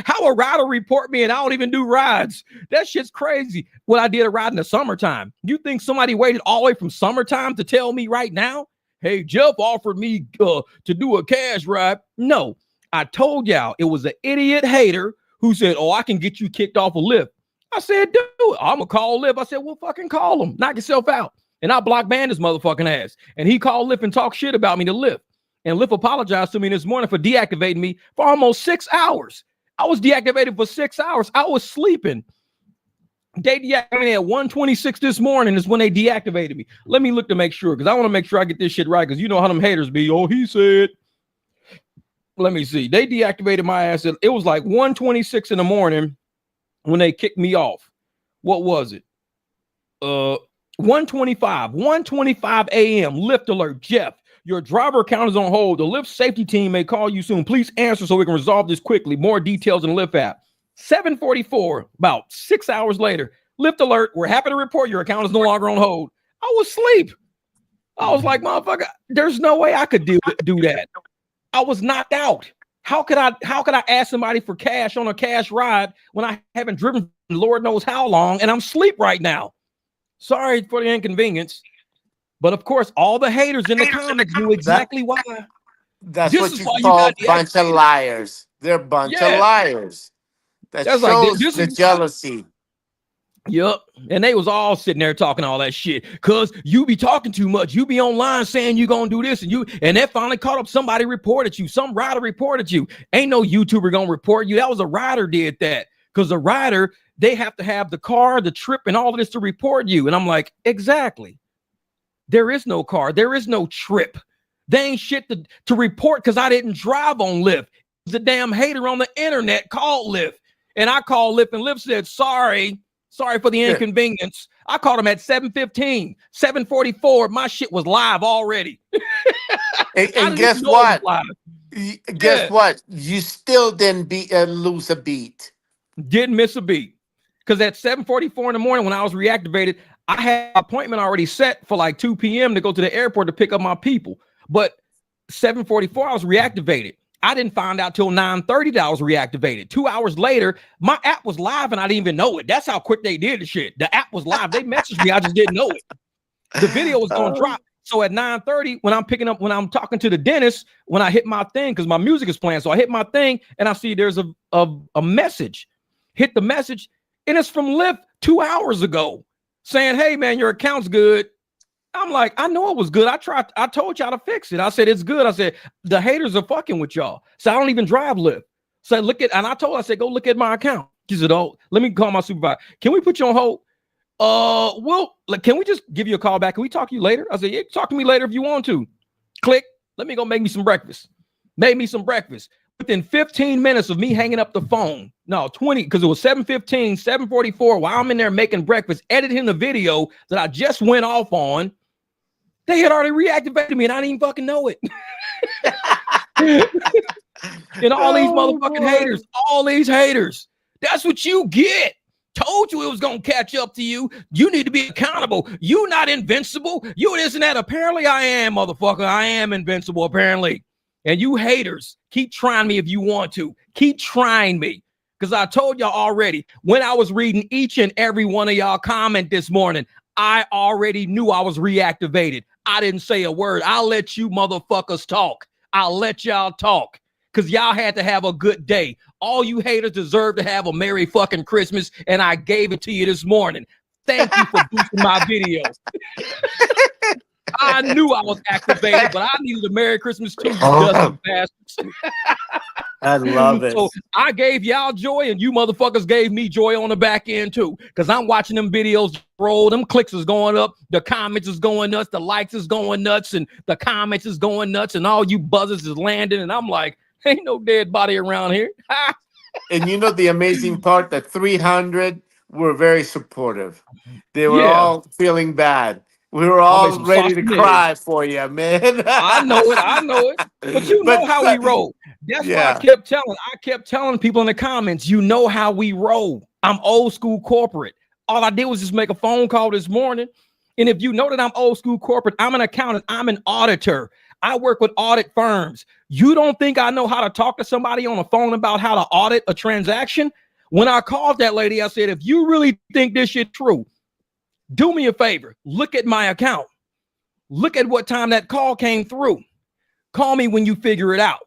How a rider report me and I don't even do rides? That shit's crazy. What I did a ride in the summertime. You think somebody waited all the way from summertime to tell me right now? Hey, Jeff offered me to do a cash ride. No, I told y'all it was an idiot hater who said, oh, I can get you kicked off a Lyft. I said, do it. I'm going to call Lyft. I said, well, fucking call him. Knock yourself out. And I block banned his motherfucking ass. And he called Lyft and talked shit about me to Lyft. And Lyft apologized to me this morning for deactivating me for almost 6 hours. I was deactivated for 6 hours. I was sleeping. They deactivated me at 1:26 this morning is when they deactivated me. Let me look to make sure, because I want to make sure I get this shit right, because you know how them haters be. Oh, he said. Let me see. They deactivated my ass. It was like 1:26 in the morning when they kicked me off. What was it? 1:25 a.m. Lyft alert. Jeff, your driver account is on hold. The Lyft safety team may call you soon. Please answer so we can resolve this quickly. More details in the Lyft app. 7:44, about 6 hours later. Lyft alert. We're happy to report your account is no longer on hold. I was asleep. I was like, motherfucker, there's no way I could do that. I was knocked out. How could I ask somebody for cash on a cash ride when I haven't driven Lord knows how long and I'm asleep right now? Sorry for the inconvenience. But of course, all the haters in the comments knew exactly why. That's what you call a bunch of liars. They're a bunch of liars. That shows like, the jealousy. Yep. And they was all sitting there talking all that shit. Cause you be talking too much. You be online saying you gonna do this and that finally caught up. Somebody reported you. Some rider reported you. Ain't no YouTuber gonna report you. That was a rider did that. Cause the rider, they have to have the car, the trip, and all of this to report you. And I'm like, exactly. There is no car. There is no trip. They ain't shit to report because I didn't drive on Lyft. The damn hater on the internet called Lyft. And I called Lyft and Lyft said, sorry for the inconvenience. I called him at 7:15, 7:44. My shit was live already. and guess what? Guess what? You still didn't lose a beat. Didn't miss a beat. Because at 7:44 in the morning when I was reactivated, I had an appointment already set for like 2 p.m. to go to the airport to pick up my people. But 7:44, I was reactivated. I didn't find out till 9:30 that I was reactivated. 2 hours later, my app was live and I didn't even know it. That's how quick they did the shit. The app was live. They messaged me. I just didn't know it. The video was going to drop. So at 9:30, when I'm talking to the dentist, when I hit my thing, because my music is playing. So I hit my thing and I see there's a message. Hit the message and it's from Lyft 2 hours ago saying, hey, man, your account's good. I'm like, I know it was good. I told y'all to fix it. I said, it's good. I said, the haters are fucking with y'all. So I don't even drive Lyft. So I said, go look at my account. She said, oh, let me call my supervisor. Can we put you on hold? Well, can we just give you a call back? Can we talk to you later? I said, yeah, talk to me later if you want to. Click. Let me go make me some breakfast. Made me some breakfast. Within 15 minutes of me hanging up the phone, no, 20, because it was 7:15, 7:44, while I'm in there making breakfast, editing the video that I just went off on, they had already reactivated me and I didn't even fucking know it. And all these motherfucking haters, all these haters, that's what you get. Told you it was going to catch up to you. You need to be accountable. You not invincible. You this and that. Apparently I am, motherfucker. I am invincible, apparently. And you haters, keep trying me if you want to. Keep trying me. Because I told y'all already, when I was reading each and every one of y'all comment this morning, I already knew I was reactivated. I didn't say a word. I'll let you motherfuckers talk. I'll let y'all talk. Because y'all had to have a good day. All you haters deserve to have a Merry fucking Christmas, and I gave it to you this morning. Thank you for boosting my videos. I knew I was activated, but I needed a Merry Christmas too, you dusty bastards. I love it. So I gave y'all joy, and you motherfuckers gave me joy on the back end too. Because I'm watching them videos roll, them clicks is going up, the comments is going nuts, the likes is going nuts, and the comments is going nuts, and all you buzzers is landing. And I'm like, ain't no dead body around here. And you know the amazing part, that 300 were very supportive. They were Yeah. all feeling bad. We were I made all some ready to sausage cry for you, man. I know it. I know it. But you know how we roll. That's why I kept telling people in the comments, you know how we roll. I'm old school corporate. All I did was just make a phone call this morning. And if you know that I'm old school corporate, I'm an accountant. I'm an auditor. I work with audit firms. You don't think I know how to talk to somebody on the phone about how to audit a transaction? When I called that lady, I said, if you really think this shit true, do me a favor. Look at my account. Look at what time that call came through. Call me when you figure it out.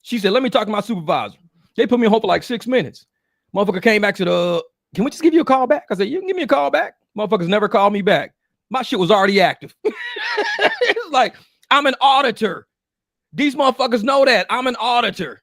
She said, let me talk to my supervisor. They put me on hold for like 6 minutes. Motherfucker came back, said, can we just give you a call back? I said, you can give me a call back. Motherfuckers never called me back. My shit was already active. It's like, I'm an auditor. These motherfuckers know that. I'm an auditor.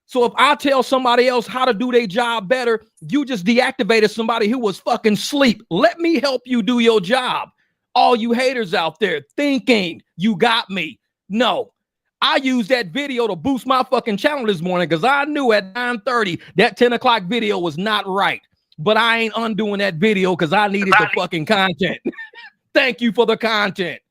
So if I tell somebody else how to do their job better, you just deactivated somebody who was fucking asleep. Let me help you do your job. All you haters out there thinking you got me. No, I used that video to boost my fucking channel this morning because I knew at 9:30 that 10 o'clock video was not right. But I ain't undoing that video because I needed the fucking content. Thank you for the content.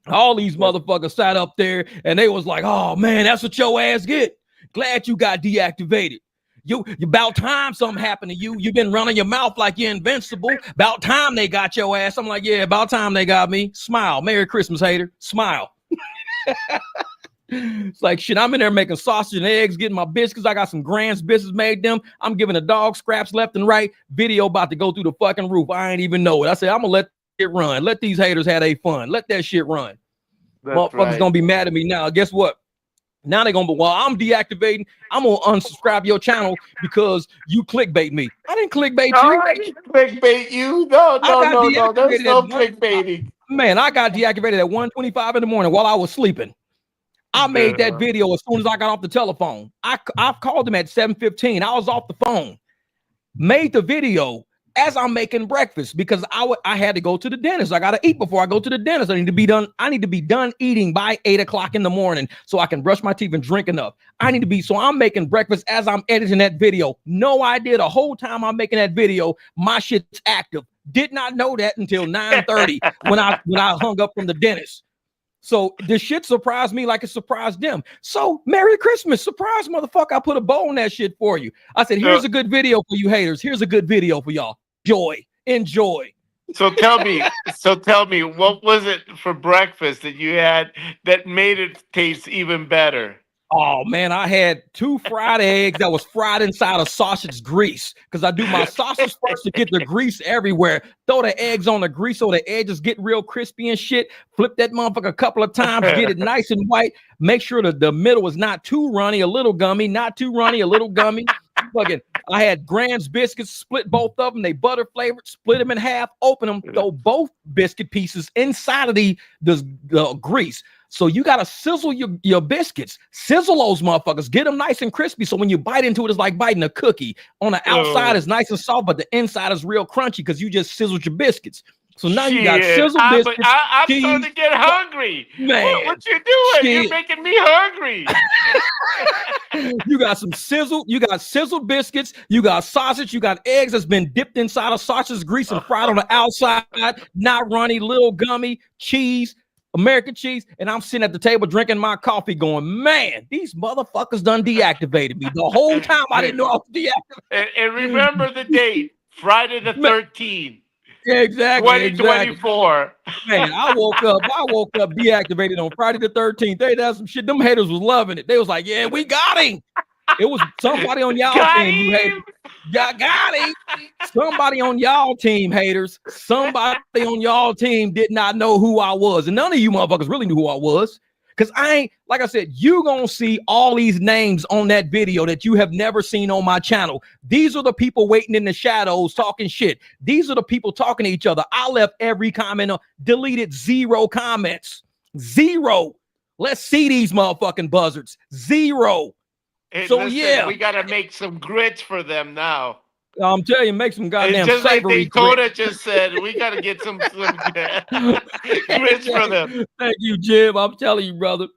All these motherfuckers sat up there and they was like, oh man, that's what your ass get. Glad you got deactivated. You about time something happened to you. You've been running your mouth like you're invincible. About time they got your ass. I'm like, yeah, about time they got me. Smile. Merry Christmas, hater. Smile. It's like shit. I'm in there making sausage and eggs, getting my biscuits. I got some Grand's biscuits made them. I'm giving the dog scraps left and right. Video about to go through the fucking roof. I ain't even know it. I said, I'm gonna let it run. Let these haters have their fun. Let that shit run. That's Motherfuckers right. gonna be mad at me now. Guess what? Now they're gonna be, well, I'm deactivating. I'm gonna unsubscribe your channel because you clickbait me. I didn't clickbait you. I didn't clickbait you. No. There's no clickbaiting. Man, I got deactivated at 1:25 in the morning while I was sleeping. I made that video as soon as I got off the telephone. I called them at 7:15. I was off the phone. Made the video as I'm making breakfast because I had to go to the dentist. I got to eat before I go to the dentist. I need to be done eating by 8 o'clock in the morning so I can brush my teeth and drink enough. So I'm making breakfast as I'm editing that video. No idea the whole time I'm making that video, my shit's active. Did not know that until 9:30 when I hung up from the dentist. So this shit surprised me like it surprised them. So Merry Christmas, surprise, motherfucker. I put a bow on that shit for you. I said, here's a good video for you haters. Here's a good video for y'all. Enjoy. So tell me, what was it for breakfast that you had that made it taste even better? Oh man, I had 2 fried eggs that was fried inside of sausage grease because I do my sausage first to get the grease everywhere. Throw the eggs on the grease so the edges get real crispy and shit. Flip that motherfucker a couple of times, get it nice and white. Make sure that the middle is not too runny, a little gummy, not too runny, a little gummy. Fucking, I had Grand's biscuits, split both of them. They butter flavored, split them in half, open them, throw both biscuit pieces inside of the grease. So you got to sizzle your biscuits, sizzle those motherfuckers, get them nice and crispy. So when you bite into it, it's like biting a cookie. On the outside, it's nice and soft, but the inside is real crunchy because you just sizzled your biscuits. So now you got sizzled biscuits. I'm starting to get hungry. Man, what you doing? You're making me hungry. You got sizzled biscuits, you got sausage, you got eggs that's been dipped inside of sausage grease and fried on the outside, not runny, little gummy, cheese. American cheese, and I'm sitting at the table drinking my coffee going, man, these motherfuckers done deactivated me. The whole time I didn't know I was deactivated. And remember the date, Friday the 13th. Yeah, exactly. 2024. Man, I woke up deactivated on Friday the 13th. They had some shit. Them haters was loving it. They was like, yeah, we got him. It was somebody on y'all team, you haters. Y'all got him. Somebody on y'all team, haters. Somebody on y'all team did not know who I was. And none of you motherfuckers really knew who I was. Because I ain't, like I said, you gonna see all these names on that video that you have never seen on my channel. These are the people waiting in the shadows talking shit. These are the people talking to each other. I left every comment, deleted 0 comments. 0. Let's see these motherfucking buzzards. 0. Hey, so listen, yeah, we got to make some grits for them now. I'm telling you, make some goddamn just savory like Daytona grit. just said, we got to get some grits for them. Thank you, Jim. I'm telling you, brother.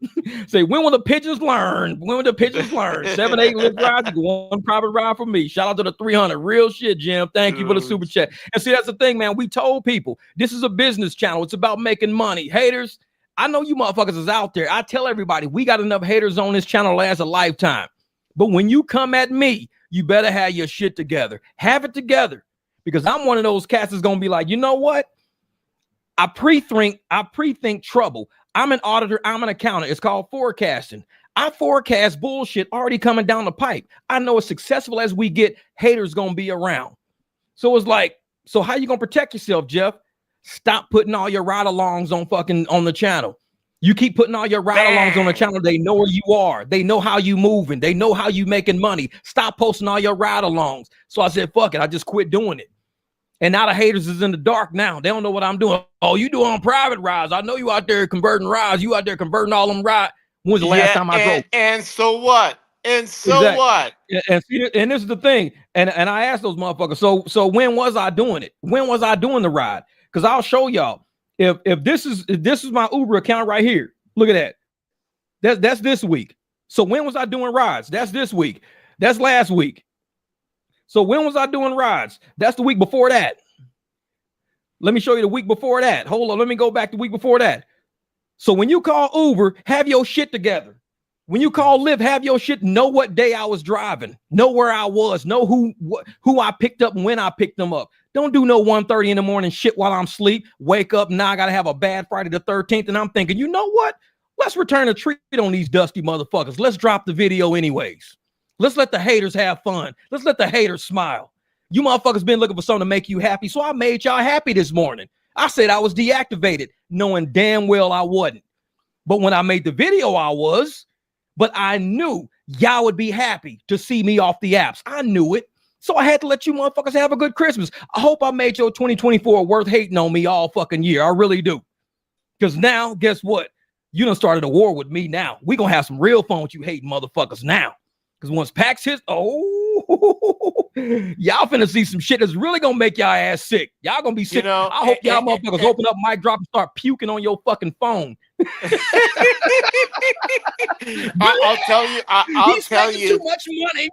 Say, when will the pigeons learn? When will the pigeons learn? 7, 8 lift rides, one private ride for me. Shout out to the 300. Real shit, Jim. Thank you for the super chat. And see, that's the thing, man. We told people this is a business channel. It's about making money. Haters, I know you motherfuckers is out there. I tell everybody, we got enough haters on this channel to last a lifetime. But when you come at me, you better have your shit together. Have it together. Because I'm one of those cats that's going to be like, you know what? I pre-think trouble. I'm an auditor. I'm an accountant. It's called forecasting. I forecast bullshit already coming down the pipe. I know as successful as we get, haters going to be around. So it's like, so how you going to protect yourself, Jeff? Stop putting all your ride-alongs on the channel. You keep putting all your ride-alongs on the channel. They know where you are. They know how you moving. They know how you making money. Stop posting all your ride-alongs. So I said, fuck it. I just quit doing it. And now the haters is in the dark now. They don't know what I'm doing. Oh, you doing private rides. I know you out there converting rides. You out there converting all them rides. When's the last time I drove? And so what? And so what? And this is the thing. And I asked those motherfuckers, so when was I doing it? When was I doing the ride? Because I'll show y'all. If this is my Uber account right here, look at that. That's this week. So when was I doing rides? That's this week. That's last week. So when was I doing rides? That's the week before that. Let me show you the week before that. Hold on. Let me go back the week before that. So when you call Uber, have your shit together. When you call Lyft, have your shit. Know what day I was driving. Know where I was. Know who I picked up and when I picked them up. Don't do no 1:30 in the morning shit while I'm asleep. Wake up, now I got to have a bad Friday the 13th. And I'm thinking, you know what? Let's return a treat on these dusty motherfuckers. Let's drop the video anyways. Let's let the haters have fun. Let's let the haters smile. You motherfuckers been looking for something to make you happy. So I made y'all happy this morning. I said I was deactivated, knowing damn well I wasn't. But when I made the video, I was. But I knew y'all would be happy to see me off the apps. I knew it. So I had to let you motherfuckers have a good Christmas. I hope I made your 2024 worth hating on me all fucking year. I really do. Because now, guess what? You done started a war with me now. We gonna have some real fun with you hating motherfuckers now. Because once PAX hits, y'all finna see some shit that's really gonna make y'all ass sick. Y'all gonna be sick. I hope y'all motherfuckers open up mic drop and start puking on your fucking phone. I'll tell you. I'll tell you. Too much money.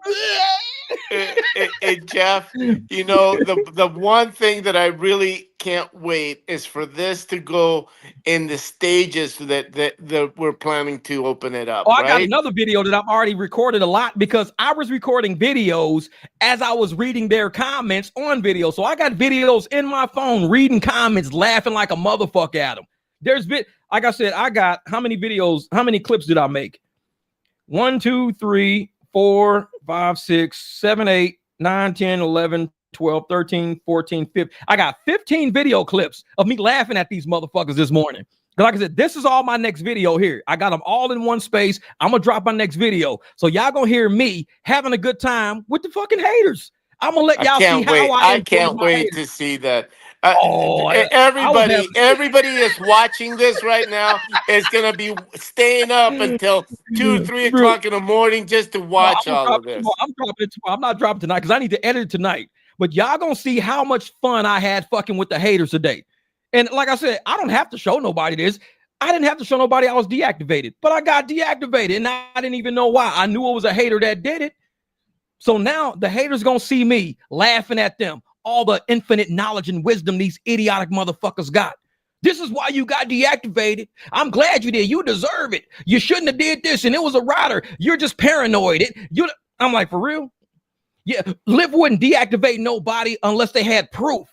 Jeff, you know, the one thing that I really can't wait is for this to go in the stages that we're planning to open it up. I got another video that I've already recorded a lot because I was recording videos as I was reading their comments on video. So I got videos in my phone reading comments, laughing like a motherfucker at them. There's been, like I said, I got how many videos, how many clips did I make? 1, 2, 3, 4, 5, 6, 7, 8, 9, 10, 11, 12, 13, 14, 15. I got 15 video clips of me laughing at these motherfuckers this morning. Because like I said, this is all my next video here. I got them all in one space. I'm going to drop my next video. So y'all going to hear me having a good time with the fucking haters. I'm going to let y'all see how I can't wait to see that. Everybody is watching this right now is going to be staying up until 2, 3 o'clock in the morning just to watch all of this. I'm not dropping tonight because I need to edit it tonight. But y'all going to see how much fun I had fucking with the haters today. And like I said, I don't have to show nobody this. I didn't have to show nobody I was deactivated, but I got deactivated and I didn't even know why. I knew it was a hater that did it. So now the haters going to see me laughing at them. All the infinite knowledge and wisdom these idiotic motherfuckers got. This is why you got deactivated. I'm glad you did. You deserve it. You shouldn't have did this. And it was a rider. You're just paranoid. I'm like, for real? Yeah. Lyft wouldn't deactivate nobody unless they had proof.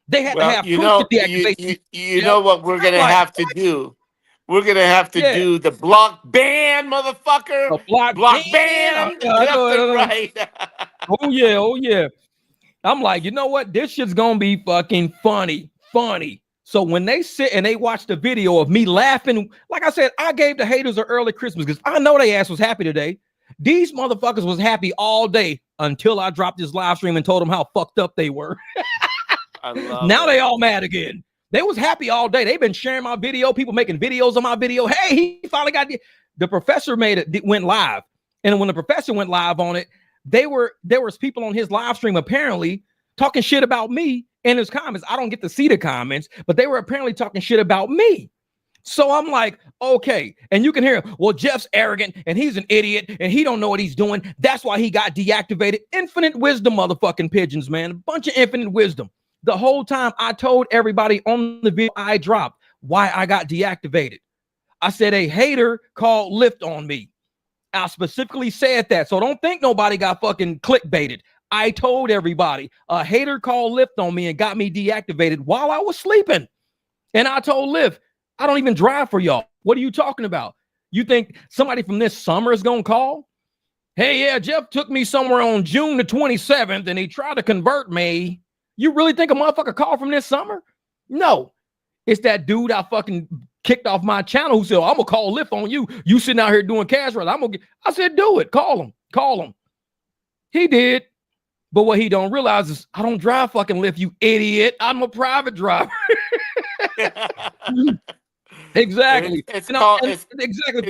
They had to have proof to deactivate. You know what we're going to have to do? We're going to have to do the block ban, motherfucker. The block ban. Right. Oh, yeah. I'm like, you know what? This shit's going to be fucking funny. So when they sit and they watch the video of me laughing, like I said, I gave the haters an early Christmas because I know they ass was happy today. These motherfuckers was happy all day until I dropped this live stream and told them how fucked up they were. I love now they all mad again. They was happy all day. They've been sharing my video, people making videos of my video. Hey, he finally got the professor went live. And when the professor went live on it, there was people on his live stream apparently talking shit about me in his comments. I don't get to see the comments, but they were apparently talking shit about me. So I'm like, okay. And you can hear, well, Jeff's arrogant and he's an idiot and he don't know what he's doing. That's why he got deactivated. Infinite wisdom, motherfucking pigeons, man. A bunch of infinite wisdom. The whole time I told everybody on the video I dropped why I got deactivated. I said a hater called Lyft on me. I specifically said that. So don't think nobody got fucking clickbaited. I told everybody a hater called Lyft on me and got me deactivated while I was sleeping. And I told Lyft, I don't even drive for y'all. What are you talking about? You think somebody from this summer is going to call? Hey, yeah, Jeff took me somewhere on June the 27th and he tried to convert me. You really think a motherfucker called from this summer? No. It's that dude I fucking kicked off my channel who said, I'm going to call Lyft on you. You sitting out here doing cash runs. I said, do it. Call him. He did. But what he don't realize is I don't drive fucking Lyft, you idiot. I'm a private driver. Exactly. It's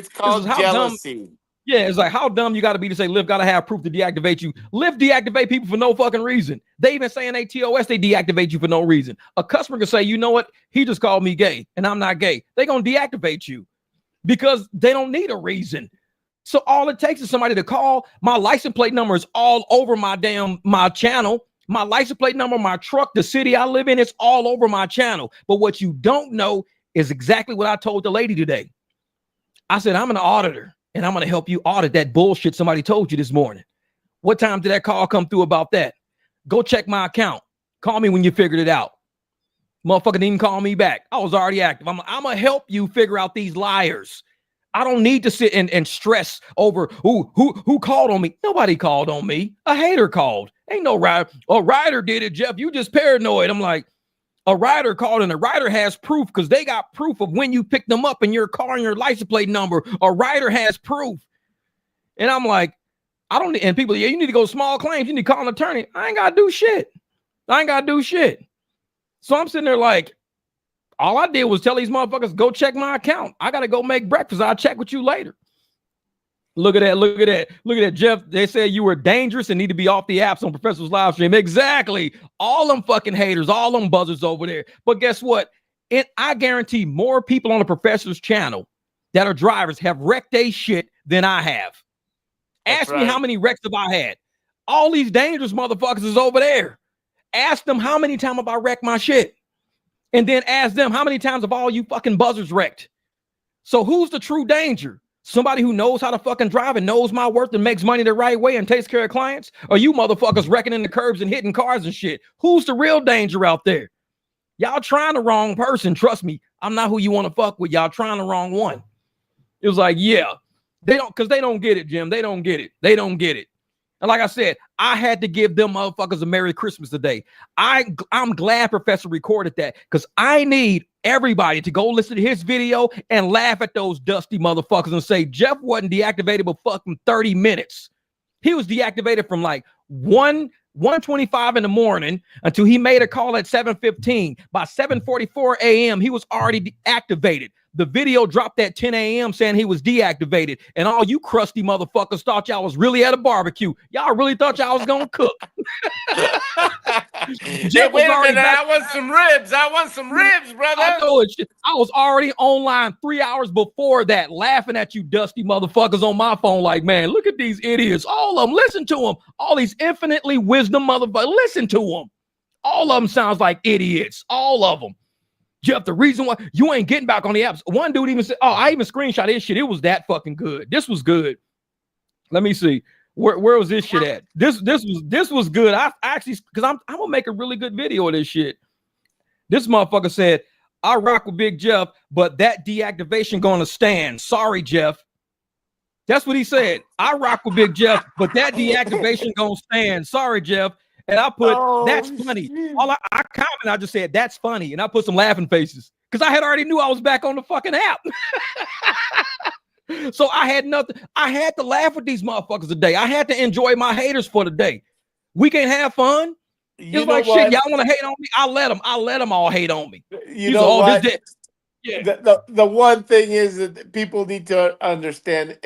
called jealousy. Dumb. Yeah, it's like how dumb you got to be to say Lyft got to have proof to deactivate you. Lyft deactivate people for no fucking reason. They even saying they TOS, they deactivate you for no reason. A customer can say, you know what? He just called me gay and I'm not gay. They're going to deactivate you because they don't need a reason. So all it takes is somebody to call. My license plate number is all over my channel. My license plate number, my truck, the city I live in, it's all over my channel. But what you don't know is exactly what I told the lady today. I said, I'm an auditor and I'm going to help you audit that bullshit somebody told you this morning. What time did that call come through about that? Go check my account. Call me when you figured it out. Motherfucker didn't even call me back. I was already active. I'm going to help you figure out these liars. I don't need to sit and stress over who called on me. Nobody called on me. A hater called. Ain't no rider. A rider did it, Jeff. You just paranoid. I'm like, a rider called and a rider has proof because they got proof of when you picked them up in your car and your license plate number. A rider has proof. And I'm like, I don't need, and people, yeah, you need to go small claims. You need to call an attorney. I ain't got to do shit. So I'm sitting there like, all I did was tell these motherfuckers, go check my account. I got to go make breakfast. I'll check with you later. Look at that. Jeff, they said you were dangerous and need to be off the apps on Professor's live stream. Exactly. All them fucking haters, all them buzzards over there. But guess what? I guarantee more people on the Professor's channel that are drivers have wrecked their shit than I have. Ask me how many wrecks have I had. All these dangerous motherfuckers is over there. Ask them how many times have I wrecked my shit. And then ask them how many times have all you fucking buzzards wrecked. So who's the true danger? Somebody who knows how to fucking drive and knows my worth and makes money the right way and takes care of clients? Or you motherfuckers wrecking in the curbs and hitting cars and shit? Who's the real danger out there? Y'all trying the wrong person. Trust me, I'm not who you want to fuck with. Y'all trying the wrong one. It was like, yeah, they don't get it, Jim. They don't get it. And like I said, I had to give them motherfuckers a Merry Christmas today. I'm glad Professor recorded that because I need everybody to go listen to his video and laugh at those dusty motherfuckers and say Jeff wasn't deactivated but fucking 30 minutes. He was deactivated from like 1:25 in the morning until he made a call at 7:15. By 7:44 a.m., he was already deactivated. The video dropped at 10 a.m. saying he was deactivated. And all you crusty motherfuckers thought y'all was really at a barbecue. Y'all really thought y'all was going to cook. Jeff, wait a minute. I want some ribs, brother. I know it. I was already online 3 hours before that, laughing at you dusty motherfuckers on my phone like, man, look at these idiots. All of them, listen to them. All these infinitely wisdom motherfuckers, listen to them. All of them sounds like idiots. All of them. Jeff, the reason why you ain't getting back on the apps. One dude even said, oh, I even screenshot this shit. It was that fucking good. This was good. Let me see. Where was this shit at? This was good. I actually, because I'm gonna make a really good video of this shit. This motherfucker said, I rock with Big Jeff, but that deactivation gonna stand. Sorry, Jeff. That's what he said. I rock with Big Jeff, but that deactivation gonna stand. Sorry, Jeff. And I put, that's funny. All I commented, I just said, that's funny. And I put some laughing faces because I had already knew I was back on the fucking app. So I had nothing. I had to laugh with these motherfuckers today. I had to enjoy my haters for the day. We can have fun. It's like shit. Y'all want to hate on me? I'll let them all hate on me. You know what? Yeah. The one thing is that people need to understand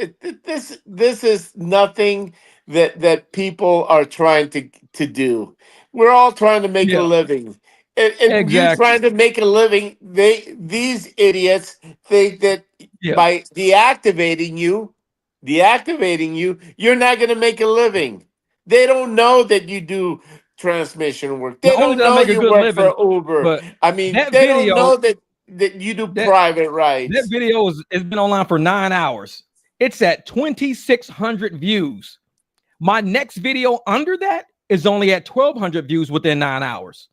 this is nothing that people are trying to do. We're all trying to make a living. And you trying to make a living, these idiots think that by deactivating you, you're not going to make a living. They don't know that you do transmission work. They don't know you work for Uber. I mean, they don't know that you do private rides. That video has been online for 9 hours. It's at 2,600 views. My next video under that is only at 1,200 views within 9 hours.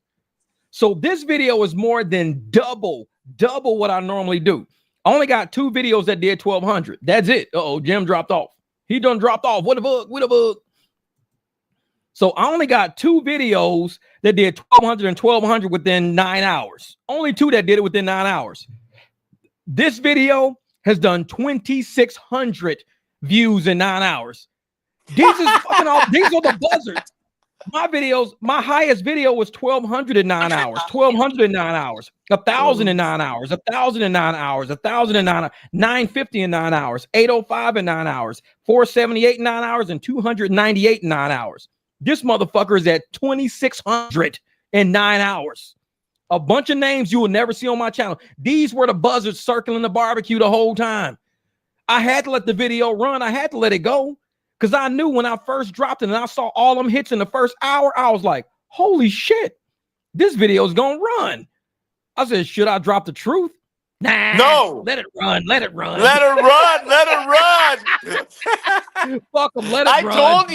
So this video is more than double what I normally do. I only got 2 videos that did 1,200. That's it. Jim dropped off. He done dropped off. What a bug. So I only got 2 videos that did 1,200 and 1,200 within 9 hours. Only 2 that did it within 9 hours. This video has done 2,600 views in 9 hours. These is fucking all. These are the buzzards. My videos, my highest video was 1,200 in 9 hours, 1,200 in 9 hours, 1,000 in 9 hours, 1,000 in 9 hours, 1,000 in 9 hours, 950 in 9 hours, 805 in 9 hours, 478 in 9 hours, and 298 in 9 hours. This motherfucker is at 2,600 in 9 hours. A bunch of names you will never see on my channel. These were the buzzards circling the barbecue the whole time. I had to let the video run. I had to let it go because I knew when I first dropped it and I saw all them hits in the first hour, I was like, holy shit, this video is going to run. I said, should I drop the truth? Nah, no. Let it run. Let it run. Let it run. Fuck them. Let it run.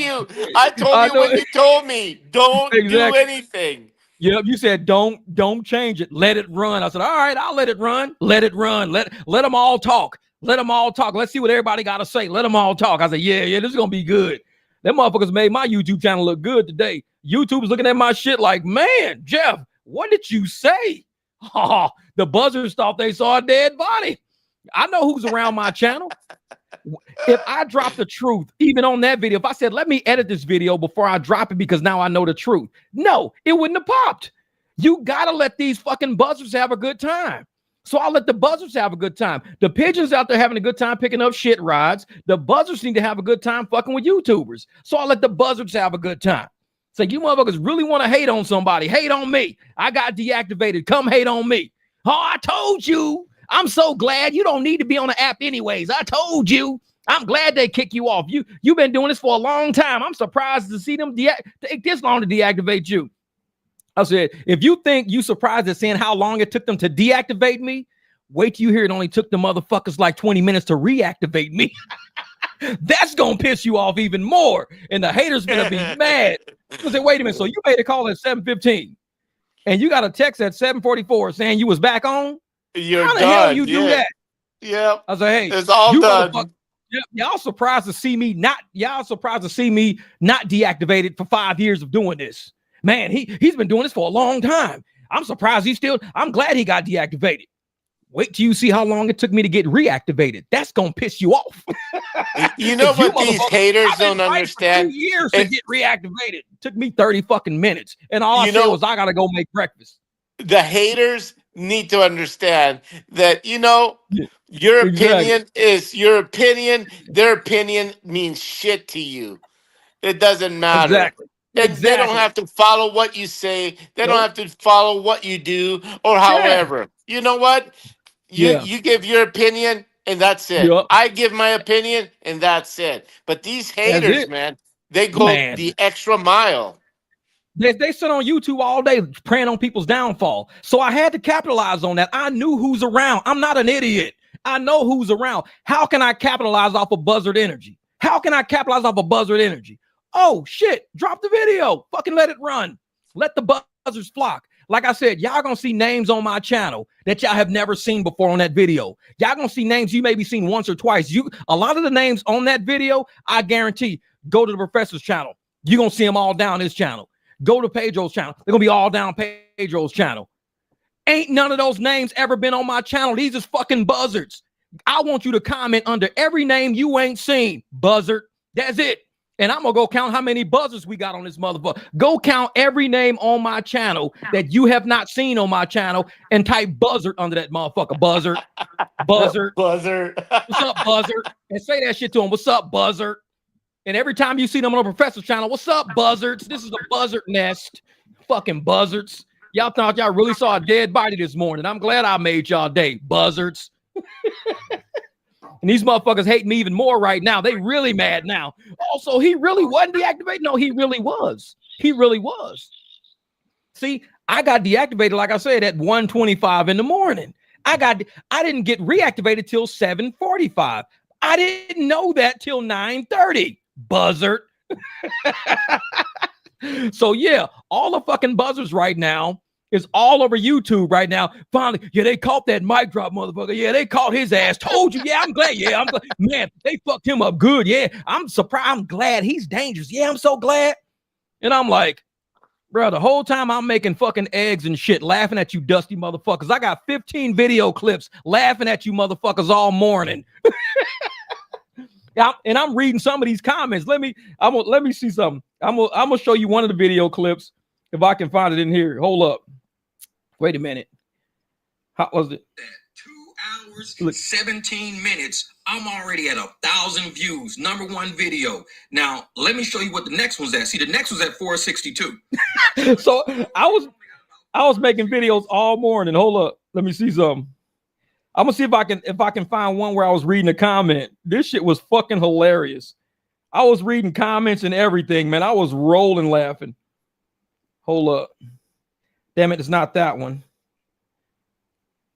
I told you when you told me, don't do anything. Yep, you said don't change it. Let it run. I said, all right, I'll let it run. Let it run. Let them all talk. Let them all talk. Let's see what everybody got to say. Let them all talk. I said, yeah, this is gonna be good. Them motherfuckers made my YouTube channel look good today. YouTube's looking at my shit like, man, Jeff, what did you say? Oh, the buzzards thought they saw a dead body. I know who's around my channel. If I drop the truth, even on that video, if I said, let me edit this video before I drop it because now I know the truth. No, it wouldn't have popped. You got to let these fucking buzzards have a good time. So I'll let the buzzards have a good time. The pigeons out there having a good time picking up shit rides. The buzzards need to have a good time fucking with YouTubers. So I'll let the buzzards have a good time. So you motherfuckers really want to hate on somebody. Hate on me. I got deactivated. Come hate on me. Oh, I told you. I'm so glad you don't need to be on the app anyways. I told you. I'm glad they kick you off. You've been doing this for a long time. I'm surprised to see them take this long to deactivate you. I said, if you think you surprised at seeing how long it took them to deactivate me, wait till you hear it only took the motherfuckers like 20 minutes to reactivate me. That's going to piss you off even more. And the haters going to be mad. I said, wait a minute. So you made a call at 7:15 and you got a text at 7:44 saying you was back on? You're how the hell you do that? Yeah. I said, hey, it's all done. Y'all surprised to see me not deactivated for 5 years of doing this. Man, he's been doing this for a long time. I'm surprised I'm glad he got deactivated. Wait till you see how long it took me to get reactivated. That's gonna piss you off. You know what these haters don't understand? 2 years to get reactivated. It took me 30 fucking minutes. And all I said was I gotta go make breakfast. The haters need to understand that, your opinion is your opinion. Their opinion means shit to you. It doesn't matter. Exactly. They don't have to follow what you say. They don't have to follow what you do or however. You know what? You give your opinion and that's it. Yep. I give my opinion and that's it. But these haters, man, they go the extra mile. They sit on YouTube all day preying on people's downfall. So I had to capitalize on that. I knew who's around. I'm not an idiot. I know who's around. How can I capitalize off of buzzard energy? Oh, shit. Drop the video. Fucking let it run. Let the buzzards flock. Like I said, y'all going to see names on my channel that y'all have never seen before on that video. Y'all going to see names you maybe seen once or twice. A lot of the names on that video, I guarantee, go to the professor's channel. You're going to see them all down his channel. Go to Pedro's channel. They're going to be all down Pedro's channel. Ain't none of those names ever been on my channel. These is fucking buzzards. I want you to comment under every name you ain't seen. Buzzard. That's it. And I'm gonna go count how many buzzers we got on this motherfucker. Go count every name on my channel that you have not seen on my channel and type buzzard under that motherfucker. Buzzard, buzzard, buzzard. What's up, buzzard? And say that shit to him. What's up, buzzard? And every time you see them on a professor's channel, what's up, buzzards? This is a buzzard nest. Fucking buzzards. Y'all thought y'all really saw a dead body this morning. I'm glad I made y'all day, buzzards. And these motherfuckers hate me even more right now. They really mad now. Also, he really wasn't deactivated. No, he really was. He really was. See, I got deactivated, like I said, at 1:25 in the morning. I didn't get reactivated till 7:45. I didn't know that till 9:30. Buzzard. So yeah, all the fucking buzzards right now is all over YouTube right now. Finally, yeah, they caught that mic drop motherfucker. Yeah, they caught his ass. Told you. Yeah, I'm glad. Yeah, I'm glad. Man, they fucked him up good. Yeah, I'm surprised. I'm glad he's dangerous. Yeah, I'm so glad. And I'm like, bro, the whole time I'm making fucking eggs and shit, laughing at you dusty motherfuckers. I got 15 video clips laughing at you motherfuckers all morning. And I'm reading some of these comments. Let me see something. I'm gonna show you one of the video clips if I can find it in here. Hold up. Wait a minute. How was it? 2 hours, 17 minutes. I'm already at 1,000 views. #1 video. Now, let me show you what the next one's at. See, the next one's at 462. So I was making videos all morning. Hold up. Let me see something. I'm gonna see if I can find one where I was reading a comment. This shit was fucking hilarious. I was reading comments and everything, man. I was rolling laughing. Hold up. Damn it, it's not that one.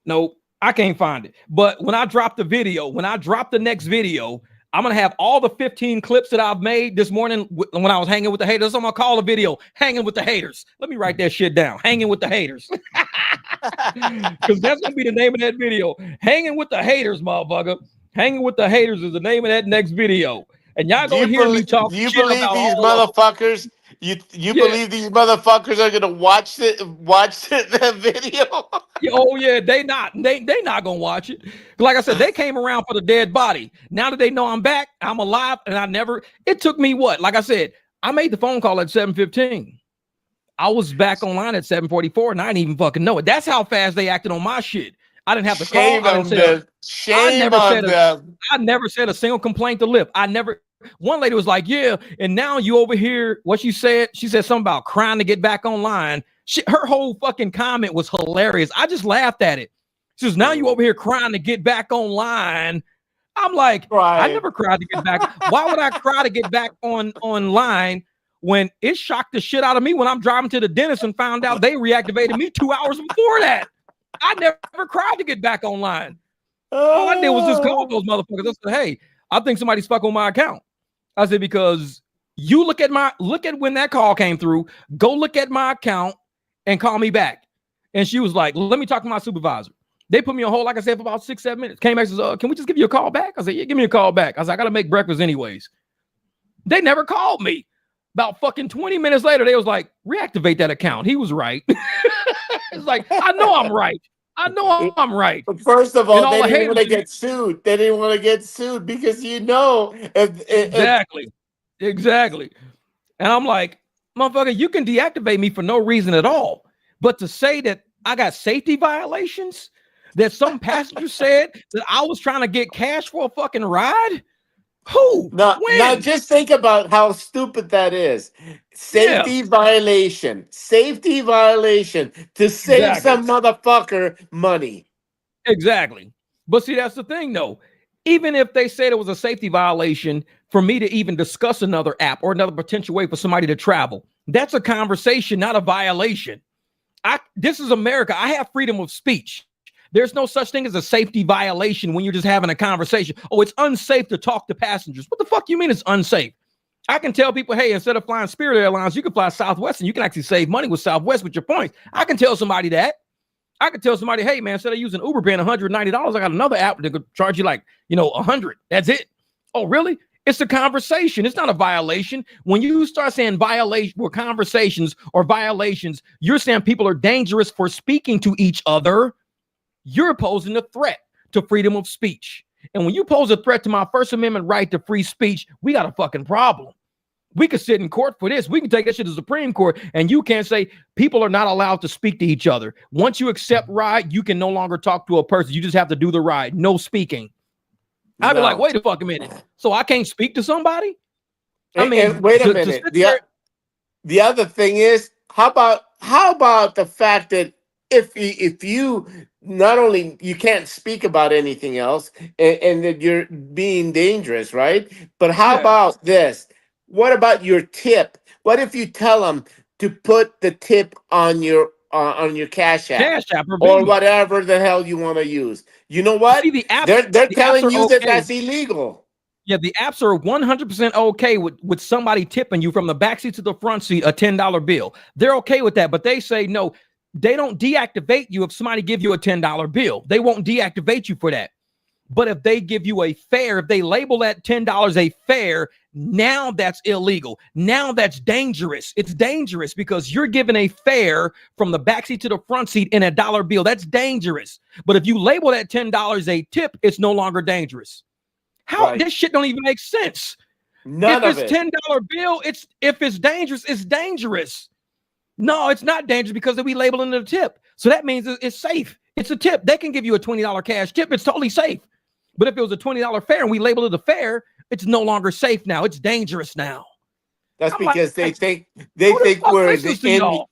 Nope, I can't find it. But when I drop the video, when I drop the next video, I'm going to have all the 15 clips that I've made this morning when I was hanging with the haters. I'm going to call the video Hanging with the Haters. Let me write that shit down. Hanging with the Haters. Because that's going to be the name of that video. Hanging with the Haters, motherfucker. Hanging with the Haters is the name of that next video. And y'all going to hear me talk shit believe about these all motherfuckers? You believe these motherfuckers are gonna watch that video? Oh yeah, they not gonna watch it. Like I said, they came around for the dead body. Now that they know I'm back, I'm alive, and it took me what? Like I said, I made the phone call at 7:15. I was back online at 7:44, and I didn't even fucking know it. That's how fast they acted on my shit. I didn't have to call. I never said a single complaint to Lip. One lady was like, yeah, and now you over here, what she said something about crying to get back online. Her whole fucking comment was hilarious. I just laughed at it. She says, now you over here crying to get back online. I'm like, I never cried to get back. Why would I cry to get back online when it shocked the shit out of me when I'm driving to the dentist and found out they reactivated me 2 hours before that? I never cried to get back online. All I did was just call those motherfuckers. I said, hey, I think somebody's fucking with my account. I said, because you look at when that call came through, go look at my account and call me back. And she was like, let me talk to my supervisor. They put me on hold, like I said, for about 6-7 minutes. Came back and says, can we just give you a call back? I said, yeah, give me a call back. I said, I got to make breakfast anyways. They never called me. About fucking 20 minutes later, they was like, reactivate that account. He was right. It's like, I know I'm right. But first of all, they didn't want to get sued. They didn't want to get sued because Exactly. And I'm like, motherfucker, you can deactivate me for no reason at all. But to say that I got safety violations, that some passenger said that I was trying to get cash for a fucking ride? Who? Now just think about how stupid that is. Safety violation to save some motherfucker money. Exactly. But see, that's the thing though. Even if they said it was a safety violation for me to even discuss another app or another potential way for somebody to travel, that's a conversation, not a violation. This is America. I have freedom of speech. There's no such thing as a safety violation when you're just having a conversation. Oh, it's unsafe to talk to passengers. What the fuck you mean it's unsafe? I can tell people, hey, instead of flying Spirit Airlines, you can fly Southwest and you can actually save money with Southwest with your points. I can tell somebody that. I could tell somebody, hey, man, instead of using Uber paying $190, I got another app that could charge you like, $100. That's it. Oh, really? It's a conversation. It's not a violation. When you start saying violation or conversations or violations, you're saying people are dangerous for speaking to each other. You're posing a threat to freedom of speech. And when you pose a threat to my First Amendment right to free speech, we got a fucking problem. We could sit in court for this. We can take that shit to the Supreme Court, and you can't say people are not allowed to speak to each other. Once you accept ride, you can no longer talk to a person. You just have to do the ride. No speaking. I'd be like, wait a fucking minute. So I can't speak to somebody? I mean, and wait a minute. The other thing is, how about the fact that if you not only you can't speak about anything else and that you're being dangerous, right? But how about this? What about your tip? What if you tell them to put the tip on your Cash App or whatever the hell you want to use? You know what? See, they're telling you that that's illegal. Yeah, the apps are 100% okay with somebody tipping you from the backseat to the front seat a $10 bill. They're okay with that, but they say no. They don't deactivate you if somebody give you a $10 bill. They won't deactivate you for that. But if they give you a fare, if they label that $10 a fare, now that's illegal. Now that's dangerous. It's dangerous because you're giving a fare from the backseat to the front seat in a dollar bill. That's dangerous. But if you label that $10 a tip, it's no longer dangerous. How this shit don't even make sense. None if of it's it. $10 bill, if it's dangerous, it's dangerous. No, it's not dangerous because we labeling it a tip. So that means it's safe. It's a tip. They can give you a $20 cash tip. It's totally safe. But if it was a $20 fare and we label it a fare, it's no longer safe now. It's dangerous now. That's because they think we're in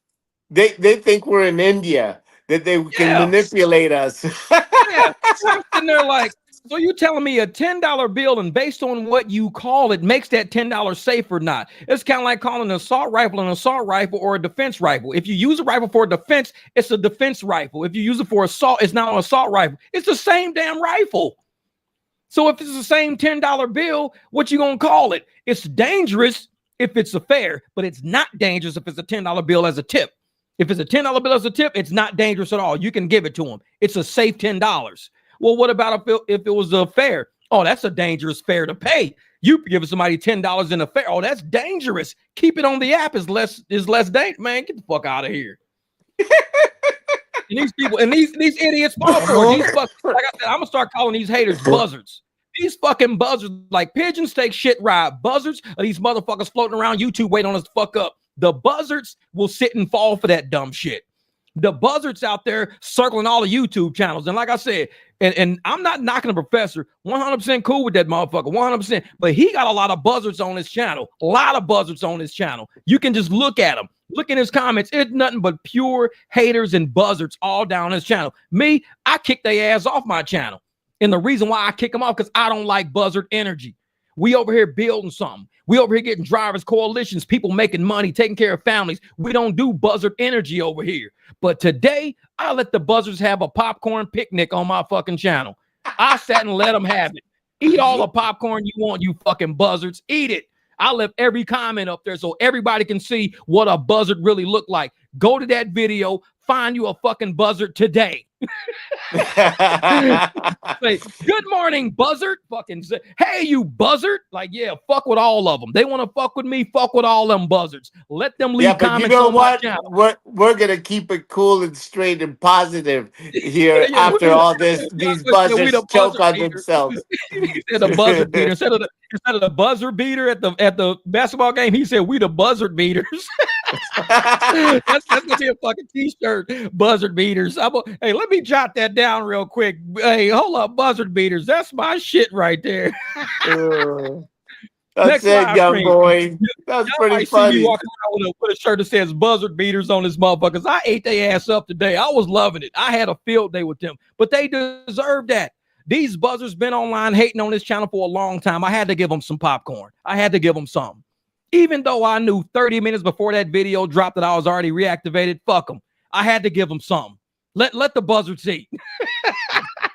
they think we're in India, that they can manipulate us. Yeah. I'm sitting there like, so you telling me a $10 bill and based on what you call it makes that $10 safe or not? It's kind of like calling an assault rifle or a defense rifle. If you use a rifle for defense, it's a defense rifle. If you use it for assault, it's not an assault rifle. It's the same damn rifle. So if it's the same $10 bill, what you gonna call it? It's dangerous if it's a fare, but it's not dangerous if it's a $10 bill as a tip. If it's a $10 bill as a tip, it's not dangerous at all. You can give it to them. It's a safe $10. Well, what about if it was a fare? Oh, that's a dangerous fare to pay. You give somebody $10 in a fare. Oh, that's dangerous. Keep it on the app is less dangerous. Man, get the fuck out of here. And these people and these idiots fall for it. Like I said, I'm gonna start calling these haters buzzards. These fucking buzzards, like pigeons take shit ride. Buzzards are these motherfuckers floating around YouTube waiting on us to fuck up. The buzzards will sit and fall for that dumb shit. The buzzards out there circling all the YouTube channels. And like I said, and I'm not knocking the professor, 100% cool with that motherfucker, 100%. But he got a lot of buzzards on his channel. A lot of buzzards on his channel. You can just look at him. Look in his comments. It's nothing but pure haters and buzzards all down his channel. Me, I kick their ass off my channel. And the reason why I kick them off, because I don't like buzzard energy. We over here building something. We over here getting drivers, coalitions, people making money, taking care of families. We don't do buzzard energy over here. But today, I let the buzzards have a popcorn picnic on my fucking channel. I sat and let them have it. Eat all the popcorn you want, you fucking buzzards. Eat it. I left every comment up there so everybody can see what a buzzard really looked like. Go to that video, find you a fucking buzzard today. Say, good morning, buzzard. Fucking say, hey, you buzzard. Like, yeah, fuck with all of them. They want to fuck with me, fuck with all them buzzards. Let them leave comments. You know what? We're gonna keep it cool and straight and positive here after all this. These buzzards choke on themselves. He said the buzzard beater instead of the buzzer beater at the basketball game. He said we the buzzard beaters. That's gonna be a fucking t-shirt. Buzzard beaters. Hey, let me jot that down real quick. Hey, hold up, buzzard beaters. That's my shit right there. That's it, young boy. That's pretty funny. See me walking around with a shirt that says buzzard beaters on this motherfuckers. I ate their ass up today. I was loving it. I had a field day with them, but they deserve that. These buzzards been online hating on this channel for a long time. I had to give them some popcorn. I had to give them something. Even though I knew 30 minutes before that video dropped that I was already reactivated, fuck them. I had to give them something. Let the buzzards eat.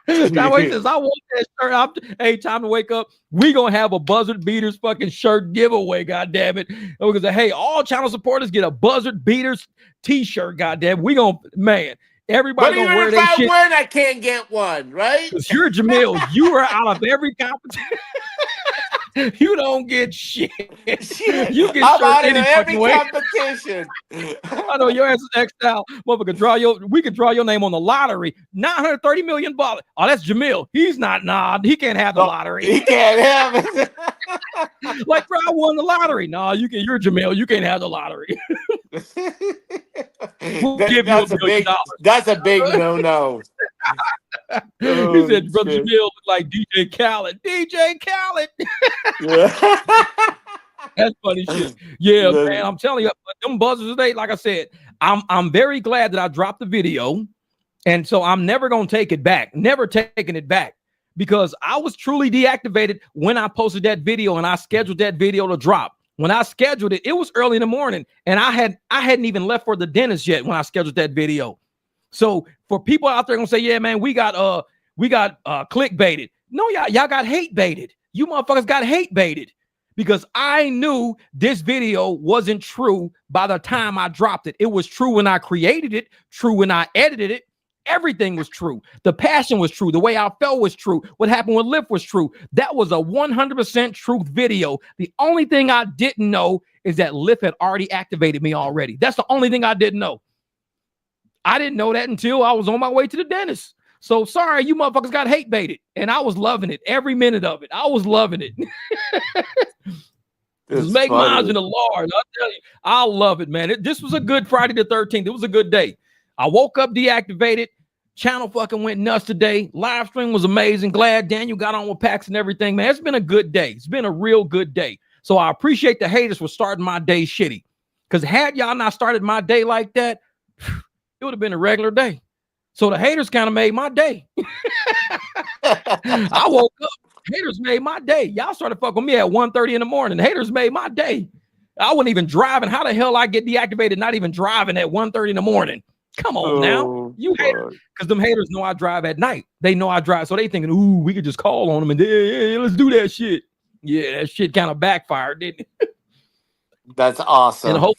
Now he says, I want that shirt. Hey, time to wake up. We gonna have a buzzard beaters fucking shirt giveaway. God damn it! And we're gonna say, hey, all channel supporters get a buzzard beaters t-shirt. God damn, we gonna everybody gonna wear that shit. Win, I can't get one, right? Because you're Jamil. You are out of every competition. You don't get shit. Shit, You get I'm shirt out of any every fucking way. competition. I know your ass is X'd out. Motherfucker, we could draw your name on the lottery. $930 million. Oh, that's Jamil. He's not, nah, he can't have the No, lottery. he can't have it. Like, bro, I won the lottery. Nah, you're Jamil. You can't have the lottery. We'll give you $1 billion. That's a big no. He said, brother shit. Jamil looked like DJ Khaled. DJ Khaled. That's funny shit. Yeah, man. I'm telling you, them buzzers today, like I said, I'm very glad that I dropped the video. And so I'm never gonna take it back. Never taking it back. Because I was truly deactivated when I posted that video and I scheduled that video to drop. When I scheduled it, it was early in the morning, and I hadn't even left for the dentist yet when I scheduled that video. So for people out there gonna say, yeah, man, we got clickbaited. No, y'all got hate baited. You motherfuckers got hate baited because I knew this video wasn't true by the time I dropped it. It was true when I created it, true when I edited it. Everything was true. The passion was true. The way I felt was true. What happened with Lyft was true. That was a 100% truth video. The only thing I didn't know is that Lyft had already activated me already. That's the only thing I didn't know. I didn't know that until I was on my way to the dentist. So sorry, you motherfuckers got hate baited. And I was loving it. Every minute of it. I was loving it. Just make mine in the Lord. I tell you, I love it, man. This was a good Friday the 13th. It was a good day. I woke up deactivated. Channel fucking went nuts today. Live stream was amazing. Glad Daniel got on with PAX and everything, man. It's been a good day. It's been a real good day. So I appreciate the haters for starting my day shitty. Because had y'all not started my day like that, it would have been a regular day. So the haters kind of made my day. I woke up. Haters made my day. Y'all started fucking with me at 1:30 in the morning. The haters made my day. I wasn't even driving. How the hell I get deactivated not even driving at 1:30 in the morning? Come on now. You haters. Because them haters know I drive at night. They know I drive. So they thinking, ooh, we could just call on them and yeah, let's do that shit. Yeah, that shit kind of backfired, didn't it? That's awesome. And I hope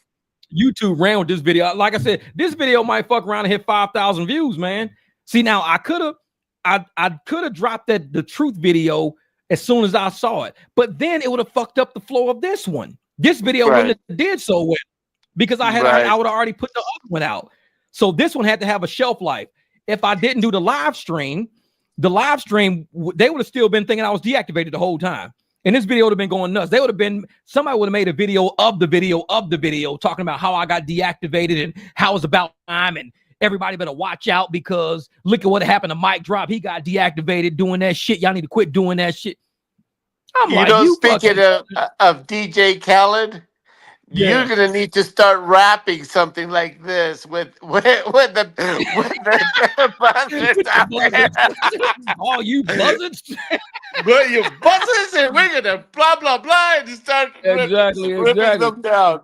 YouTube ran with this video. Like I said, this video might fuck around and hit 5,000 views, man. See, now I could have dropped the truth video as soon as I saw it, but then it would have fucked up the flow of this one. This video wouldn't have did so well because I would have already put the other one out. So this one had to have a shelf life. If I didn't do the live stream, they would have still been thinking I was deactivated the whole time. And this video would have been going nuts. Somebody would have made a video of the video talking about how I got deactivated and how it's about time and everybody better watch out because look at what happened to Mike Drop. He got deactivated doing that shit. Y'all need to quit doing that shit. Speaking of DJ Khaled, you're gonna need to start rapping something like this with the buzzards out there. All you buzzards. But you buzzards, and we're gonna blah blah blah and start ripping them down.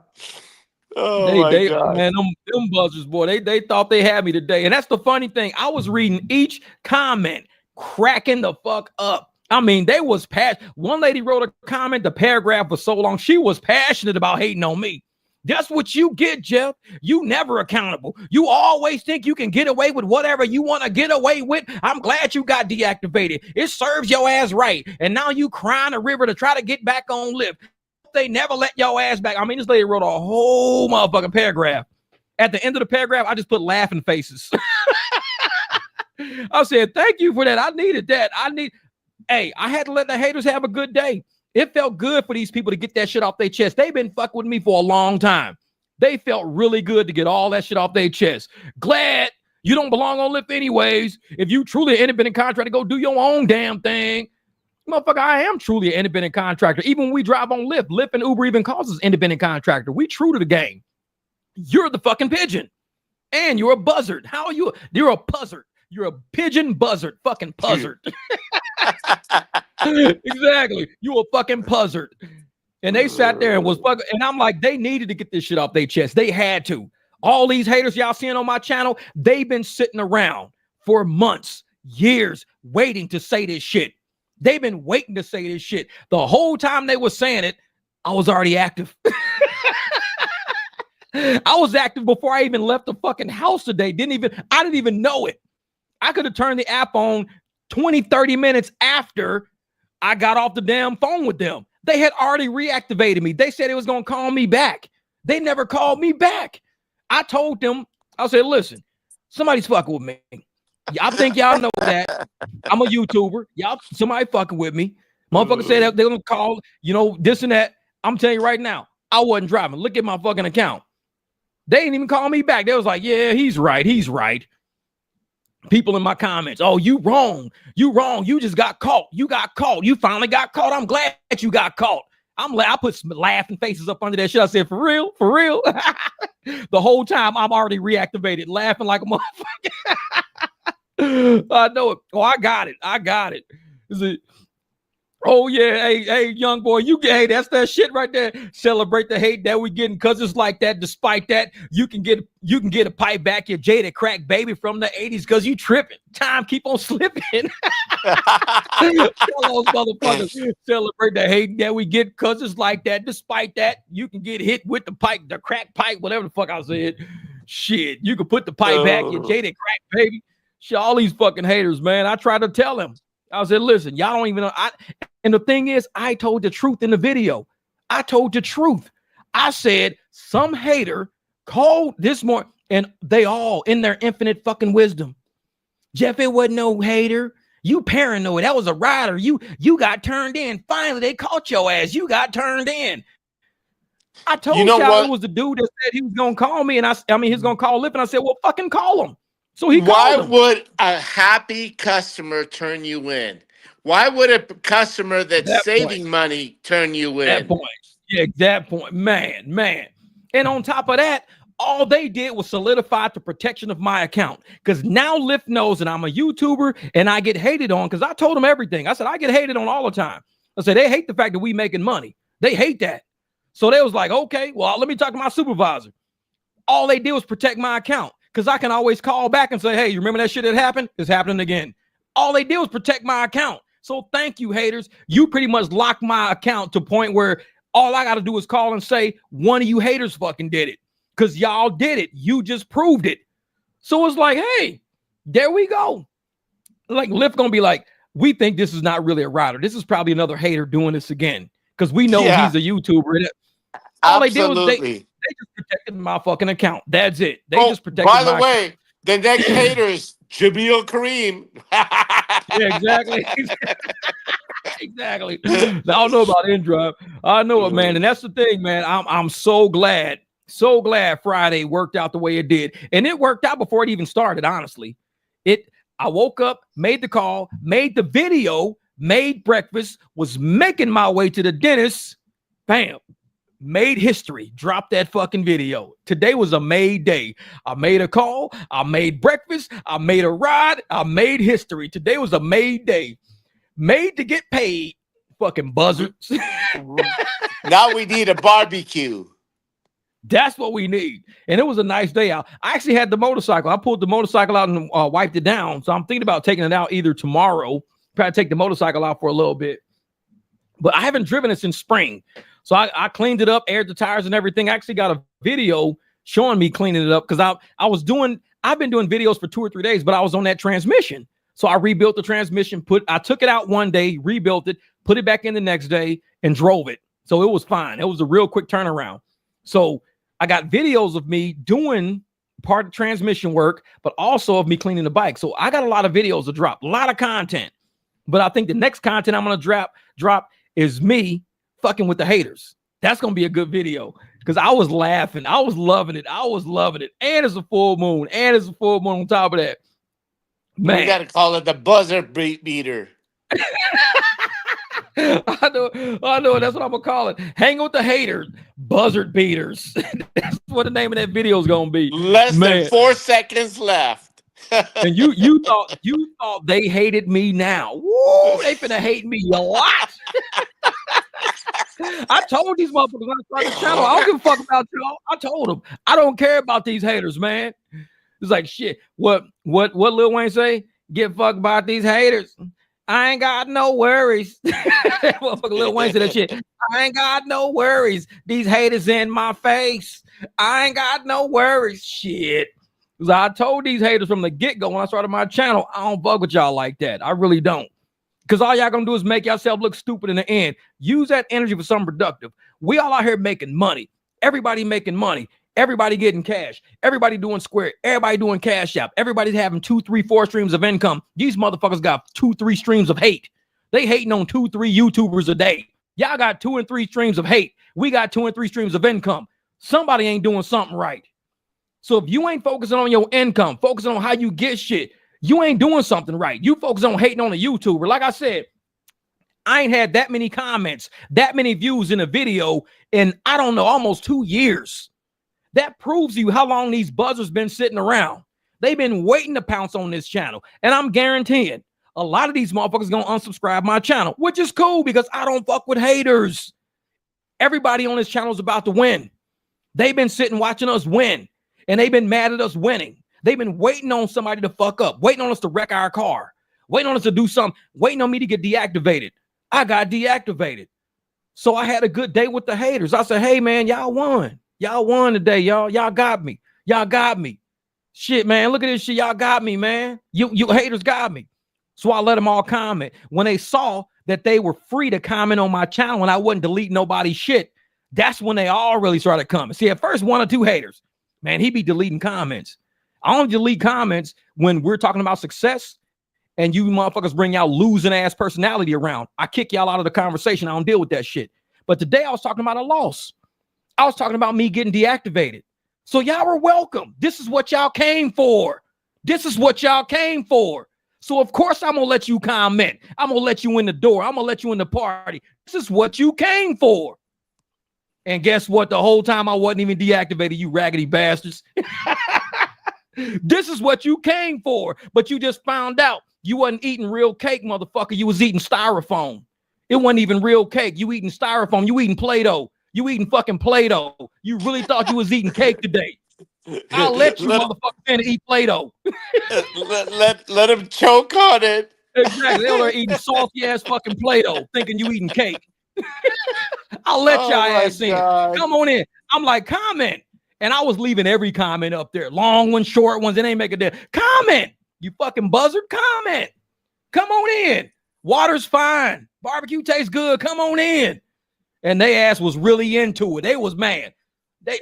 Oh my God. Man, them buzzers, boy, they thought they had me today. And that's the funny thing. I was reading each comment, cracking the fuck up. I mean, they was passionate. One lady wrote a comment, the paragraph was so long. She was passionate about hating on me. That's what you get, Jeff. You never accountable. You always think you can get away with whatever you want to get away with. I'm glad you got deactivated. It serves your ass right. And now you crying a river to try to get back on Lyft. They never let your ass back. I mean, this lady wrote a whole motherfucking paragraph. At the end of the paragraph, I just put laughing faces. I said, thank you for that. I needed that. Hey, I had to let the haters have a good day. It felt good for these people to get that shit off their chest. They've been fucking with me for a long time. They felt really good to get all that shit off their chest. Glad you don't belong on Lyft anyways. If you truly an independent contractor, go do your own damn thing. Motherfucker, I am truly an independent contractor. Even when we drive on Lyft and Uber even calls us independent contractor. We true to the game. You're the fucking pigeon. And you're a buzzard. How are you? You're a buzzard. You're a pigeon buzzard. Fucking buzzard. Exactly. You a fucking buzzard. And they sat there and was fucking, and I'm like, they needed to get this shit off their chest. They had to. All these haters y'all seeing on my channel, they've been sitting around for months, years, waiting to say this shit. They've been waiting to say this shit. The whole time they were saying it, I was already active. I was active before I even left the fucking house today. I didn't even know it. I could have turned the app on 20, 30 minutes after I got off the damn phone with them. They had already reactivated me. They said it was going to call me back. They never called me back. I told them, I said, listen, somebody's fucking with me. I think y'all know that. I'm a YouTuber. Y'all, somebody fucking with me. Motherfucker said they're going to call, this and that. I'm telling you right now, I wasn't driving. Look at my fucking account. They didn't even call me back. They was like, yeah, he's right. He's right. People in my comments, oh, you wrong. You wrong. You just got caught. You got caught. You finally got caught. I'm glad you got caught. I put some laughing faces up under that shit. I said, for real? For real? The whole time I'm already reactivated, laughing like a motherfucker. I know it. Oh, I got it. I got it. Is it? Oh yeah, hey, young boy, hey, that's that shit right there. Celebrate the hate that we getting, cause it's like that. Despite that, you can get a pipe back your jaded crack baby from the 80s, cause you tripping. Time keep on slipping. Tell those motherfuckers, celebrate the hate that we get, cause it's like that. Despite that, you can get hit with the pipe, the crack pipe, whatever the fuck I said. Shit, you can put the pipe back your jaded crack baby. Shit, all these fucking haters, man. I tried to tell them. I said, listen, y'all don't even know. And the thing is, I told the truth in the video. I told the truth. I said some hater called this morning, and they all in their infinite fucking wisdom. Jeff, it wasn't no hater. You paranoid. That was a rider. You got turned in. Finally, they caught your ass. You got turned in. I told y'all it was the dude that said he was gonna call me, and I mean he's gonna call Lip, and I said, well, fucking call him. So he called him. Why would a happy customer turn you in? Why would a customer that's saving money turn you in? That point. Yeah, that point. Man. And on top of that, all they did was solidify the protection of my account. Because now Lyft knows that I'm a YouTuber and I get hated on, because I told them everything. I said, I get hated on all the time. I said, they hate the fact that we making money. They hate that. So they was like, okay, well, let me talk to my supervisor. All they did was protect my account, because I can always call back and say, hey, you remember that shit that happened? It's happening again. All they did was protect my account. So thank you, haters. You pretty much locked my account to a point where all I got to do is call and say, one of you haters fucking did it, because y'all did it. You just proved it. So it's like, hey, there we go. Like Lyft going to be like, we think this is not really a rider. This is probably another hater doing this again, because we know he's a YouTuber. And all they did was they just protected my fucking account. That's it. They just protected my account. By the way, the next hater is Jamil Kareem. Yeah, exactly. Exactly. I don't know about InDrive. I know it, man. And that's the thing, man. I'm so glad Friday worked out the way it did. And it worked out before it even started, honestly. I woke up, made the call, made the video, made breakfast, was making my way to the dentist. Bam. Made history. Dropped that fucking video. Today was a made day. I made a call. I made breakfast. I made a ride. I made history. Today was a made day. Made to get paid. Fucking buzzards. Now we need a barbecue. That's what we need. And it was a nice day out. I actually had the motorcycle. I pulled the motorcycle out and wiped it down. So I'm thinking about taking it out either tomorrow. Probably take the motorcycle out for a little bit. But I haven't driven it since spring. So I cleaned it up, aired the tires and everything. I actually got a video showing me cleaning it up, because I've been doing videos for 2 or 3 days, but I was on that transmission. So I rebuilt the transmission, I took it out one day, rebuilt it, put it back in the next day, and drove it. So it was fine. It was a real quick turnaround. So I got videos of me doing part of transmission work, but also of me cleaning the bike. So I got a lot of videos to drop, a lot of content. But I think the next content I'm going to drop is me fucking with the haters. That's going to be a good video, because I was laughing. I was loving it. And it's a full moon. On top of that. Man. You got to call it the buzzard beater. I know. That's what I'm going to call it. Hang with the haters. Buzzard beaters. That's what the name of that video is going to be. Less than 4 seconds left. And you thought they hated me now. Woo, they finna hate me a lot. I told these motherfuckers when I started the channel, I don't give a fuck about y'all. I told them, I don't care about these haters, man. It's like, shit. What Lil Wayne say? Get fucked about these haters. I ain't got no worries. Motherfucker Lil Wayne said that shit. I ain't got no worries. These haters in my face. I ain't got no worries. Shit. Because I told these haters from the get-go when I started my channel, I don't fuck with y'all like that. I really don't. Because all y'all gonna do is make yourself look stupid in the end. Use that energy for something productive. We all out here making money. Everybody making money. Everybody getting cash. Everybody doing Square. Everybody doing Cash App. Everybody's having 2, 3, 4 streams of income. These motherfuckers got 2, 3 streams of hate. They hating on 2, 3 YouTubers a day. Y'all got 2 and 3 streams of hate. We got 2 and 3 streams of income. Somebody ain't doing something right. So if you ain't focusing on your income, focusing on how you get shit, you ain't doing something right. You focus on hating on a YouTuber. Like I said, I ain't had that many comments, that many views in a video in, I don't know, almost 2 years. That proves you how long these buzzers been sitting around. They've been waiting to pounce on this channel. And I'm guaranteeing a lot of these motherfuckers gonna unsubscribe my channel, which is cool because I don't fuck with haters. Everybody on this channel is about to win. They've been sitting watching us win, and they've been mad at us winning. They've been waiting on somebody to fuck up, waiting on us to wreck our car, waiting on us to do something, waiting on me to get deactivated. I got deactivated. So I had a good day with the haters. I said, hey, man, y'all won. Y'all won today, y'all. Y'all got me. Y'all got me. Shit, man, look at this shit. Y'all got me, man. You haters got me. So I let them all comment. When they saw that they were free to comment on my channel and I wouldn't delete nobody's shit, that's when they all really started coming. See, at first, 1 or 2 haters, man, he be deleting comments. I only delete comments when we're talking about success and you motherfuckers bring y'all losing ass personality around. I kick y'all out of the conversation. I don't deal with that shit. But today I was talking about a loss. I was talking about me getting deactivated. So y'all were welcome. This is what y'all came for. This is what y'all came for. So of course I'm gonna let you comment. I'm gonna let you in the door. I'm gonna let you in the party. This is what you came for. And guess what? The whole time I wasn't even deactivated, you raggedy bastards. This is what you came for. But you just found out you wasn't eating real cake, motherfucker. You was eating styrofoam. It wasn't even real cake. You eating styrofoam. You eating Play-Doh. You eating fucking Play-Doh. You really thought you was eating cake today. I'll let you motherfuckers in and eat Play-Doh. let him choke on it. Exactly. They're eating salty ass fucking Play-Doh, thinking you eating cake. I'll let y'all ass in. Come on in. I'm like, comment. And I was leaving every comment up there. Long ones, short ones. It ain't make a difference. Comment. You fucking buzzard. Comment. Come on in. Water's fine. Barbecue tastes good. Come on in. And they ass was really into it. They was mad.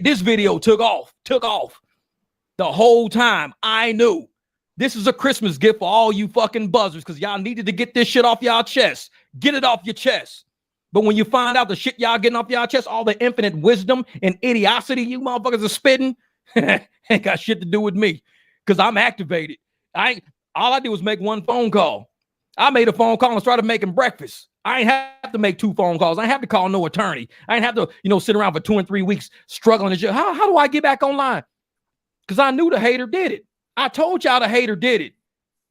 This video took off. The whole time I knew this is a Christmas gift for all you fucking buzzers because y'all needed to get this shit off y'all chest. Get it off your chest. But when you find out the shit y'all getting off y'all chest, all the infinite wisdom and idiocy you motherfuckers are spitting, ain't got shit to do with me because I'm activated. All I did was make 1 phone call. I made a phone call and started making breakfast. I ain't have to make 2 phone calls. I ain't have to call no attorney. I ain't have to, sit around for 2 and 3 weeks struggling. How do I get back online? Because I knew the hater did it. I told y'all the hater did it.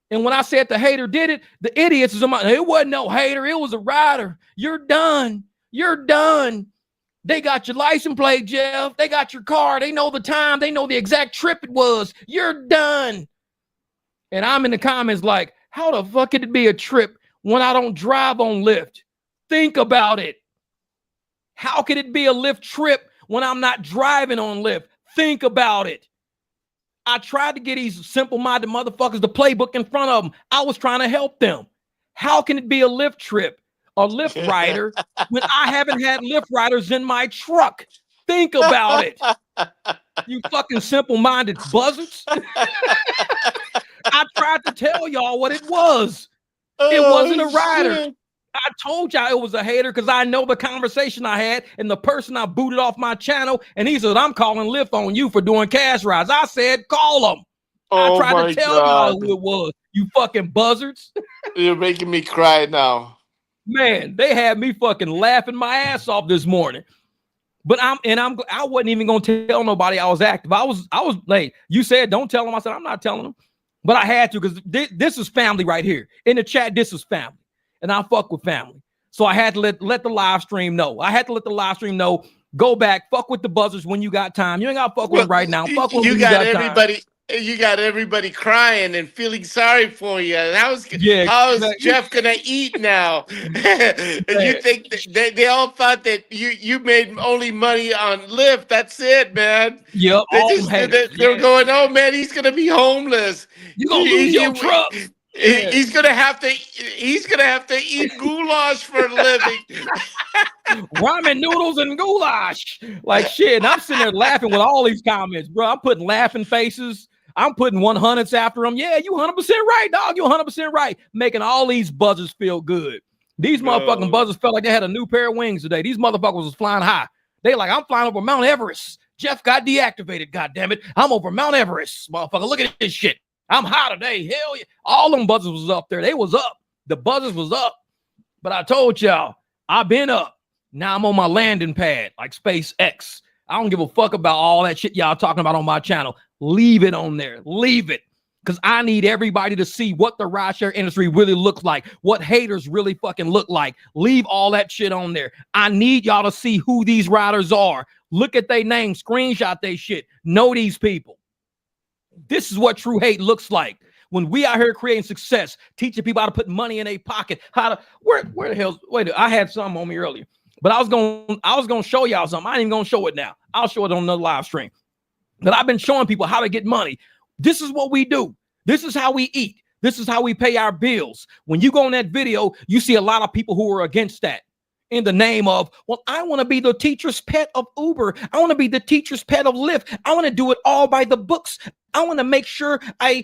And when I said the hater did it, the idiots is it wasn't no hater. It was a rider. You're done. You're done. They got your license plate, Jeff. They got your car. They know the time. They know the exact trip it was. You're done. And I'm in the comments like, how the fuck could it be a trip when I don't drive on Lyft? Think about it. How could it be a Lyft trip when I'm not driving on Lyft? Think about it. I tried to get these simple-minded motherfuckers the playbook in front of them. I was trying to help them. How can it be a Lyft trip, a Lyft rider, when I haven't had Lyft riders in my truck? Think about it. You fucking simple-minded buzzards. I tried to tell y'all what it was. It wasn't a rider. Shit. I told y'all it was a hater because I know the conversation I had and the person I booted off my channel, and he said, I'm calling Lyft on you for doing cash rides. I said, call them. I tried to tell y'all who it was, you fucking buzzards. You're making me cry now. Man, they had me fucking laughing my ass off this morning. But I wasn't even gonna tell nobody I was active. I was like, you said don't tell them. I said, I'm not telling them. But I had to because this is family right here. In the chat, this is family. And I fuck with family. So I had to let the live stream know. I had to let the live stream know, go back, fuck with the buzzers when you got time. You ain't got to fuck with them right now. Fuck with them when you got everybody. Time. You got everybody crying and feeling sorry for you. And how is Jeff gonna eat now? And you think they all thought that you made only money on Lyft. That's it, man. Yep. They're going, oh man, he's gonna be homeless. You gonna lose your truck. He's gonna have to eat goulash for a living. Ramen noodles and goulash. Like shit. And I'm sitting there laughing with all these comments, bro. I'm putting laughing faces. I'm putting 100s after them. Yeah, you 100% right, dog. You 100% right. Making all these buzzers feel good. These motherfucking buzzers felt like they had a new pair of wings today. These motherfuckers was flying high. They like, I'm flying over Mount Everest. Jeff got deactivated, goddammit. I'm over Mount Everest, motherfucker. Look at this shit. I'm high today. Hell yeah. All them buzzers was up there. They was up. The buzzers was up. But I told y'all, I've been up. Now I'm on my landing pad like SpaceX. I don't give a fuck about all that shit y'all talking about on my channel. Leave it on there. Leave it. Because I need everybody to see what the rideshare industry really looks like, what haters really fucking look like. Leave all that shit on there. I need y'all to see who these riders are. Look at their names, screenshot their shit. Know these people. This is what true hate looks like. When we out here creating success, teaching people how to put money in their pocket, how to where the hell? Wait, I had something on me earlier, but I was gonna show y'all something. I ain't even gonna show it now. I'll show it on another live stream. But I've been showing people how to get money. This is what we do. This is how we eat. This is how we pay our bills. When you go on that video, you see a lot of people who are against that in the name of, well, I want to be the teacher's pet of Uber. I want to be the teacher's pet of Lyft. I want to do it all by the books. I want to make sure I,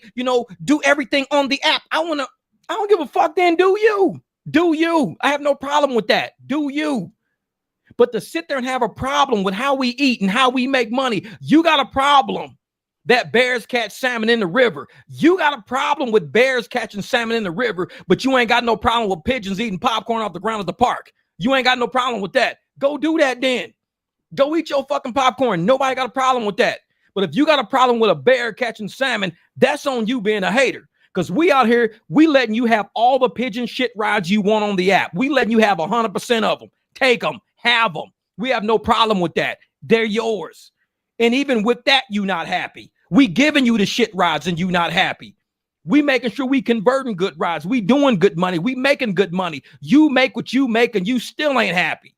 do everything on the app. I don't give a fuck then. Do you? Do you? I have no problem with that. Do you? But to sit there and have a problem with how we eat and how we make money, you got a problem that bears catch salmon in the river. You got a problem with bears catching salmon in the river, but you ain't got no problem with pigeons eating popcorn off the ground at the park. You ain't got no problem with that. Go do that then. Go eat your fucking popcorn. Nobody got a problem with that. But if you got a problem with a bear catching salmon, that's on you being a hater. Because we out here, we letting you have all the pigeon shit rides you want on the app. We letting you have 100% of them. Take them. Have them. We have no problem with that. They're yours. And even with that, you not happy. We giving you the shit rides and you not happy. We making sure we converting good rides. We doing good money. We making good money. You make what you make and you still ain't happy.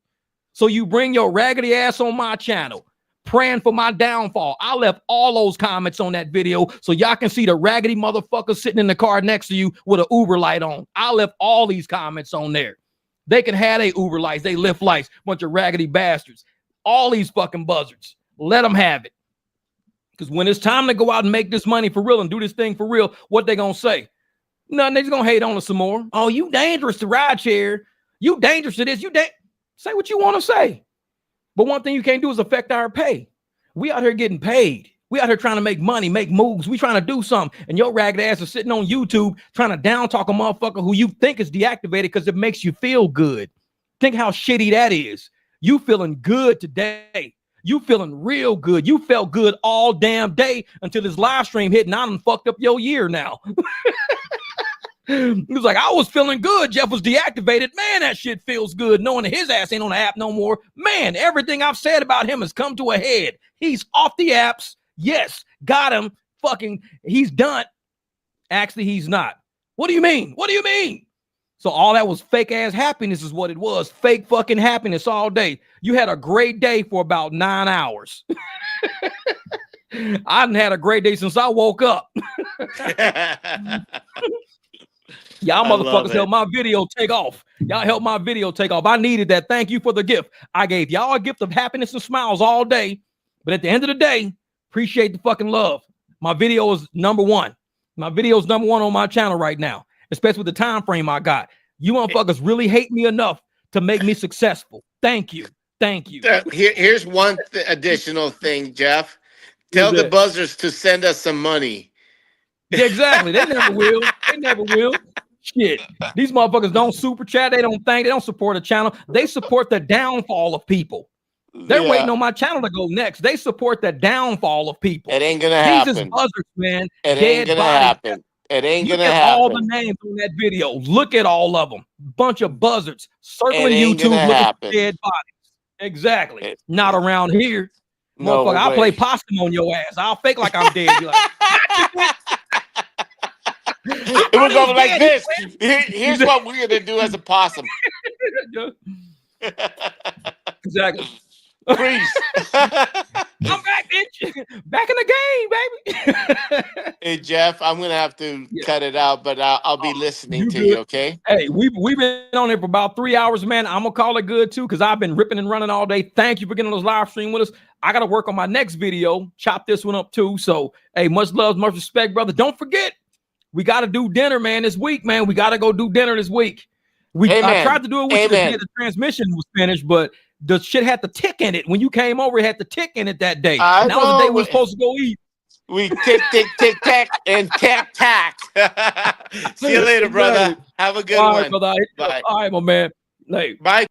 So you bring your raggedy ass on my channel, praying for my downfall. I left all those comments on that video so y'all can see the raggedy motherfucker sitting in the car next to you with an Uber light on. I left all these comments on there. They can have their Uber lights, they Lyft lights, bunch of raggedy bastards. All these fucking buzzards. Let them have it. Because when it's time to go out and make this money for real and do this thing for real, what they gonna say? Nothing, they just gonna hate on us some more. Oh, you dangerous to rideshare. You dangerous to this. Say what you want to say. But one thing you can't do is affect our pay. We out here getting paid. We out here trying to make money, make moves. We trying to do something. And your ragged ass is sitting on YouTube trying to down talk a motherfucker who you think is deactivated because it makes you feel good. Think how shitty that is. You feeling good today. You feeling real good. You felt good all damn day until this live stream hit and I done fucked up your year now. He was like, I was feeling good. Jeff was deactivated. Man, that shit feels good knowing that his ass ain't on the app no more. Man, everything I've said about him has come to a head. He's off the apps. Yes, got him. Fucking, he's done. Actually, he's not. What do you mean? What do you mean? So all that was fake ass happiness is what it was. Fake fucking happiness all day. You had a great day for about 9 hours. I hadn't had a great day since I woke up. Y'all motherfuckers helped my video take off. Y'all helped my video take off. I needed that. Thank you for the gift. I gave y'all a gift of happiness and smiles all day. But at the end of the day, appreciate the fucking love. My video is number one. My video is number one on my channel right now, especially with the time frame I got. You motherfuckers really hate me enough to make me successful. Thank you. Thank you. Here's one additional thing, Jeff. Tell the buzzers to send us some money. Yeah, exactly. They never will. They never will. Shit. These motherfuckers don't super chat. They don't support a channel. They support the downfall of people. They're waiting on my channel to go next. They support the downfall of people. It ain't gonna happen. These is buzzards, man. It ain't gonna happen. It ain't gonna happen. All the names on that video. Look at all of them. Bunch of buzzards circling YouTube looking for dead bodies. Exactly. Not around here. No, motherfucker, I'll play possum on your ass. I'll fake like I'm dead. You're like, it was over like this. Here's what we're gonna do as a possum. Exactly. Freeze. I'm back, bitch. Back in the game, baby. Hey, Jeff, I'm going to have to cut it out, but I'll be listening to you, okay? Hey, we've been on here for about 3 hours, man. I'm going to call it good, too, because I've been ripping and running all day. Thank you for getting on this live stream with us. I got to work on my next video, chop this one up, too. So, hey, much love, much respect, brother. Don't forget, we got to do dinner, man, this week, man. We got to go do dinner this week. I tried to do it with you the transmission was finished, but the shit had the tick in it. When you came over, it had the tick in it that day. And that was the day we were supposed to go eat. We tick, tick, tick, tack, and tack, tack. See you later, brother. Have a good one. Brother. Bye. All right, my man. Like, bye.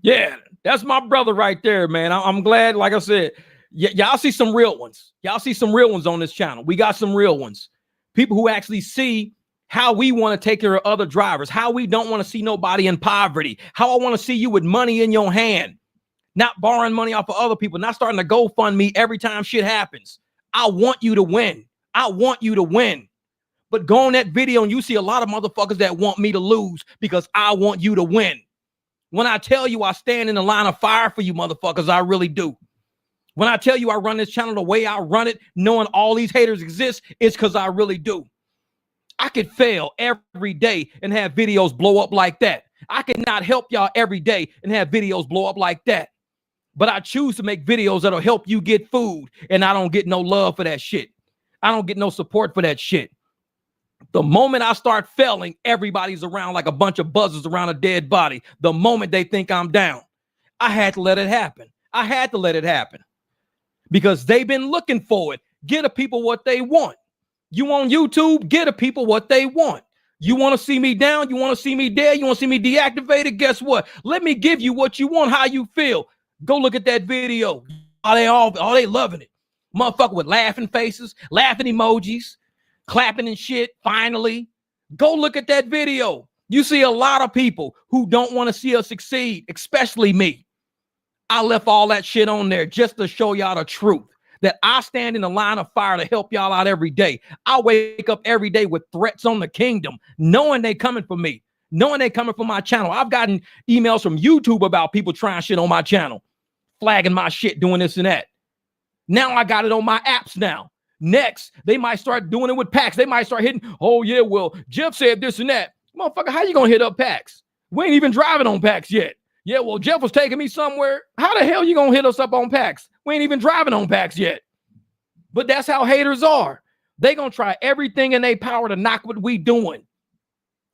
Yeah, that's my brother right there, man. I'm glad, like I said, y'all see some real ones. Y'all see some real ones on this channel. We got some real ones. People who actually see how we want to take care of other drivers, how we don't want to see nobody in poverty, how I want to see you with money in your hand, not borrowing money off of other people, not starting to GoFundMe every time shit happens. I want you to win. I want you to win. But go on that video and you see a lot of motherfuckers that want me to lose because I want you to win. When I tell you I stand in the line of fire for you motherfuckers, I really do. When I tell you I run this channel the way I run it, knowing all these haters exist, it's because I really do. I could fail every day and have videos blow up like that. I cannot help y'all every day and have videos blow up like that. But I choose to make videos that'll help you get food, and I don't get no love for that shit. I don't get no support for that shit. The moment I start failing, everybody's around like a bunch of buzzards around a dead body. The moment they think I'm down, I had to let it happen. I had to let it happen because they've been looking for it. Get the people what they want. You on YouTube, get the people what they want. You want to see me down? You want to see me dead? You want to see me deactivated? Guess what? Let me give you what you want, how you feel. Go look at that video. Are they loving it? Motherfucker with laughing faces, laughing emojis, clapping and shit. Finally, go look at that video. You see a lot of people who don't want to see us succeed, especially me. I left all that shit on there just to show y'all the truth. That I stand in the line of fire to help y'all out every day. I wake up every day with threats on the kingdom, knowing they coming for me, knowing they coming for my channel. I've gotten emails from YouTube about people trying shit on my channel, flagging my shit, doing this and that. Now I got it on my apps now. Next, they might start doing it with PAX. They might start hitting, oh yeah, well, Jeff said this and that. Motherfucker, how you gonna hit up PAX? We ain't even driving on PAX yet. Yeah, well, Jeff was taking me somewhere. How the hell you gonna hit us up on PAX? We ain't even driving on PAX yet. But that's how haters are. They gonna try everything in their power to knock what we doing.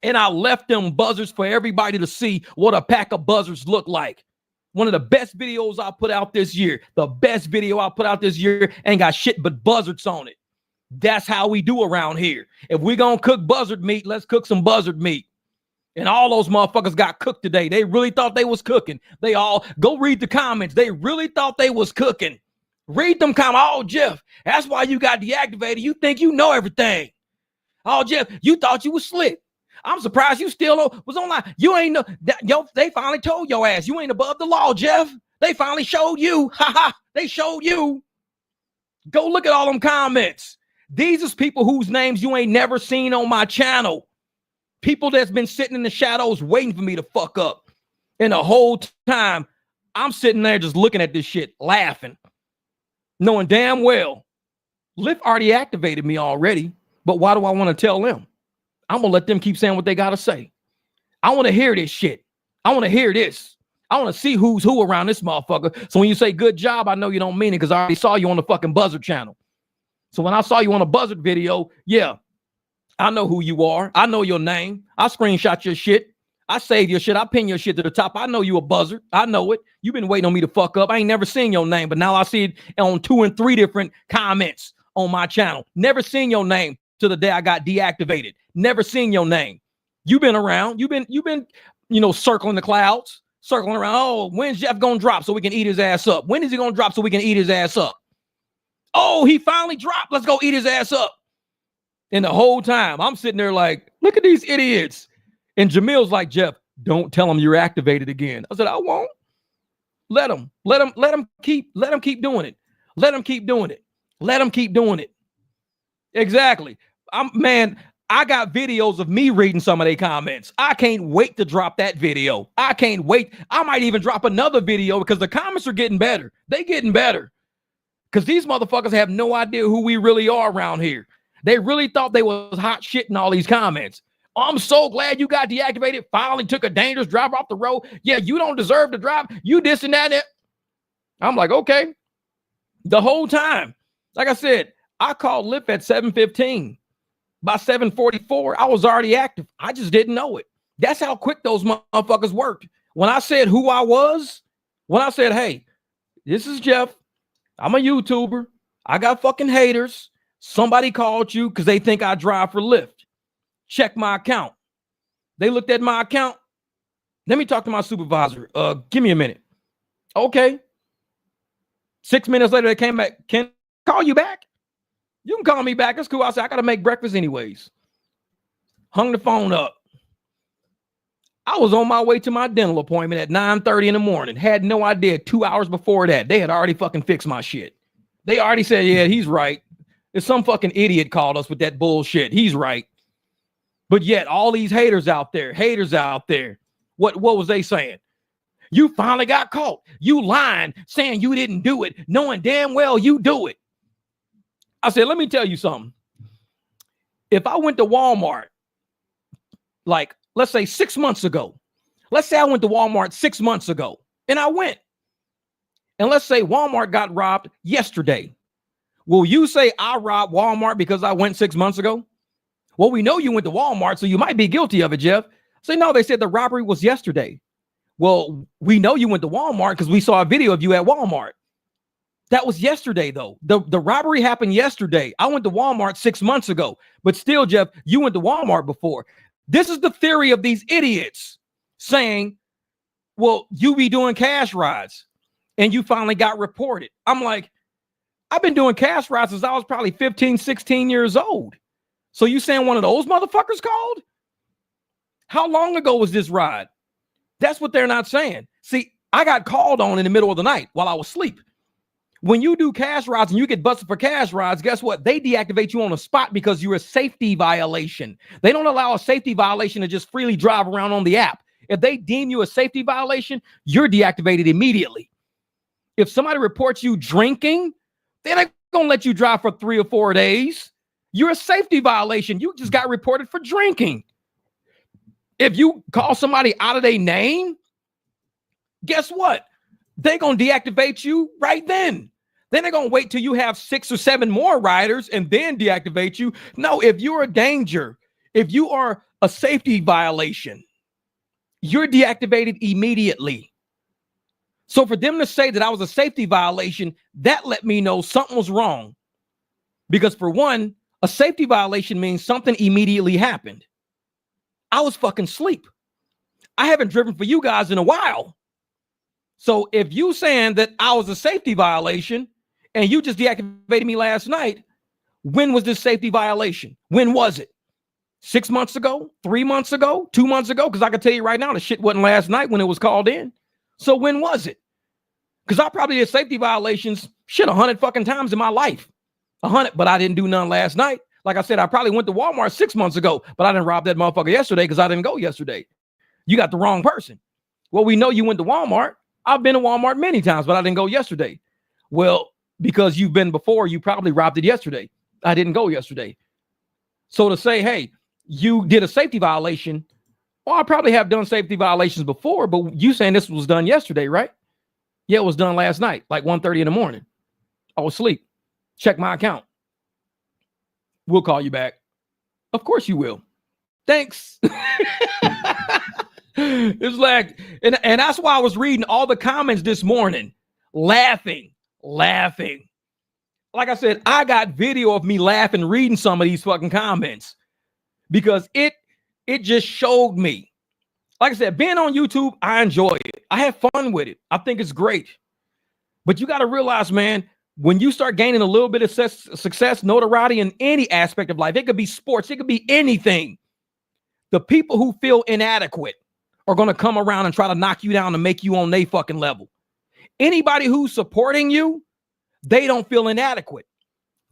And I left them buzzards for everybody to see what a pack of buzzards look like. One of the best videos I put out this year. The best video I put out this year ain't got shit but buzzards on it. That's how we do around here. If we gonna cook buzzard meat, let's cook some buzzard meat. And all those motherfuckers got cooked today. They really thought they was cooking. They all go read the comments. They really thought they was cooking. Read them comments. Oh, Jeff, that's why you got deactivated. You think you know everything. Oh, Jeff, you thought you was slick. I'm surprised you still was online. You ain't know that. Yo, they finally told your ass you ain't above the law, Jeff. They finally showed you. Ha ha. They showed you. Go look at all them comments. These is people whose names you ain't never seen on my channel. People that's been sitting in the shadows waiting for me to fuck up. And the whole time, I'm sitting there just looking at this shit, laughing, knowing damn well Lyft already activated me already. But why do I want to tell them? I'm going to let them keep saying what they got to say. I want to hear this shit. I want to hear this. I want to see who's who around this motherfucker. So when you say good job, I know you don't mean it because I already saw you on the fucking Buzzard channel. So when I saw you on a Buzzard video, yeah, I know who you are. I know your name. I screenshot your shit. I save your shit. I pin your shit to the top. I know you a buzzard. I know it. You've been waiting on me to fuck up. I ain't never seen your name, but now I see it on 2 and 3 different comments on my channel. Never seen your name till the day I got deactivated. Never seen your name. You've been around. You've been, circling the clouds, circling around. Oh, when's Jeff gonna drop so we can eat his ass up? When is he gonna drop so we can eat his ass up? Oh, he finally dropped. Let's go eat his ass up. And the whole time I'm sitting there like, look at these idiots. And Jamil's like, Jeff, don't tell him you're activated again. I said, I won't. Let him keep doing it. Let him keep doing it. Let him keep doing it. Exactly. I got videos of me reading some of their comments. I can't wait to drop that video. I can't wait. I might even drop another video because the comments are getting better. They getting better. Because these motherfuckers have no idea who we really are around here. They really thought they was hot shit in all these comments. Oh, I'm so glad you got deactivated. Finally took a dangerous driver off the road. Yeah, you don't deserve to drive. You this and that. I'm like, okay. The whole time, like I said, I called Lyft at 7:15. By 7:44, I was already active. I just didn't know it. That's how quick those motherfuckers worked. When I said who I was, when I said, hey, this is Jeff. I'm a YouTuber. I got fucking haters. Somebody called you because they think I drive for Lyft. Check my account. They looked at my account. Let me talk to my supervisor. Give me a minute. Okay. 6 minutes later, they came back. Can I call you back? You can call me back. It's cool. I said, I got to make breakfast anyways. Hung the phone up. I was on my way to my dental appointment at 9:30 in the morning. Had no idea 2 hours before that. They had already fucking fixed my shit. They already said, yeah, he's right. If some fucking idiot called us with that bullshit, he's right. But yet all these haters out there, what was they saying? You finally got caught. You lying, saying you didn't do it, knowing damn well you do it. I said, let me tell you something. If I went to Walmart, like, let's say 6 months ago, let's say I went to Walmart 6 months ago and I went, and let's say Walmart got robbed yesterday. Will you say I robbed Walmart because I went 6 months ago? Well, we know you went to Walmart, so you might be guilty of it, Jeff. Say, no, they said the robbery was yesterday. Well, we know you went to Walmart because we saw a video of you at Walmart. That was yesterday, though. The robbery happened yesterday. I went to Walmart 6 months ago. But still, Jeff, you went to Walmart before. This is the theory of these idiots saying, well, you be doing cash rides and you finally got reported. I'm like, I've been doing cash rides since I was probably 15, 16 years old. So you saying one of those motherfuckers called? How long ago was this ride? That's what they're not saying. See, I got called on in the middle of the night while I was asleep. When you do cash rides and you get busted for cash rides, guess what? They deactivate you on the spot because you're a safety violation. They don't allow a safety violation to just freely drive around on the app. If they deem you a safety violation, you're deactivated immediately. If somebody reports you drinking, they're not going to let you drive for 3 or 4 days. You're a safety violation. You just got reported for drinking. If you call somebody out of their name, guess what? They're going to deactivate you right then. Then they're going to wait till you have 6 or 7 more riders and then deactivate you. No, if you're a danger, if you are a safety violation, you're deactivated immediately. So for them to say that I was a safety violation, that let me know something was wrong. Because for one, a safety violation means something immediately happened. I was fucking asleep. I haven't driven for you guys in a while. So if you saying that I was a safety violation and you just deactivated me last night, when was this safety violation? When was it? 6 months ago? 3 months ago? 2 months ago? Because I can tell you right now, the shit wasn't last night when it was called in. So when was it? Because I probably did safety violations 100 fucking times in my life. 100, but I didn't do none last night. Like I said, I probably went to Walmart 6 months ago, but I didn't rob that motherfucker yesterday because I didn't go yesterday. You got the wrong person. Well, we know you went to Walmart. I've been to Walmart many times, but I didn't go yesterday. Well, because you've been before, you probably robbed it yesterday. I didn't go yesterday. So to say, hey, you did a safety violation, well, I probably have done safety violations before, but you saying this was done yesterday, right? Yeah, it was done last night, like 1:30 in the morning. I was asleep. Check my account. We'll call you back. Of course you will. Thanks. It's like, and that's why I was reading all the comments this morning, laughing. Like I said, I got video of me laughing, reading some of these fucking comments because it just showed me. Like I said, being on YouTube, I enjoy it. I have fun with it. I think it's great. But you got to realize, man, when you start gaining a little bit of success, notoriety in any aspect of life, it could be sports, it could be anything. The people who feel inadequate are going to come around and try to knock you down and make you on their fucking level. Anybody who's supporting you, they don't feel inadequate.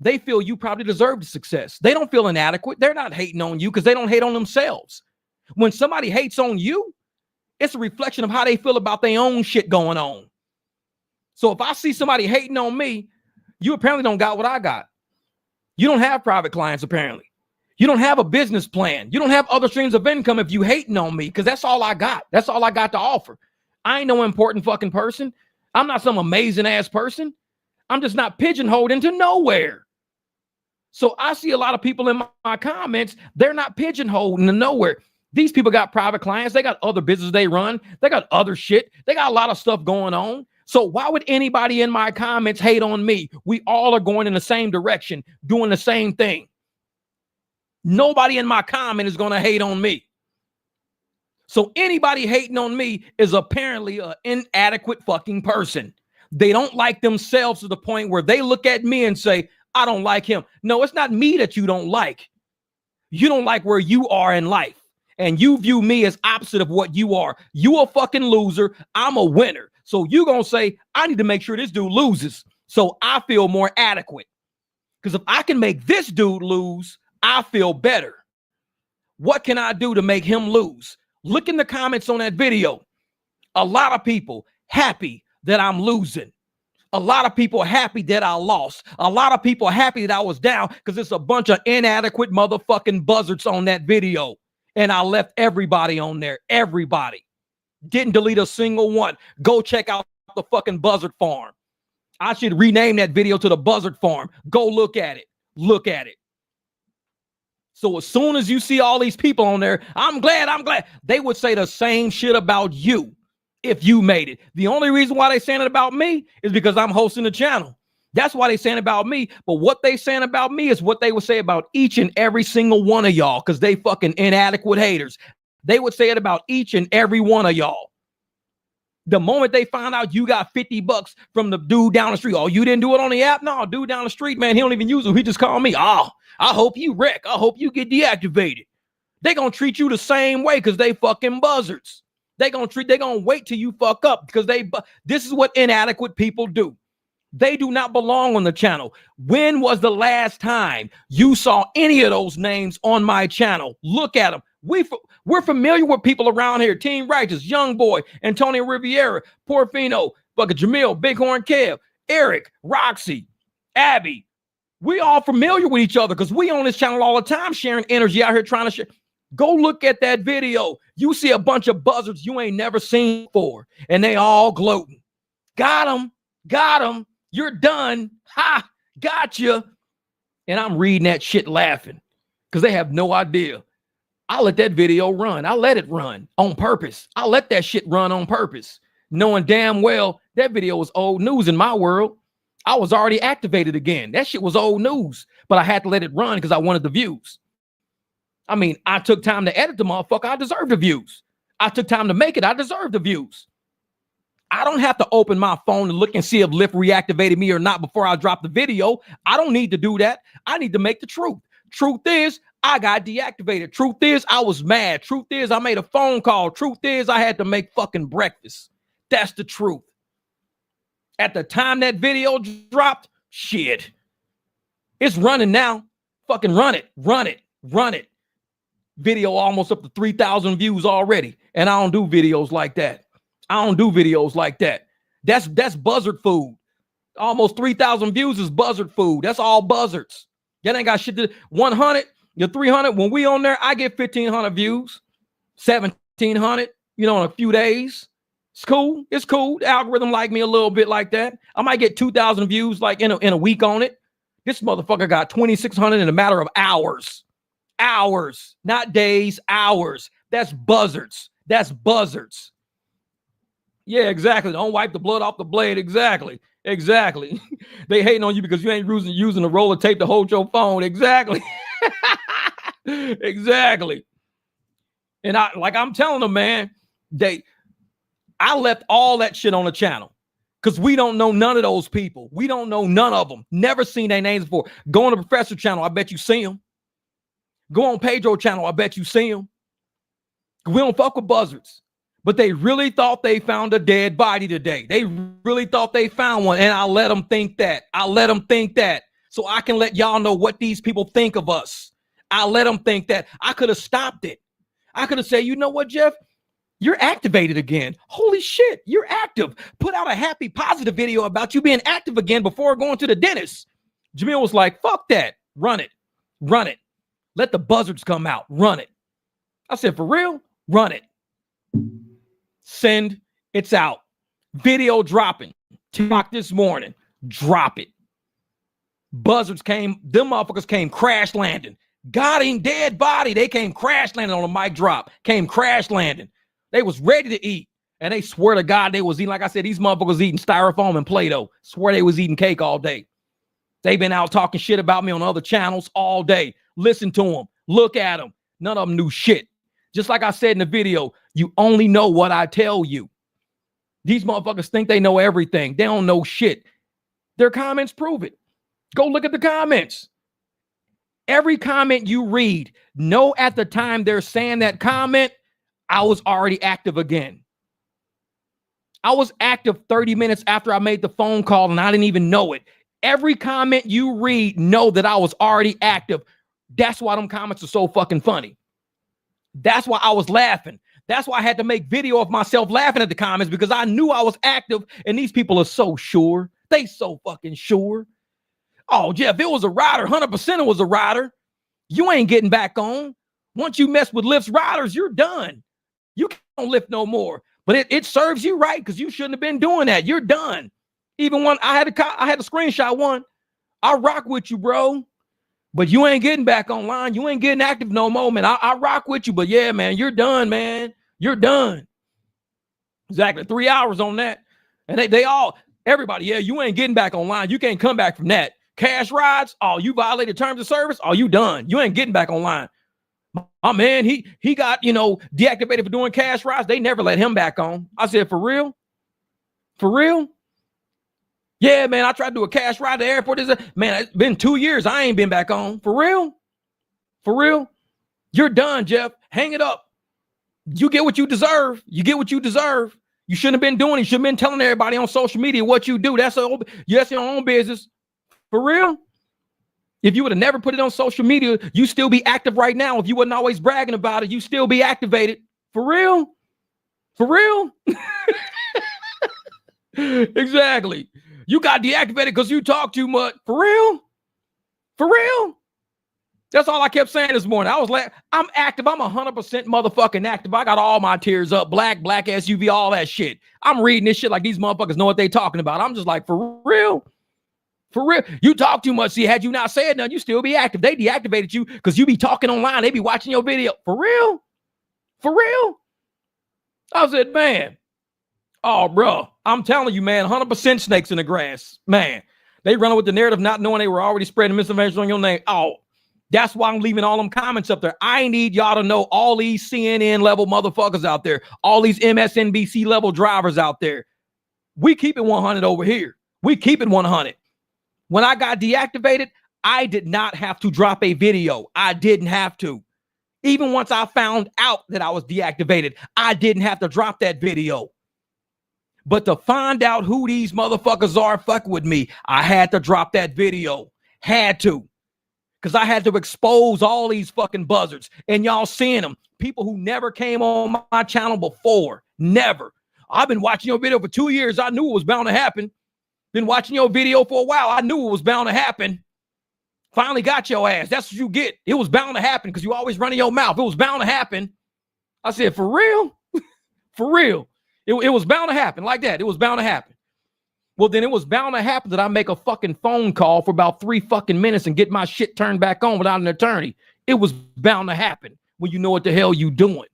They feel you probably deserve the success. They don't feel inadequate. They're not hating on you because they don't hate on themselves. When somebody hates on you, it's a reflection of how they feel about their own shit going on. So if I see somebody hating on me, You apparently don't got what I got. You don't have private clients, apparently. You don't have a business plan. You don't have other streams of income if you hating on me, because that's all I got. That's all I got to offer. I ain't no important fucking person. I'm not some amazing ass person. I'm just not pigeonholed into nowhere. So I see a lot of people in my comments, they're not pigeonholed into nowhere. These people got private clients. They got other businesses they run. They got other shit. They got a lot of stuff going on. So why would anybody in my comments hate on me? We all are going in the same direction, doing the same thing. Nobody in my comment is going to hate on me. So anybody hating on me is apparently an inadequate fucking person. They don't like themselves to the point where they look at me and say, I don't like him. No, it's not me that you don't like. You don't like where you are in life. And you view me as opposite of what you are. You a fucking loser. I'm a winner. So you going to say, I need to make sure this dude loses so I feel more adequate. Because if I can make this dude lose, I feel better. What can I do to make him lose? Look in the comments on that video. A lot of people happy that I'm losing. A lot of people happy that I lost. A lot of people happy that I was down because it's a bunch of inadequate motherfucking buzzards on that video. And I left everybody on there. Everybody. Didn't delete a single one. Go check out the fucking buzzard farm. I should rename that video to the buzzard farm. Go look at it. Look at it. So as soon as you see all these people on there, I'm glad. They would say the same shit about you if you made it. The only reason why they saying it about me is because I'm hosting the channel. That's why they saying about me. But what they saying about me is what they would say about each and every single one of y'all, because they fucking inadequate haters. They would say it about each and every one of y'all. The moment they find out you got $50 from the dude down the street, oh, you didn't do it on the app? No, dude down the street, man, he don't even use it. He just called me. Oh, I hope you wreck. I hope you get deactivated. They gonna treat you the same way because they fucking buzzards. They gonna wait till you fuck up because this is what inadequate people do. They do not belong on the channel. When was the last time you saw any of those names on my channel? Look at them. We're familiar with people around here. Team Righteous, Young Boy, Antonio Riviera, Porfino, fucking Jamil, Bighorn Kev, Eric, Roxy, Abby. We all familiar with each other because we on this channel all the time sharing energy out here trying to share. Go look at that video. You see a bunch of buzzards you ain't never seen before, and they all gloating. Got him. You're done. Ha, gotcha. And I'm reading that shit laughing because they have no idea. I let that video run. I let it run on purpose. I let that shit run on purpose, knowing damn well that video was old news in my world. I was already activated again. That shit was old news, but I had to let it run because I wanted the views. I mean, I took time to edit the motherfucker. I deserve the views. I took time to make it. I deserve the views. I don't have to open my phone and look and see if Lyft reactivated me or not before I drop the video. I don't need to do that. I need to make the truth. Truth is, I got deactivated. Truth is, I was mad. Truth is, I made a phone call. Truth is, I had to make fucking breakfast. That's the truth. At the time that video dropped, shit. It's running now. Fucking run it. Video almost up to 3,000 views already. And I don't do videos like that. That's buzzard food. Almost 3,000 views is buzzard food. That's all buzzards. That ain't got shit to 100, your 300. When we on there, I get 1,500 views, 1,700, in a few days. It's cool. The algorithm like me a little bit like that. I might get 2,000 views like in a week on it. This motherfucker got 2,600 in a matter of hours. Hours, not days, hours. That's buzzards. Yeah, exactly. Don't wipe the blood off the blade. Exactly. They hating on you because you ain't using a roller tape to hold your phone. Exactly. Exactly. And I'm telling them, man, I left all that shit on the channel because we don't know none of those people. We don't know none of them. Never seen their names before. Go on the Professor channel. I bet you see them. Go on Pedro channel. I bet you see them. We don't fuck with buzzards. But they really thought they found a dead body today. They really thought they found one. And I let them think that. So I can let y'all know what these people think of us. I let them think that. I could have stopped it. I could have said, you know what, Jeff? You're activated again. Holy shit, you're active. Put out a happy, positive video about you being active again before going to the dentist. Jamil was like, fuck that. Run it. Run it. Let the buzzards come out. Run it. I said, for real? Run it. Send. It's out. Video dropping. 2 o'clock this morning. Drop it. Buzzards came. Them motherfuckers came crash landing. Got him, dead body. They came crash landing on a mic drop. Came crash landing. They was ready to eat. And they swear to God they was eating. Like I said, these motherfuckers eating styrofoam and Play-Doh. Swear they was eating cake all day. They've been out talking shit about me on other channels all day. Listen to them. Look at them. None of them knew shit. Just like I said in the video, you only know what I tell you. These motherfuckers think they know everything. They don't know shit. Their comments prove it. Go look at the comments. Every comment you read, know at the time they're saying that comment, I was already active again. I was active 30 minutes after I made the phone call and I didn't even know it. Every comment you read, know that I was already active. That's why them comments are so fucking funny. That's why I was laughing. That's why I had to make video of myself laughing at the comments, because I knew I was active and these people are so sure. They so fucking sure. Oh, Jeff, it was a rider. 100% it was a rider. You ain't getting back on. Once you mess with Lyft's riders, you're done. You can't lift no more. But it serves you right, because you shouldn't have been doing that. You're done. Even when I had a screenshot one. I rock with you, bro. But you ain't getting back online. You ain't getting active no more, man. I rock with you, but yeah, man, you're done, man. You're done. Exactly. 3 hours on that. And everybody, yeah, you ain't getting back online. You can't come back from that. Cash rides, oh, you violated terms of service, oh, you done. You ain't getting back online. My man, he got, deactivated for doing cash rides. They never let him back on. I said, for real? For real? Yeah, man, I tried to do a cash ride to the airport. Man, it's been 2 years. I ain't been back on. For real? For real? You're done, Jeff. Hang it up. You get what you deserve. You get what you deserve. You shouldn't have been doing it. You shouldn't have been telling everybody on social media what you do. That's your own business. For real? If you would have never put it on social media, you still be active right now. If you wasn't always bragging about it, you still be activated. For real? For real? Exactly. You got deactivated because you talk too much. For real? For real? That's all I kept saying this morning. I was like, I'm active. I'm 100% motherfucking active. I got all my tiers up. Black SUV, all that shit. I'm reading this shit like these motherfuckers know what they talking about. I'm just like, for real? For real? You talk too much. See, had you not said nothing, you still be active. They deactivated you because you be talking online. They be watching your video. For real? For real? I said, man. Oh, bro, I'm telling you, man, 100% snakes in the grass. Man, they run with the narrative not knowing they were already spreading misinformation on your name. Oh, that's why I'm leaving all them comments up there. I need y'all to know all these CNN level motherfuckers out there, all these MSNBC level drivers out there. We keep it 100 over here. We keep it 100. When I got deactivated, I did not have to drop a video. I didn't have to. Even once I found out that I was deactivated, I didn't have to drop that video. But to find out who these motherfuckers are fucking with me, I had to drop that video. Had to. Because I had to expose all these fucking buzzards. And y'all seeing them. People who never came on my channel before. Never. I've been watching your video for 2 years. I knew it was bound to happen. Been watching your video for a while. I knew it was bound to happen. Finally got your ass. That's what you get. It was bound to happen because you always running your mouth. It was bound to happen. I said, for real? For real. It was bound to happen like that. It was bound to happen. Well, then it was bound to happen that I make a fucking phone call for about 3 fucking minutes and get my shit turned back on without an attorney. It was bound to happen when you know what the hell you doing.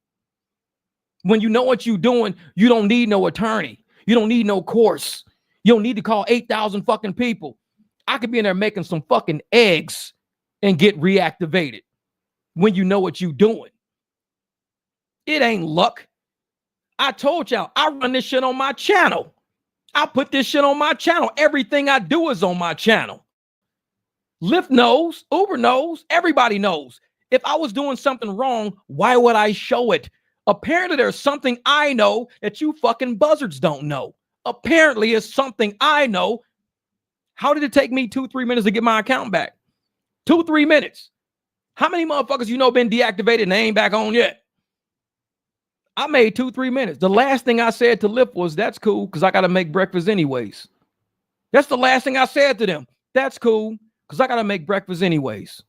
When you know what you doing, you don't need no attorney. You don't need no course. You don't need to call 8,000 fucking people. I could be in there making some fucking eggs and get reactivated when you know what you doing. It ain't luck. I told y'all, I run this shit on my channel. I put this shit on my channel. Everything I do is on my channel. Lyft knows, Uber knows, everybody knows. If I was doing something wrong, why would I show it? Apparently there's something I know that you fucking buzzards don't know. Apparently it's something I know. How did it take me 2-3 minutes to get my account back? 2-3 minutes. How many motherfuckers you know been deactivated and they ain't back on yet? I made 2-3 minutes. The last thing I said to Lip was, that's cool, because I got to make breakfast anyways. That's the last thing I said to them. That's cool, because I got to make breakfast anyways.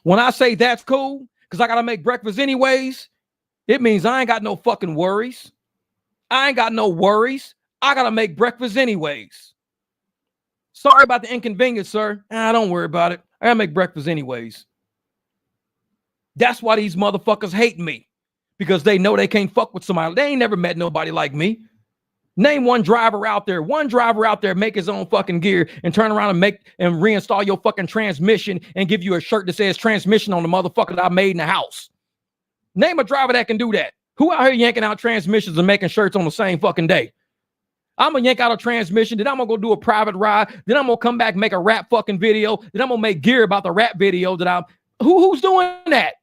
When I say that's cool, because I got to make breakfast anyways, it means I ain't got no fucking worries. I ain't got no worries. I got to make breakfast anyways. Sorry about the inconvenience, sir. Don't worry about it. I got to make breakfast anyways. That's why these motherfuckers hate me, because they know they can't fuck with somebody. They ain't never met nobody like me. Name one driver out there make his own fucking gear and turn around and reinstall your fucking transmission and give you a shirt that says transmission on the motherfucker that I made in the house. Name a driver that can do that. Who out here yanking out transmissions and making shirts on the same fucking day? I'm gonna yank out a transmission, then I'm gonna go do a private ride, then I'm gonna come back and make a rap fucking video, then I'm gonna make gear about the rap video that who's doing that?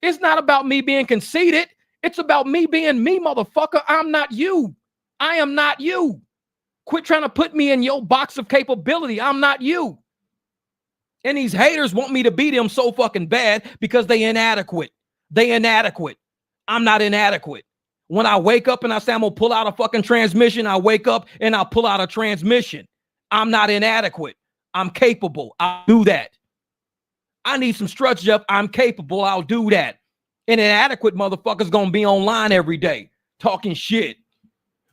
It's not about me being conceited. It's about me being me, motherfucker. I'm not you. I am not you. Quit trying to put me in your box of capability. I'm not you. And these haters want me to be them so fucking bad because they inadequate. They inadequate. I'm not inadequate. When I wake up and I say I'm gonna pull out a fucking transmission, I wake up and I pull out a transmission. I'm not inadequate. I'm capable. I'll do that. I need some struts, Jeff. I'm capable. I'll do that. An inadequate motherfucker's gonna be online every day talking shit.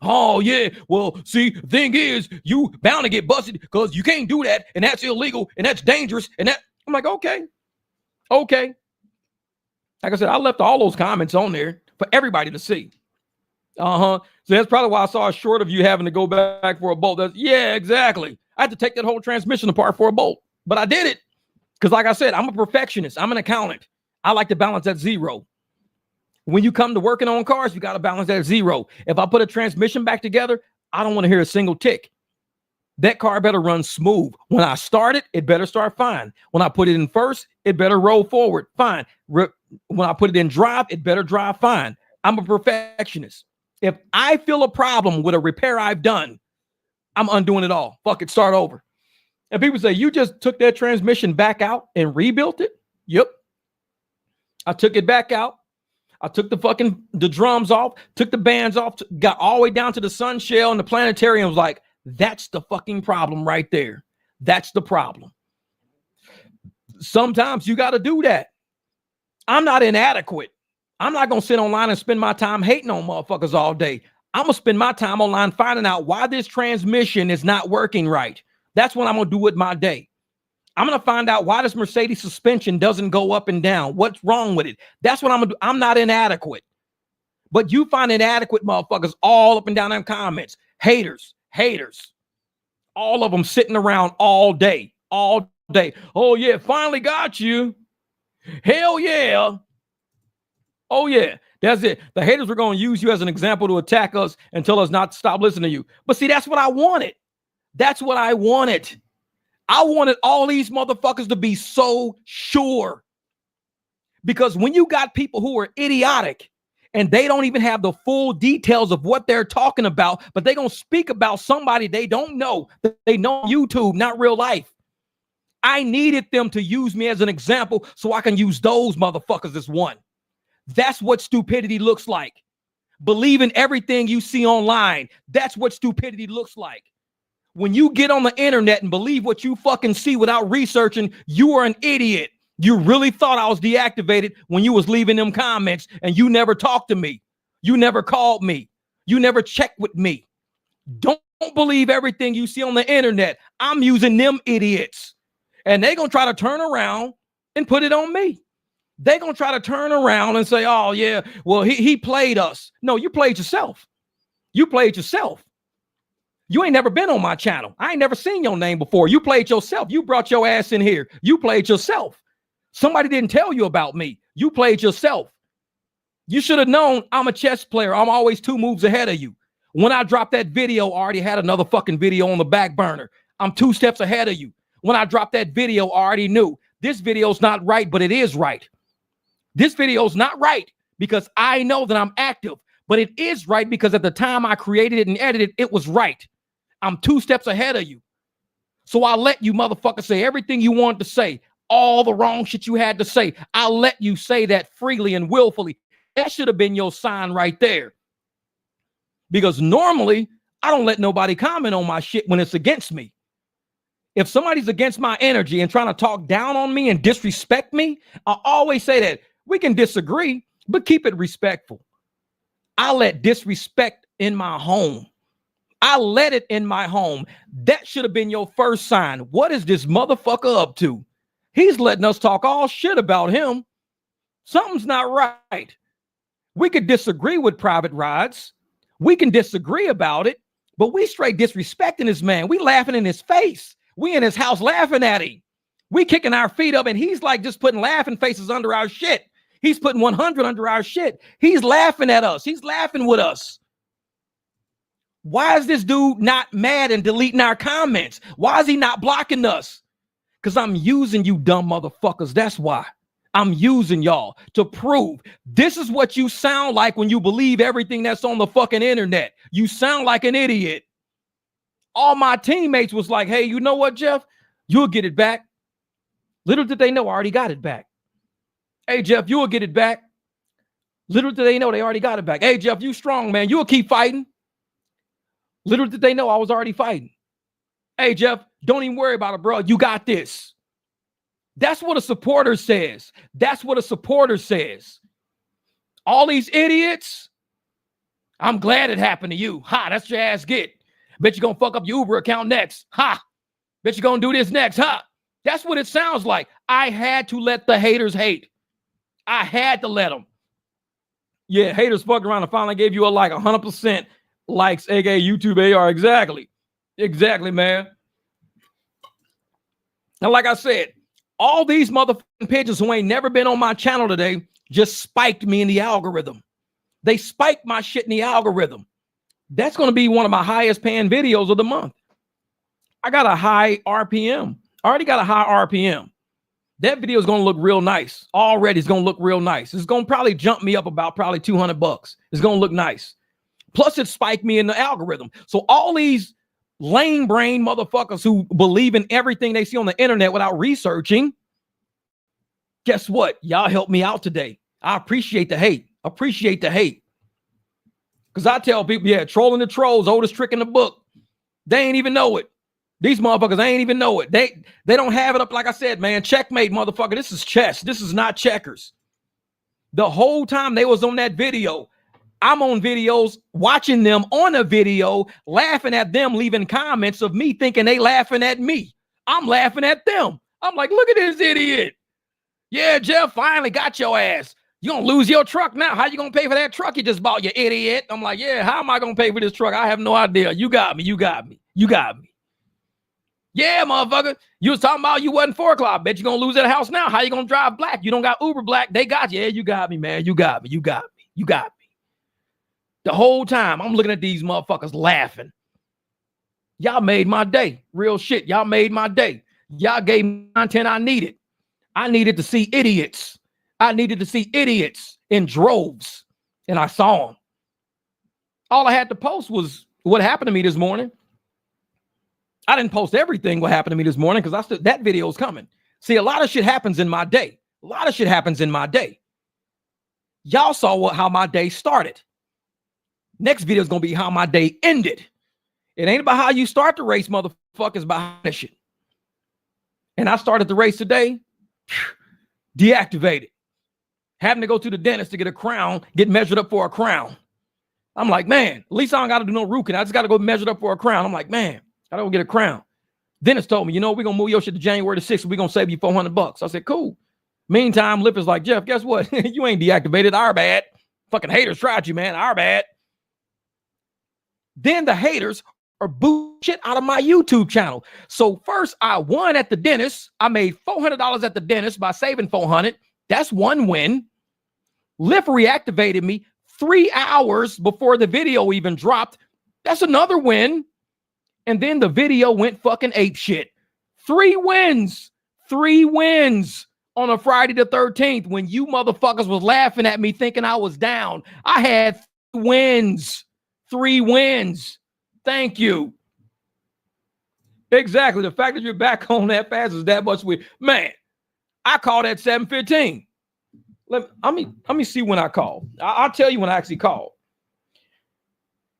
Oh, yeah. Well, see, the thing is, you bound to get busted because you can't do that, and that's illegal, and that's dangerous, and that. I'm like, okay. Like I said, I left all those comments on there for everybody to see. So that's probably why I saw a short of you having to go back for a bolt. Yeah, exactly. I had to take that whole transmission apart for a bolt, but I did it because, like I said, I'm a perfectionist. I'm an accountant. I like to balance at zero. When you come to working on cars, you got to balance at zero. If I put a transmission back together, I don't want to hear a single tick. That car better run smooth. When I start it, it better start fine. When I put it in first, it better roll forward fine. When I put it in drive, it better drive fine. I'm a perfectionist. If I feel a problem with a repair I've done, I'm undoing it all. Fuck it, start over. And people say, you just took that transmission back out and rebuilt it? Yep. I took it back out. I took the drums off, took the bands off, got all the way down to the sun shell and the planetarium. Was like, that's the fucking problem right there. That's the problem. Sometimes you got to do that. I'm not inadequate. I'm not going to sit online and spend my time hating on motherfuckers all day. I'm going to spend my time online finding out why this transmission is not working right. That's what I'm going to do with my day. I'm going to find out why this Mercedes suspension doesn't go up and down. What's wrong with it? That's what I'm going to do. I'm not inadequate. But you find inadequate motherfuckers all up and down in comments. Haters. All of them sitting around all day. Oh, yeah, finally got you. Hell yeah. Oh, yeah. That's it. The haters were going to use you as an example to attack us and tell us not to stop listening to you. But see, that's what I wanted. I wanted all these motherfuckers to be so sure. Because when you got people who are idiotic and they don't even have the full details of what they're talking about, but they're going to speak about somebody they don't know. They know YouTube, not real life. I needed them to use me as an example so I can use those motherfuckers as one. That's what stupidity looks like. Believing everything you see online. That's what stupidity looks like. When you get on the internet and believe what you fucking see without researching, you are an idiot. You really thought I was deactivated when you was leaving them comments and you never talked to me. You never called me. You never checked with me. Don't believe everything you see on the internet. I'm using them idiots. And they're going to try to turn around and put it on me. They're going to try to turn around and say, oh, yeah, well, he played us. No, you played yourself. You played yourself. You ain't never been on my channel. I ain't never seen your name before. You played yourself. You brought your ass in here. You played yourself. Somebody didn't tell you about me. You played yourself. You should have known I'm a chess player. I'm always 2 moves ahead of you. When I dropped that video, I already had another fucking video on the back burner. I'm 2 steps ahead of you. When I dropped that video, I already knew this video's not right, but it is right. This video's not right because I know that I'm active, but it is right because at the time I created it and edited it, it was right. I'm 2 steps ahead of you. So I'll let you motherfuckers say everything you wanted to say, all the wrong shit you had to say. I'll let you say that freely and willfully That should have been your sign right there. Because normally, I don't let nobody comment on my shit when it's against me. If somebody's against my energy and trying to talk down on me and disrespect me, I always say that we can disagree, but keep it respectful. I let disrespect in my home. I let it in my home. That should have been your first sign. What is this motherfucker up to? He's letting us talk all shit about him. Something's not right. We could disagree with private rides. We can disagree about it, but we straight disrespecting this man. We laughing in his face. We in his house laughing at him. We kicking our feet up, and he's like just putting laughing faces under our shit. He's putting 100 under our shit. He's laughing at us. He's laughing with us. Why is this dude not mad and deleting our comments? Why is he not blocking us? Because I'm using you dumb motherfuckers. That's why. I'm using y'all to prove this is what you sound like when you believe everything that's on the fucking internet. You sound like an idiot. All my teammates was like, hey, you know what, Jeff? You'll get it back. Little did they know I already got it back. Hey, Jeff, you'll get it back. Little did they know they already got it back. Hey, Jeff, you strong, man. You'll keep fighting. Little did they know I was already fighting. Hey, Jeff, don't even worry about it, bro. You got this. That's what a supporter says. That's what a supporter says. All these idiots, I'm glad it happened to you. Ha, that's your ass get. Bet you're going to fuck up your Uber account next. Ha, bet you're going to do this next. Ha, that's what it sounds like. I had to let the haters hate. I had to let them. Yeah, haters fucked around and finally gave you a like 100% likes, aka YouTube AR. Exactly. Exactly, man. Now, like I said, all these motherfucking pigeons who ain't never been on my channel today just spiked me in the algorithm. They spiked my shit in the algorithm. That's going to be one of my highest paying videos of the month. I got a high RPM. I already got a high RPM. That video is going to look real nice. Already it's going to look real nice. It's going to probably jump me up about probably $200. It's going to look nice. Plus it spiked me in the algorithm. So all these lame brain motherfuckers who believe in everything they see on the internet without researching, guess what? Y'all helped me out today. I appreciate the hate. Appreciate the hate. Because I tell people, yeah, trolling the trolls, oldest trick in the book. They ain't even know it. These motherfuckers ain't even know it. They don't have it up. Like I said, man, checkmate, motherfucker. This is chess. This is not checkers. The whole time they was on that video, I'm on videos, watching them on a video, laughing at them, leaving comments of me thinking they laughing at me. I'm laughing at them. I'm like, look at this idiot. Yeah, Jeff finally got your ass. You gonna lose your truck now. How you gonna pay for that truck you just bought, you idiot? I'm like, yeah, how am I gonna pay for this truck? I have no idea. You got me. You got me. You got me. Yeah, motherfucker. You was talking about you wasn't 4 o'clock. Bet you're gonna lose that house now. How you gonna drive black? You don't got Uber black. They got you. Yeah, you got me, man. You got me. You got me. You got me. The whole time I'm looking at these motherfuckers laughing. Y'all made my day. Real shit. Y'all made my day. Y'all gave me content I needed. I needed to see idiots. I needed to see idiots in droves. And I saw them. All I had to post was what happened to me this morning. I didn't post everything what happened to me this morning because that video is coming. See, a lot of shit happens in my day. A lot of shit happens in my day. Y'all saw how my day started. Next video is going to be how my day ended. It ain't about how you start the race, motherfuckers, about this shit. And I started the race today, deactivated. Having to go to the dentist to get a crown, get measured up for a crown. I'm like, man, at least I don't got to do no root canal. I just got to go measured up for a crown. I'm like, man, I don't get a crown. Dentist told me, you know, we're going to move your shit to January the 6th. We're going to save you $400. I said, cool. Meantime, Lip is like, Jeff, guess what? You ain't deactivated. Our bad. Fucking haters tried you, man. Our bad. Then the haters are boo shit out of my YouTube channel. So first I won at the dentist. I made $400 at the dentist by saving $400. That's one win. Lyft reactivated me 3 hours before the video even dropped. That's another win. And then the video went fucking ape shit. 3 wins. 3 wins on a Friday the 13th when you motherfuckers was laughing at me thinking I was down. I had 3 wins. 3 wins. Thank you. Exactly. The fact that you're back on that fast is that much weird. Man, I called at 7:15. Let me see when I called. I'll tell you when I actually called.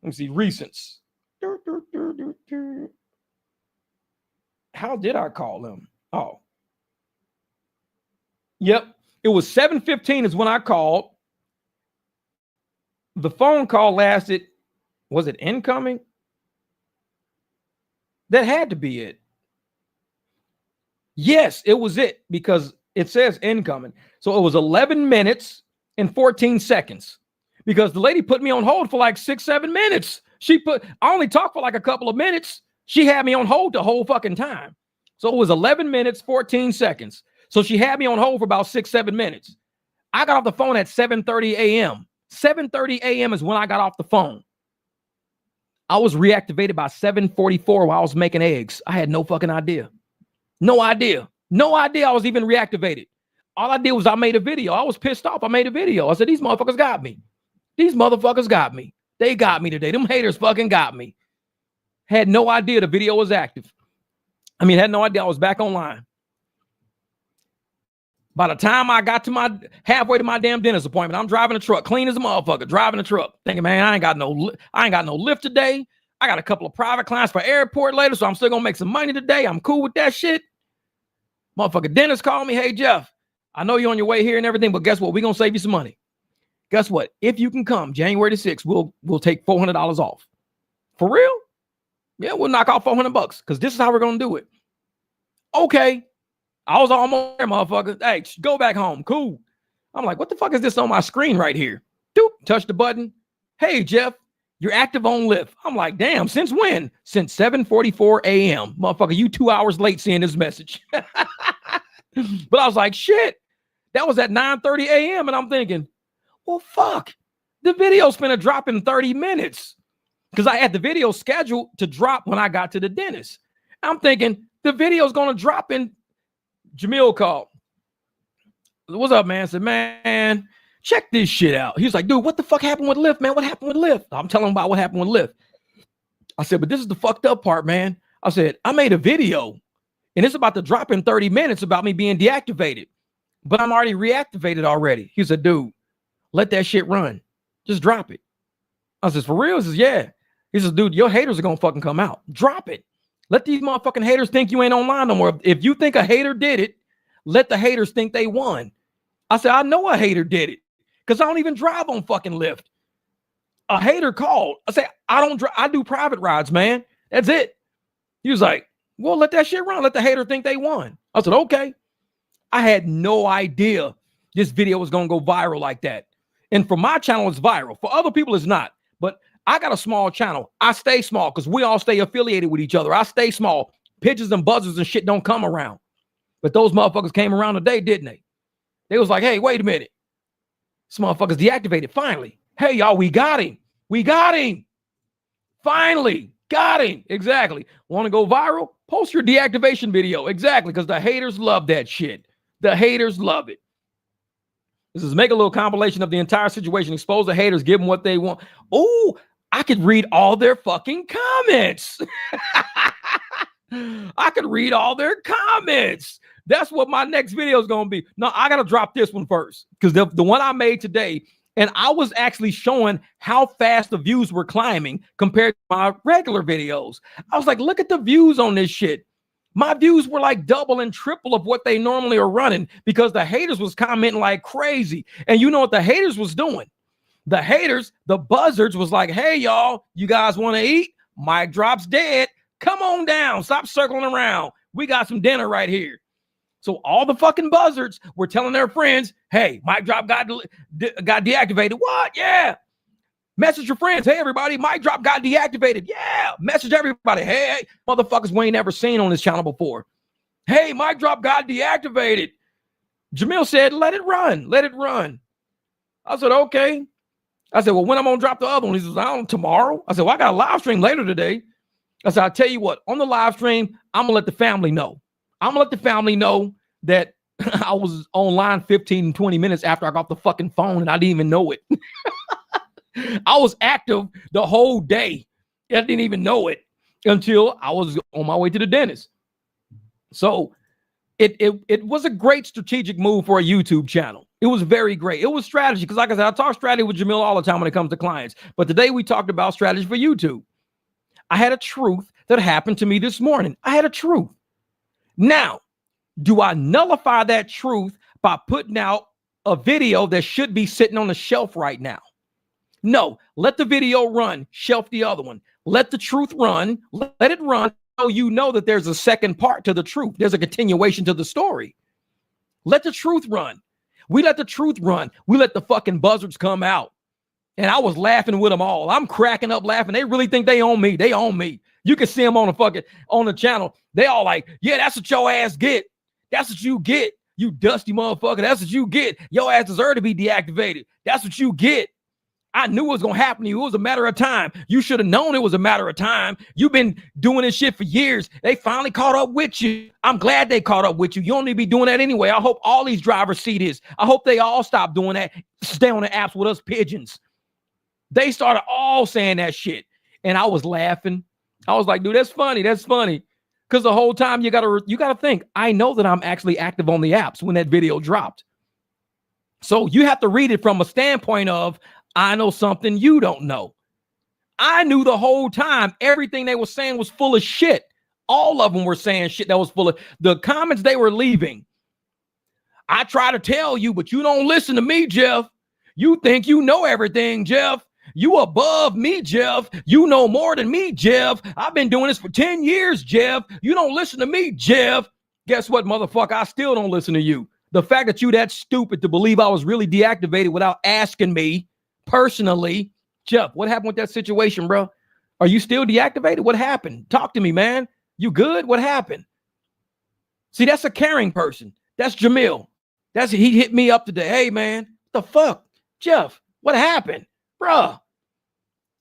Let me see recents. How did I call them? Oh, yep. It was 7:15 is when I called. The phone call lasted. Was it incoming? That had to be it. Yes, it was it because it says incoming. So it was 11 minutes and 14 seconds because the lady put me on hold for like 6-7 minutes. I only talked for like a couple of minutes. She had me on hold the whole fucking time. So it was 11 minutes, 14 seconds. So she had me on hold for about 6-7 minutes. I got off the phone at 7:30 a.m. 7:30 a.m. is when I got off the phone. I was reactivated by 7:44 while I was making eggs. I had no fucking idea. No idea I was even reactivated. All I did was I made a video. I was pissed off. I made a video. I said, these motherfuckers got me. These motherfuckers got me. They got me today. Them haters fucking got me. Had no idea the video was active. Had no idea I was back online. By the time I got to halfway to my damn dentist appointment, I'm driving a truck, clean as a motherfucker, driving a truck, thinking, man, I ain't got no lift today. I got a couple of private clients for airport later, so I'm still gonna make some money today. I'm cool with that shit. Motherfucker dentist called me, hey Jeff, I know you're on your way here and everything, but guess what? We're gonna save you some money. Guess what? If you can come January the 6th, we'll take $400 off. For real? Yeah, we'll knock off $400 because this is how we're gonna do it. Okay. I was almost there, motherfucker. Hey, go back home. Cool. I'm like, what the fuck is this on my screen right here? Doop, touch the button. Hey, Jeff, you're active on Lyft. I'm like, damn, since when? Since 7:44 a.m. Motherfucker, you 2 hours late seeing this message. But I was like, shit. That was at 9:30 a.m. And I'm thinking, well, fuck. The video's finna drop in 30 minutes. Because I had the video scheduled to drop when I got to the dentist. I'm thinking the video's gonna drop in. Jamil called. What's up, man? I said, man, check this shit out. He was like, dude, what the fuck happened with Lyft, man? What happened with Lyft? I'm telling him about what happened with Lyft. I said, but this is the fucked up part, man. I said, I made a video and it's about to drop in 30 minutes about me being deactivated, but I'm already reactivated already. He said, dude, let that shit run. Just drop it. I said, for real? He says, yeah. He says, dude, your haters are going to fucking come out. Drop it. Let these motherfucking haters think you ain't online no more. If you think a hater did it, let the haters think they won. I said, I know a hater did it because I don't even drive on fucking Lyft. A hater called. I said, I don't drive. I do private rides, man. That's it. He was like, well, let that shit run. Let the hater think they won. I said, okay. I had no idea this video was going to go viral like that. And for my channel, it's viral. For other people, it's not. But I got a small channel. I stay small because we all stay affiliated with each other. I stay small. Pigeons and buzzards and shit don't come around. But those motherfuckers came around today, didn't they? They was like, hey, wait a minute. This motherfucker's deactivated. Finally. Hey, y'all, we got him. We got him. Finally. Got him. Exactly. Want to go viral? Post your deactivation video. Exactly. Because the haters love that shit. The haters love it. This is make a little compilation of the entire situation. Expose the haters. Give them what they want. Oh, I could read all their fucking comments. I could read all their comments. That's what my next video is going to be. No, I got to drop this one first because the one I made today, and I was actually showing how fast the views were climbing compared to my regular videos. I was like, look at the views on this shit. My views were like double and triple of what they normally are running because the haters was commenting like crazy. And you know what the haters was doing? The haters, the buzzards was like, hey, y'all, you guys want to eat? Mic drop's dead. Come on down. Stop circling around. We got some dinner right here. So all the fucking buzzards were telling their friends, hey, mic drop got deactivated. What? Yeah. Message your friends. Hey, everybody, mic drop got deactivated. Yeah. Message everybody. Hey, motherfuckers we ain't never seen on this channel before. Hey, mic drop got deactivated. Jamil said, let it run. Let it run. I said, okay. I said, well, when I'm going to drop the other one? He says, I don't know, tomorrow. I said, well, I got a live stream later today. I said, I'll tell you what, on the live stream, I'm going to let the family know. I'm going to let the family know that I was online 15, 20 minutes after I got the fucking phone and I didn't even know it. I was active the whole day. I didn't even know it until I was on my way to the dentist. So it was a great strategic move for a YouTube channel. It was very great. It was strategy because, like I said, I talk strategy with Jamil all the time when it comes to clients. But today we talked about strategy for YouTube. I had a truth that happened to me this morning. I had a truth. Now, do I nullify that truth by putting out a video that should be sitting on the shelf right now? No, let the video run, shelf the other one. Let the truth run, let it run so you know that there's a second part to the truth. There's a continuation to the story. Let the truth run. We let the truth run. We let the fucking buzzards come out. And I was laughing with them all. I'm cracking up laughing. They really think they own me. They own me. You can see them on the channel. They all like, yeah, that's what your ass get. That's what you get. You dusty motherfucker. That's what you get. Your ass deserve to be deactivated. That's what you get. I knew it was going to happen to you. It was a matter of time. You should have known it was a matter of time. You've been doing this shit for years. They finally caught up with you. I'm glad they caught up with you. You don't need to be doing that anyway. I hope all these drivers see this. I hope they all stop doing that. Stay on the apps with us pigeons. They started all saying that shit. And I was laughing. I was like, dude, that's funny. That's funny. Because the whole time you gotta think, I know that I'm actually active on the apps when that video dropped. So you have to read it from a standpoint of, I know something you don't know. I knew the whole time everything they were saying was full of shit. All of them were saying shit that was full of the comments they were leaving. I try to tell you, but you don't listen to me, Jeff. You think you know everything, Jeff. You above me, Jeff. You know more than me, Jeff. I've been doing this for 10 years, Jeff. You don't listen to me, Jeff. Guess what, motherfucker? I still don't listen to you. The fact that you that stupid to believe I was really deactivated without asking me personally, Jeff, what happened with that situation, bro? Are you still deactivated? What happened? Talk to me, man. You good? What happened? See, that's a caring person. That's Jamil. He hit me up today. Hey, man, what the fuck? Jeff, what happened? Bruh,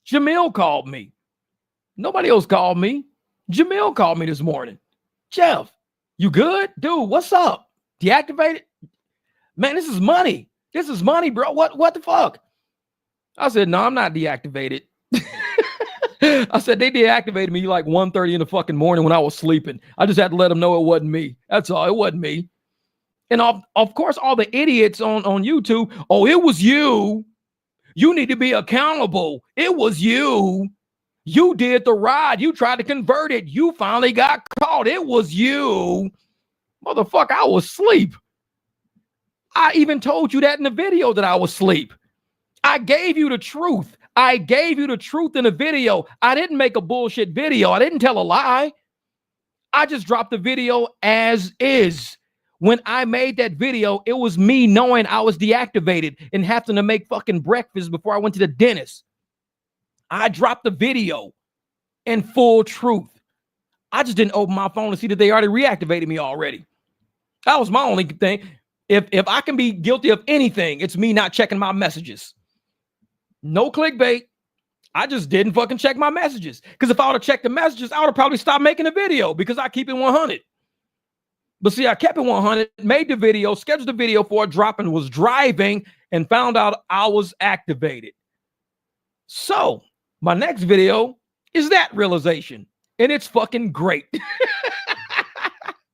Jamil called me. Nobody else called me. Jamil called me this morning. Jeff, you good? Dude, what's up? Deactivated? Man, this is money. This is money, bro. What the fuck? I said, no, I'm not deactivated. I said, they deactivated me like 1:30 in the fucking morning when I was sleeping. I just had to let them know it wasn't me. That's all. It wasn't me. And of course, all the idiots on YouTube, oh, it was you. You need to be accountable. It was you. You did the ride. You tried to convert it. You finally got caught. It was you. Motherfucker, I was asleep. I even told you that in the video that I was asleep. I gave you the truth. I gave you the truth in the video. I didn't make a bullshit video. I didn't tell a lie. I just dropped the video as is. When I made that video, it was me knowing I was deactivated and having to make fucking breakfast before I went to the dentist. I dropped the video in full truth. I just didn't open my phone to see that they already reactivated me already. That was my only thing. If I can be guilty of anything, it's me not checking my messages. No clickbait. I just didn't fucking check my messages. Because if I would have checked the messages, I would have probably stopped making a video because I keep it 100. But see, I kept it 100, made the video, scheduled the video for a drop, and was driving and found out I was activated. So my next video is that realization, and it's fucking great.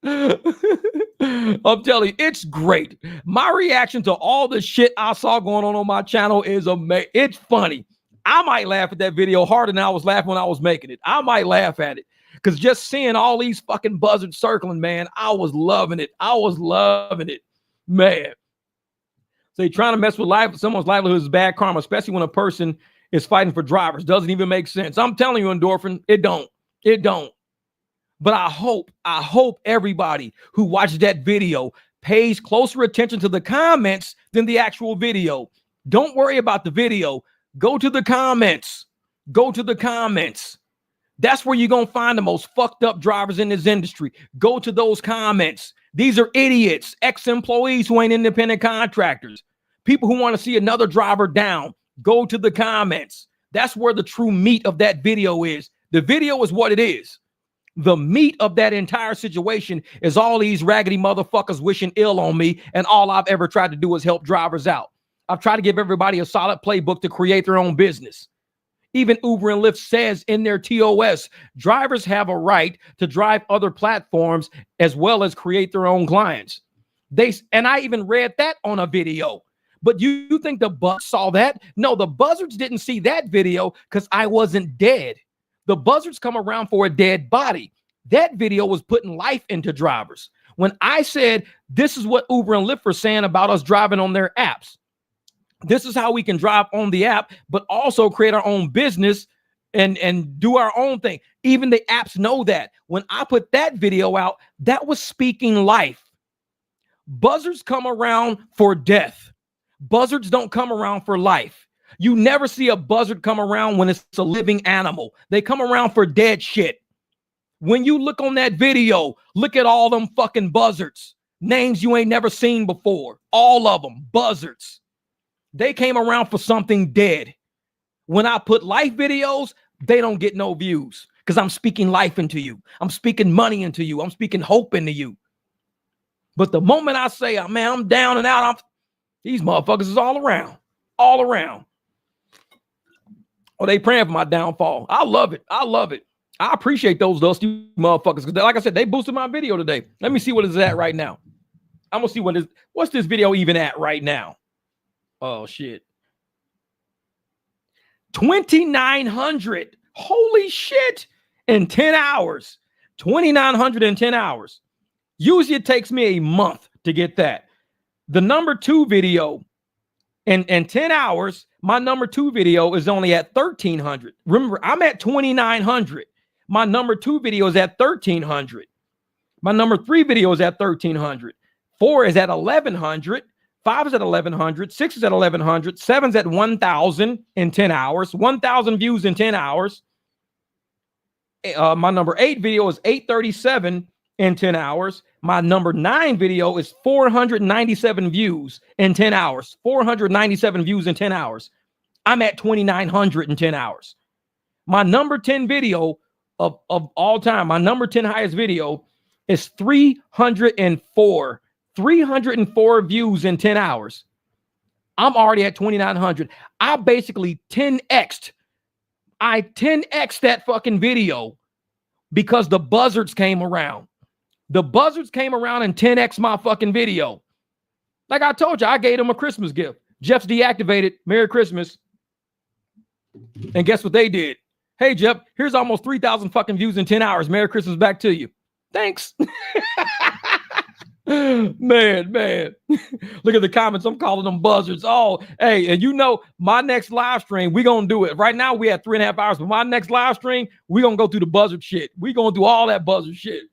I'm telling you, it's great. My reaction to all the shit I saw going on my channel is amazing. It's funny. I might laugh at that video harder than I was laughing when I was making it. I might laugh at it. Because just seeing all these fucking buzzards circling, man, I was loving it. I was loving it, man. So you're trying to mess with life, someone's livelihood is bad karma, especially when a person is fighting for drivers. Doesn't even make sense. I'm telling you, Endorphin, it don't. It don't. But I hope everybody who watches that video pays closer attention to the comments than the actual video. Don't worry about the video. Go to the comments. Go to the comments. That's where you're going to find the most fucked up drivers in this industry. Go to those comments. These are idiots, ex-employees who ain't independent contractors, people who want to see another driver down. Go to the comments. That's where the true meat of that video is. The video is what it is. The meat of that entire situation is all these raggedy motherfuckers wishing ill on me, and all I've ever tried to do is help drivers out. I've tried to give everybody a solid playbook to create their own business. Even Uber and Lyft says in their TOS, drivers have a right to drive other platforms as well as create their own clients. And I even read that on a video. But you think the buzzards saw that? No, the buzzards didn't see that video because I wasn't dead. The buzzards come around for a dead body. That video was putting life into drivers. When I said, this is what Uber and Lyft were saying about us driving on their apps. This is how we can drive on the app, but also create our own business and do our own thing. Even the apps know that. When I put that video out, that was speaking life. Buzzards come around for death. Buzzards don't come around for life. You never see a buzzard come around when it's a living animal. They come around for dead shit. When you look on that video, look at all them fucking buzzards. Names you ain't never seen before. All of them, buzzards. They came around for something dead. When I put life videos, they don't get no views because I'm speaking life into you. I'm speaking money into you. I'm speaking hope into you. But the moment I say, oh, man, I'm down and out, these motherfuckers is all around. All around. Oh, they praying for my downfall. I love it. I love it. I appreciate those dusty motherfuckers. Because like I said, they boosted my video today. Let me see what it's at right now. I'm going to see what's this video even at right now? Oh, shit. 2,900. Holy shit. In 10 hours. 2,900 in 10 hours. Usually it takes me a month to get that. The number 2 video in 10 hours, my number 2 video is only at 1,300. Remember, I'm at 2,900. My number 2 video is at 1,300. My number 3 video is at 1,300. 4 is at 1,100. 5 is at 1,100. 6 is at 1,100. 7 is at 1,000 in 10 hours. 1,000 views in 10 hours. My number 8 video is 837 in 10 hours. My number 9 video is 497 views in 10 hours. 497 views in 10 hours. I'm at 2,900 in 10 hours. My number 10 video of all time, my number 10 highest video is 304. 304 views in 10 hours. I'm already at 2,900. I basically 10x'd. I 10x'd that fucking video because the buzzards came around. The buzzards came around and 10x my fucking video. Like I told you, I gave them a Christmas gift. Jeff's deactivated. Merry Christmas. And guess what they did? Hey, Jeff, here's almost 3,000 fucking views in 10 hours. Merry Christmas back to you. Thanks. Man. Look at the comments. I'm calling them buzzards. Oh, hey, and you know, my next live stream, we're going to do it. Right now, we had 3.5 hours, but my next live stream, we're going to go through the buzzard shit. We're going to do all that buzzard shit.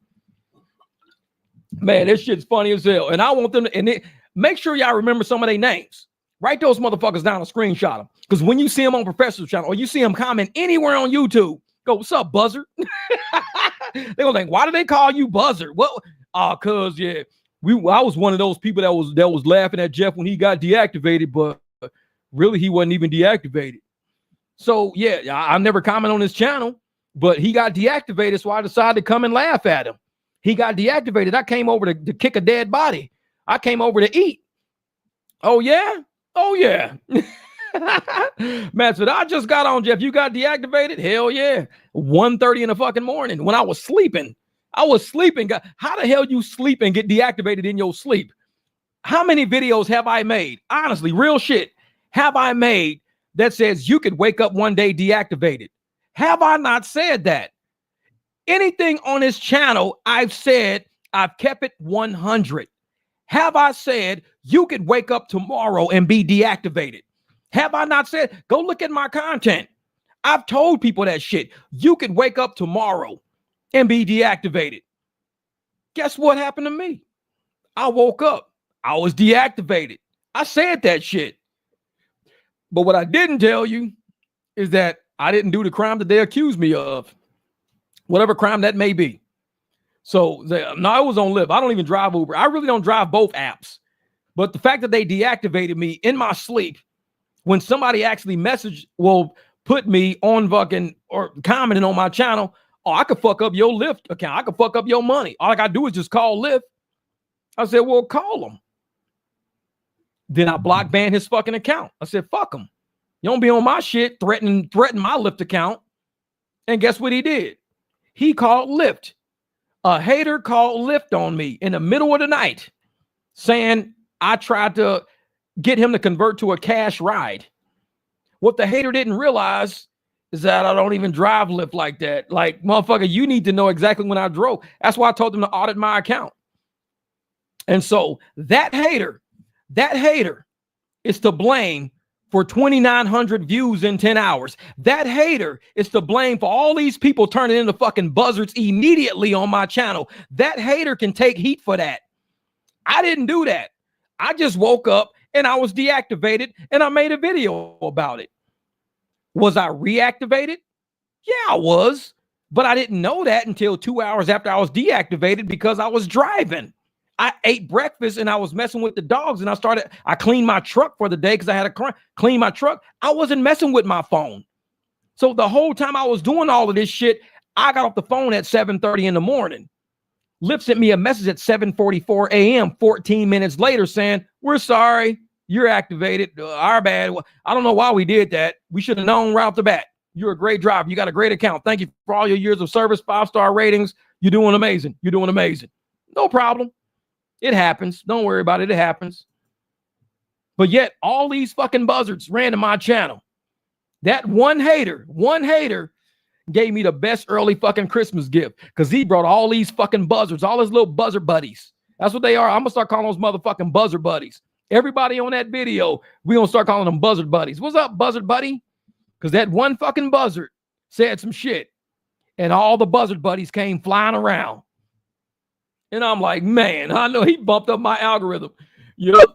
Man, this shit's funny as hell. And I want them to, make sure y'all remember some of their names. Write those motherfuckers down and screenshot them. Because when you see them on Professional channel or you see them comment anywhere on YouTube, go, what's up, buzzard? They're going to think, why do they call you buzzard? Well, cause yeah, I was one of those people that was laughing at Jeff when he got deactivated, but really he wasn't even deactivated. So yeah, I never comment on his channel, but he got deactivated, so I decided to come and laugh at him. He got deactivated. I came over to kick a dead body. I came over to eat. Oh yeah? Oh yeah. Matt said, I just got on, Jeff. You got deactivated? Hell yeah. 1:30 in the fucking morning when I was sleeping. How the hell you sleep and get deactivated in your sleep? How many videos have I made? Honestly, real shit. Have I made that says you could wake up one day deactivated? Have I not said that? Anything on this channel, I've said, I've kept it 100. Have I said you could wake up tomorrow and be deactivated? Have I not said, go look at my content. I've told people that shit. You could wake up tomorrow and be deactivated. Guess what happened to me? I woke up. I was deactivated. I said that shit. But what I didn't tell you is that I didn't do the crime that they accused me of. Whatever crime that may be. So, no, it was on Lyft. I don't even drive Uber. I really don't drive both apps. But the fact that they deactivated me in my sleep, when somebody actually put me on fucking or commenting on my channel, oh, I could fuck up your Lyft account. I could fuck up your money. All I got to do is just call Lyft. I said, well, call him. Then I block banned his fucking account. I said, fuck him. You don't be on my shit, threaten my Lyft account. And guess what he did? He called Lyft. A hater called Lyft on me in the middle of the night. saying I tried to get him to convert to a cash ride. What the hater didn't realize is that I don't even drive Lyft like that. Like, motherfucker, you need to know exactly when I drove. That's why I told them to audit my account. And so that hater is to blame for 2,900 views in 10 hours. That hater is to blame for all these people turning into fucking buzzards immediately on my channel. That hater can take heat for that. I didn't do that. I just woke up and I was deactivated and I made a video about it. Was I reactivated? Yeah, I was. But I didn't know that until 2 hours after I was deactivated because I was driving. I ate breakfast and I was messing with the dogs and I cleaned my truck for the day because I had to clean my truck. I wasn't messing with my phone. So the whole time I was doing all of this shit, I got off the phone at 7:30 in the morning. Lyft sent me a message at 7:44 a.m. 14 minutes later saying, we're sorry, you're activated. Our bad. I don't know why we did that. We should have known right off the bat. You're a great driver. You got a great account. Thank you for all your years of service, 5-star ratings. You're doing amazing. You're doing amazing. No problem. It happens. Don't worry about it. It happens. But yet all these fucking buzzards ran to my channel. That one hater gave me the best early fucking Christmas gift because he brought all these fucking buzzards, all his little buzzard buddies. That's what they are. I'm going to start calling those motherfucking buzzard buddies. Everybody on that video, we're going to start calling them buzzard buddies. What's up, buzzard buddy? Because that one fucking buzzard said some shit and all the buzzard buddies came flying around. And I'm like, man, I know he bumped up my algorithm. You know,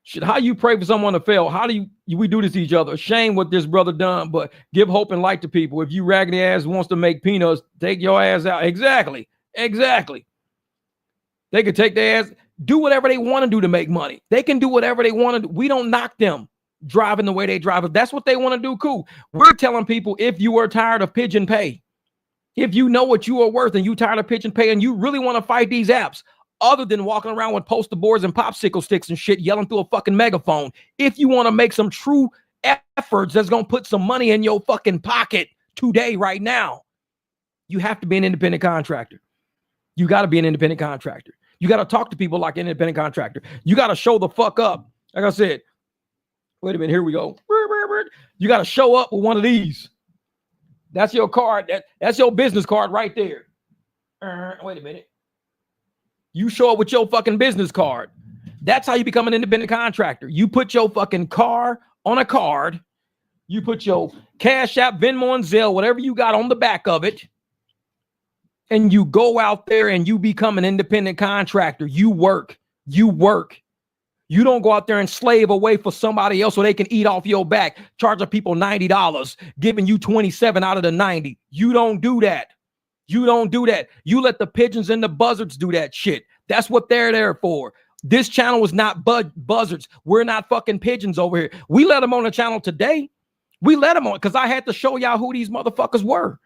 shit, how you pray for someone to fail? How do we do this to each other? Shame what this brother done, but give hope and light to people. If you raggedy ass wants to make peanuts, take your ass out. Exactly. They could take their ass, do whatever they want to do to make money. They can do whatever they want to do. We don't knock them driving the way they drive. If that's what they want to do, cool. We're telling people, if you are tired of pigeon pay, if you know what you are worth and you tired of pigeon pay and you really want to fight these apps, other than walking around with poster boards and popsicle sticks and shit, yelling through a fucking megaphone, if you want to make some true efforts that's going to put some money in your fucking pocket today, right now, you have to be an independent contractor. You got to be an independent contractor. You got to talk to people like an independent contractor. You got to show the fuck up. Like I said, wait a minute, here we go. You got to show up with one of these. That's your card. That's your business card right there. Wait a minute. You show up with your fucking business card. That's how you become an independent contractor. You put your fucking car on a card. You put your Cash App, Venmo, and Zelle, whatever you got on the back of it. And you go out there and you become an independent contractor. You work. You don't go out there and slave away for somebody else so they can eat off your back, charging people $90, giving you 27 out of the 90. You don't do that. You You let the pigeons and the buzzards do that shit. That's what they're there for. This channel is not buzzards. We're not fucking pigeons over here. We let them on the channel today. We let them on because I had to show y'all who these motherfuckers were.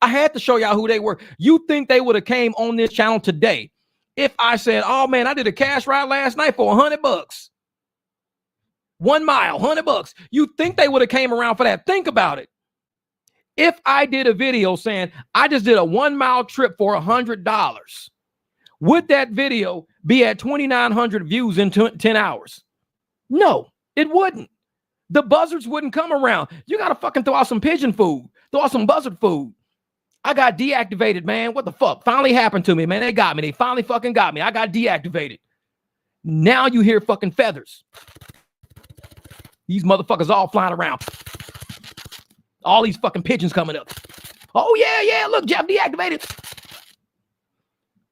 I had to show y'all who they were. You think they would have came on this channel today if I said, oh man, I did a cash ride last night for $100. 1 mile, $100. You think they would have came around for that? Think about it. If I did a video saying I just did a 1 mile trip for $100, would that video be at 2,900 views in 10 hours? No, it wouldn't. The buzzards wouldn't come around. You got to fucking throw out some pigeon food, throw out some buzzard food. I got deactivated, man. What the fuck? Finally happened to me, man. They got me. They finally fucking got me. I got deactivated. Now you hear fucking feathers. These motherfuckers all flying around. All these fucking pigeons coming up. Oh, yeah. Look, Jeff deactivated.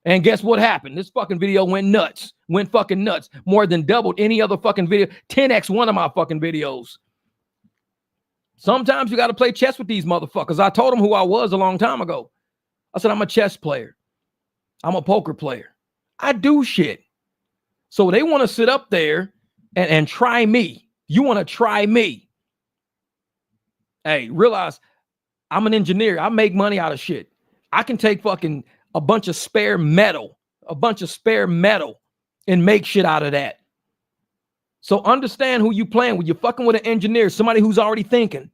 And guess what happened? This fucking video went nuts. Went fucking nuts. More than doubled any other fucking video. 10x one of my fucking videos. Sometimes you got to play chess with these motherfuckers. I told them who I was a long time ago. I said, I'm a chess player. I'm a poker player. I do shit. So they want to sit up there and try me. You want to try me. Hey, realize I'm an engineer. I make money out of shit. I can take fucking a bunch of spare metal and make shit out of that. So understand who you playing with. You're fucking with an engineer, somebody who's already thinking.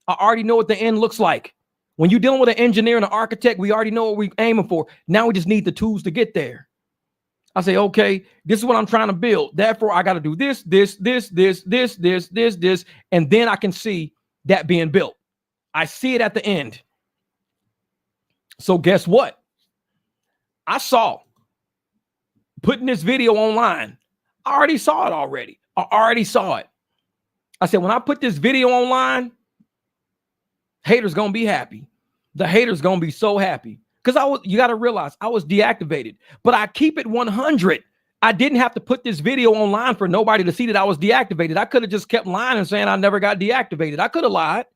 I already know what the end looks like. When you're dealing with an engineer and an architect, we already know what we're aiming for. Now we just need the tools to get there. I say, okay, this is what I'm trying to build. Therefore, I got to do this, and then I can see that being built. I see it at the end. So guess what? I saw putting this video online. I already saw it already. I already saw it. I said, when I put this video online, haters going to be happy. The haters going to be so happy. Because you got to realize I was deactivated, but I keep it 100. I didn't have to put this video online for nobody to see that I was deactivated. I could have just kept lying and saying I never got deactivated. I could have lied,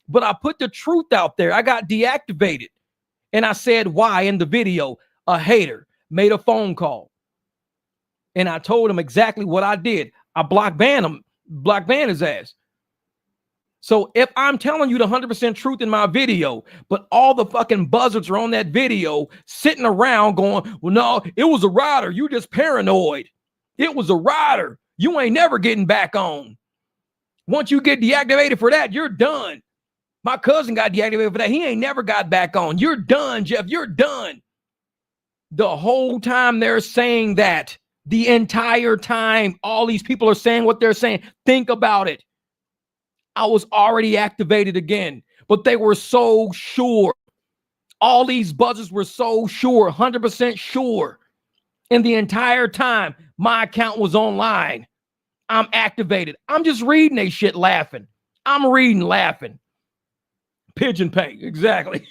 but I put the truth out there. I got deactivated. And I said why in the video. A hater made a phone call. And I told him exactly what I did. I block banned his ass. So if I'm telling you the 100% truth in my video, but all the fucking buzzards are on that video sitting around going, well, no, it was a rider. You just paranoid. It was a rider. You ain't never getting back on. Once you get deactivated for that, you're done. My cousin got deactivated for that. He ain't never got back on. You're done, Jeff. You're done. The whole time they're saying that, the entire time, all these people are saying what they're saying. Think about it. I was already activated again, but they were so sure. All these buzzers were so sure, 100% sure. And the entire time, my account was online. I'm activated. I'm just reading they shit laughing. I'm reading laughing. Pigeon paint, exactly.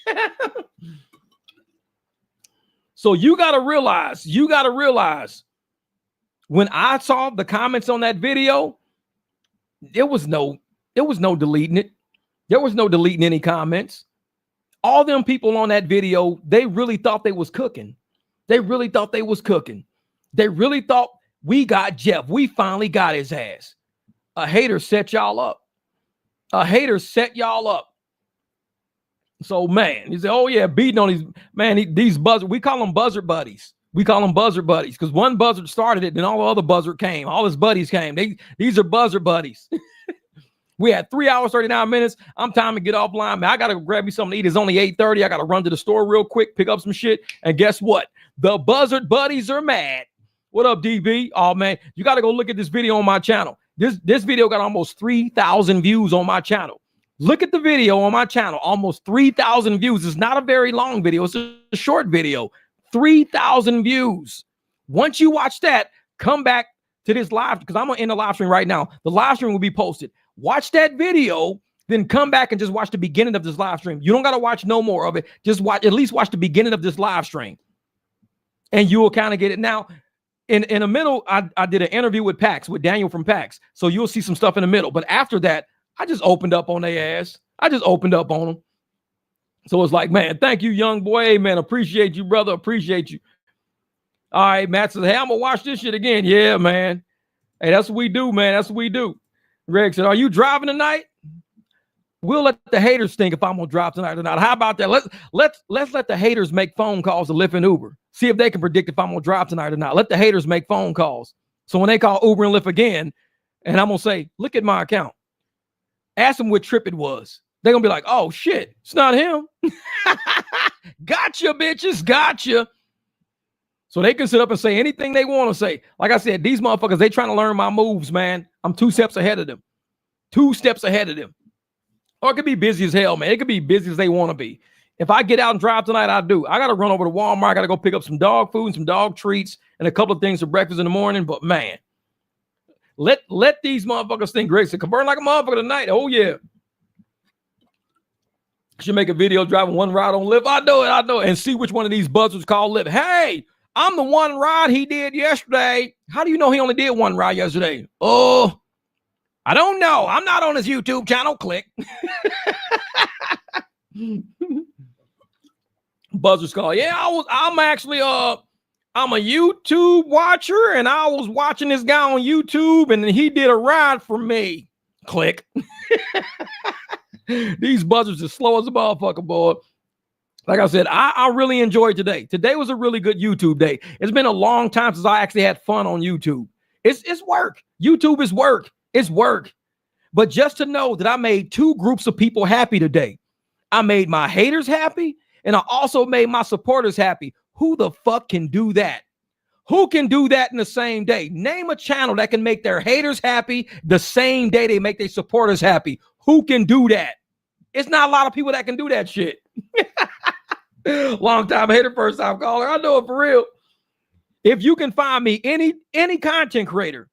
So you got to realize, when I saw the comments on that video, there was no deleting it. There was no deleting any comments. All them people on that video, they really thought they was cooking. They really thought they was cooking. They really thought we got Jeff. We finally got his ass. A hater set y'all up. A hater set y'all up. So, man, he said, oh, yeah, beating on these buzzard. We call them buzzard buddies. We call them buzzard buddies because one buzzard started it, then all the other buzzard came. All his buddies came. These are buzzard buddies. We had 3 hours, 39 minutes. I'm time to get offline, man. I got to go grab me something to eat. It's only 8:30. I got to run to the store real quick, pick up some shit. And guess what? The buzzard buddies are mad. What up, DB? Oh, man, you got to go look at this video on my channel. This video got almost 3,000 views on my channel. Look at the video on my channel. Almost 3,000 views. It's not a very long video. It's a short video. 3,000 views. Once you watch that, come back to this live because I'm going to end the live stream right now. The live stream will be posted. Watch that video, then come back and just watch the beginning of this live stream. You don't got to watch no more of it. Just at least watch the beginning of this live stream. And you will kind of get it. Now, in the middle, I did an interview with PAX, with Daniel from PAX. So you'll see some stuff in the middle. But after that, I just opened up on their ass. I just opened up on them. So it's like, man, thank you, young boy. Hey, man, appreciate you, brother. Appreciate you. All right, Matt says, hey, I'm going to watch this shit again. Yeah, man. Hey, that's what we do, man. That's what we do. Greg said, are you driving tonight? We'll let the haters think if I'm going to drive tonight or not. How about that? Let's let the haters make phone calls to Lyft and Uber. See if they can predict if I'm going to drive tonight or not. Let the haters make phone calls. So when they call Uber and Lyft again, and I'm going to say, look at my account. Ask them what trip it was. They're going to be like, oh, shit, it's not him. Gotcha, bitches, gotcha. So they can sit up and say anything they want to say. Like I said, these motherfuckers, they trying to learn my moves, man. I'm 2 steps ahead of them. 2 steps ahead of them. Or it could be busy as hell, man. It could be busy as they want to be. If I get out and drive tonight, I do. I got to run over to Walmart. I got to go pick up some dog food and some dog treats and a couple of things for breakfast in the morning. But, man, let these motherfuckers think Greg said, can burn like a motherfucker tonight. Oh, yeah. Should make a video driving one ride on Lyft. I know it. And see which one of these buzzards called Lyft. Hey, I'm the one ride he did yesterday. How do you know he only did one ride yesterday? Oh, I don't know. I'm not on his YouTube channel. Click. Buzzards call. Yeah, I'm actually I'm a YouTube watcher, and I was watching this guy on YouTube, and he did a ride for me. Click. These buzzards are slow as a motherfucker, boy. Like I said, I really enjoyed today. Today was a really good YouTube day. It's been a long time since I actually had fun on YouTube. It's work. YouTube is work. It's work. But just to know that I made 2 groups of people happy today. I made my haters happy, and I also made my supporters happy. Who the fuck can do that? Who can do that in the same day? Name a channel that can make their haters happy the same day they make their supporters happy. Who can do that? It's not a lot of people that can do that shit. Long time hater, first time caller. I know it for real. If you can find me any content creator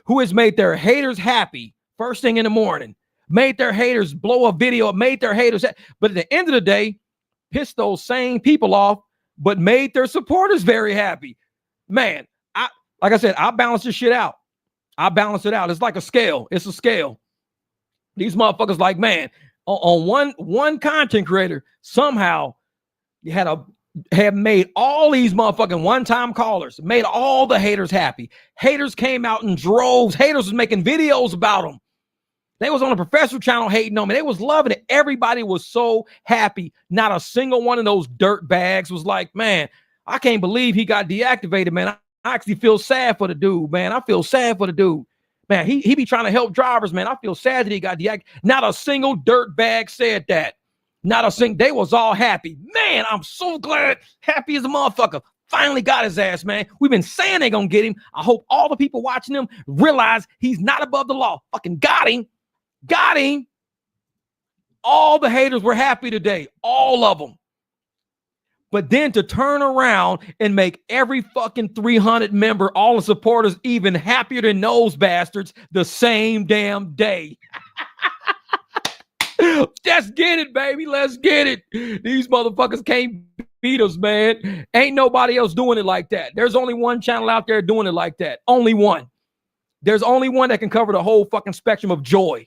who has made their haters happy first thing in the morning, made their haters blow a video, made their haters, but at the end of the day, pissed those same people off, but made their supporters very happy. Man, like I said, I balance this shit out. I balance it out. It's like a scale. It's a scale. These motherfuckers like, man, on one content creator, somehow you have made all these motherfucking one-time callers, made all the haters happy. Haters came out in droves. Haters was making videos about them. They was on a professional channel hating on me. They was loving it. Everybody was so happy. Not a single one of those dirt bags was like, man, I can't believe he got deactivated, man. I actually feel sad for the dude, man. I feel sad for the dude. Man, he be trying to help drivers, man. I feel sad that he got deactivated. Not a single dirt bag said that. Not a single. They was all happy. Man, I'm so glad. Happy as a motherfucker. Finally got his ass, man. We've been saying they're going to get him. I hope all the people watching him realize he's not above the law. Fucking got him. Got him. All the haters were happy today. All of them. But then to turn around and make every fucking 300 member, all the supporters, even happier than those bastards the same damn day. Let's get it, baby. Let's get it. These motherfuckers can't beat us, man. Ain't nobody else doing it like that. There's only one channel out there doing it like that. Only one. There's only one that can cover the whole fucking spectrum of joy.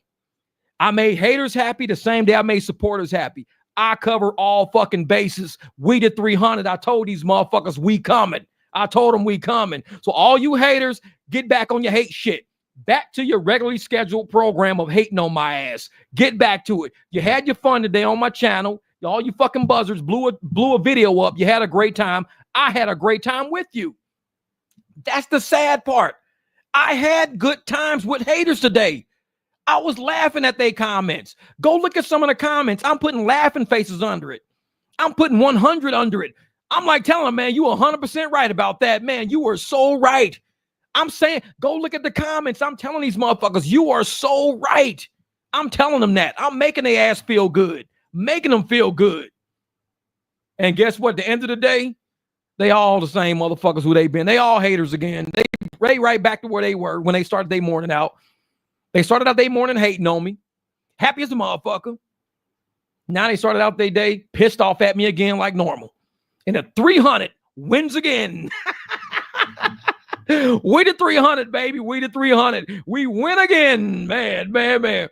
I made haters happy the same day I made supporters happy. I cover all fucking bases. We did 300. I told these motherfuckers we coming. I told them we coming. So all you haters, get back on your hate shit. Back to your regularly scheduled program of hating on my ass. Get back to it. You had your fun today on my channel. All you fucking buzzards blew a video up. You had a great time. I had a great time with you. That's the sad part. I had good times with haters today. I was laughing at their comments. Go look at some of the comments. I'm putting laughing faces under it. I'm putting 100 under it. I'm like telling them, man, you 100% right about that. Man, you were so right. I'm saying, go look at the comments. I'm telling these motherfuckers, you are so right. I'm telling them that. I'm making their ass feel good. Making them feel good. And guess what? At the end of the day, they all the same motherfuckers who they been. They all haters again. They right back to where they were when they started their morning out. They started out their morning hating on me. Happy as a motherfucker. Now they started out their day pissed off at me again like normal. And the 300 wins again. We the 300, baby. We the 300. We win again. Man.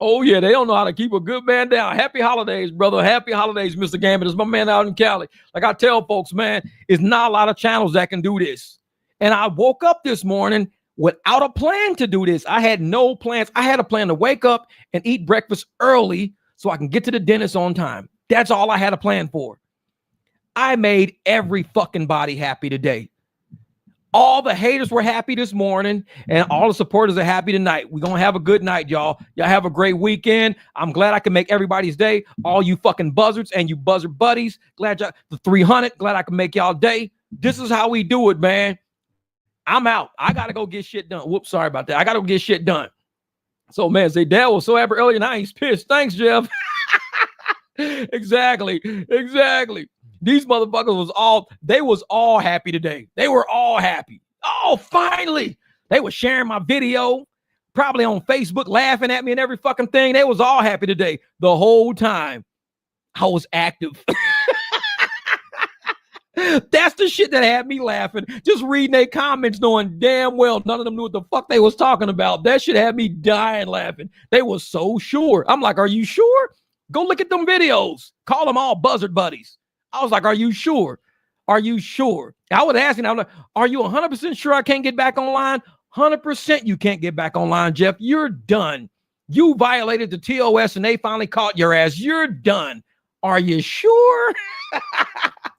Oh, yeah. They don't know how to keep a good man down. Happy holidays, brother. Happy holidays, Mr. Gambit. It's my man out in Cali. Like I tell folks, man, it's not a lot of channels that can do this. And I woke up this morning without a plan to do this. I had no plans. I had a plan to wake up and eat breakfast early so I can get to the dentist on time. That's all I had a plan for. I made every fucking body happy today. All the haters were happy this morning, and all the supporters are happy tonight. We're going to have a good night, y'all. Y'all have a great weekend. I'm glad I can make everybody's day. All you fucking buzzards and you buzzard buddies. Glad y'all, the 300, glad I can make y'all day. This is how we do it, man. I'm out. I got to go get shit done. Whoops, sorry about that. I got to go get shit done. So, man, say Dad was so happy earlier. Now he's pissed. Thanks, Jeff. Exactly. These motherfuckers was all happy today. They were all happy. Oh, finally. They were sharing my video, probably on Facebook, laughing at me and every fucking thing. They was all happy today. The whole time I was active. That's the shit that had me laughing. Just reading their comments, knowing damn well none of them knew what the fuck they was talking about. That shit had me dying laughing. They was so sure. I'm like, are you sure? Go look at them videos. Call them all buzzard buddies. I was like, are you sure? Are you sure? I was asking, I'm like, are you 100% sure I can't get back online? 100% you can't get back online, Jeff. You're done. You violated the TOS and they finally caught your ass. You're done. Are you sure?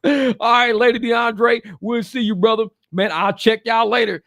All right, Lady DeAndre, we'll see you, brother. Man, I'll check y'all later.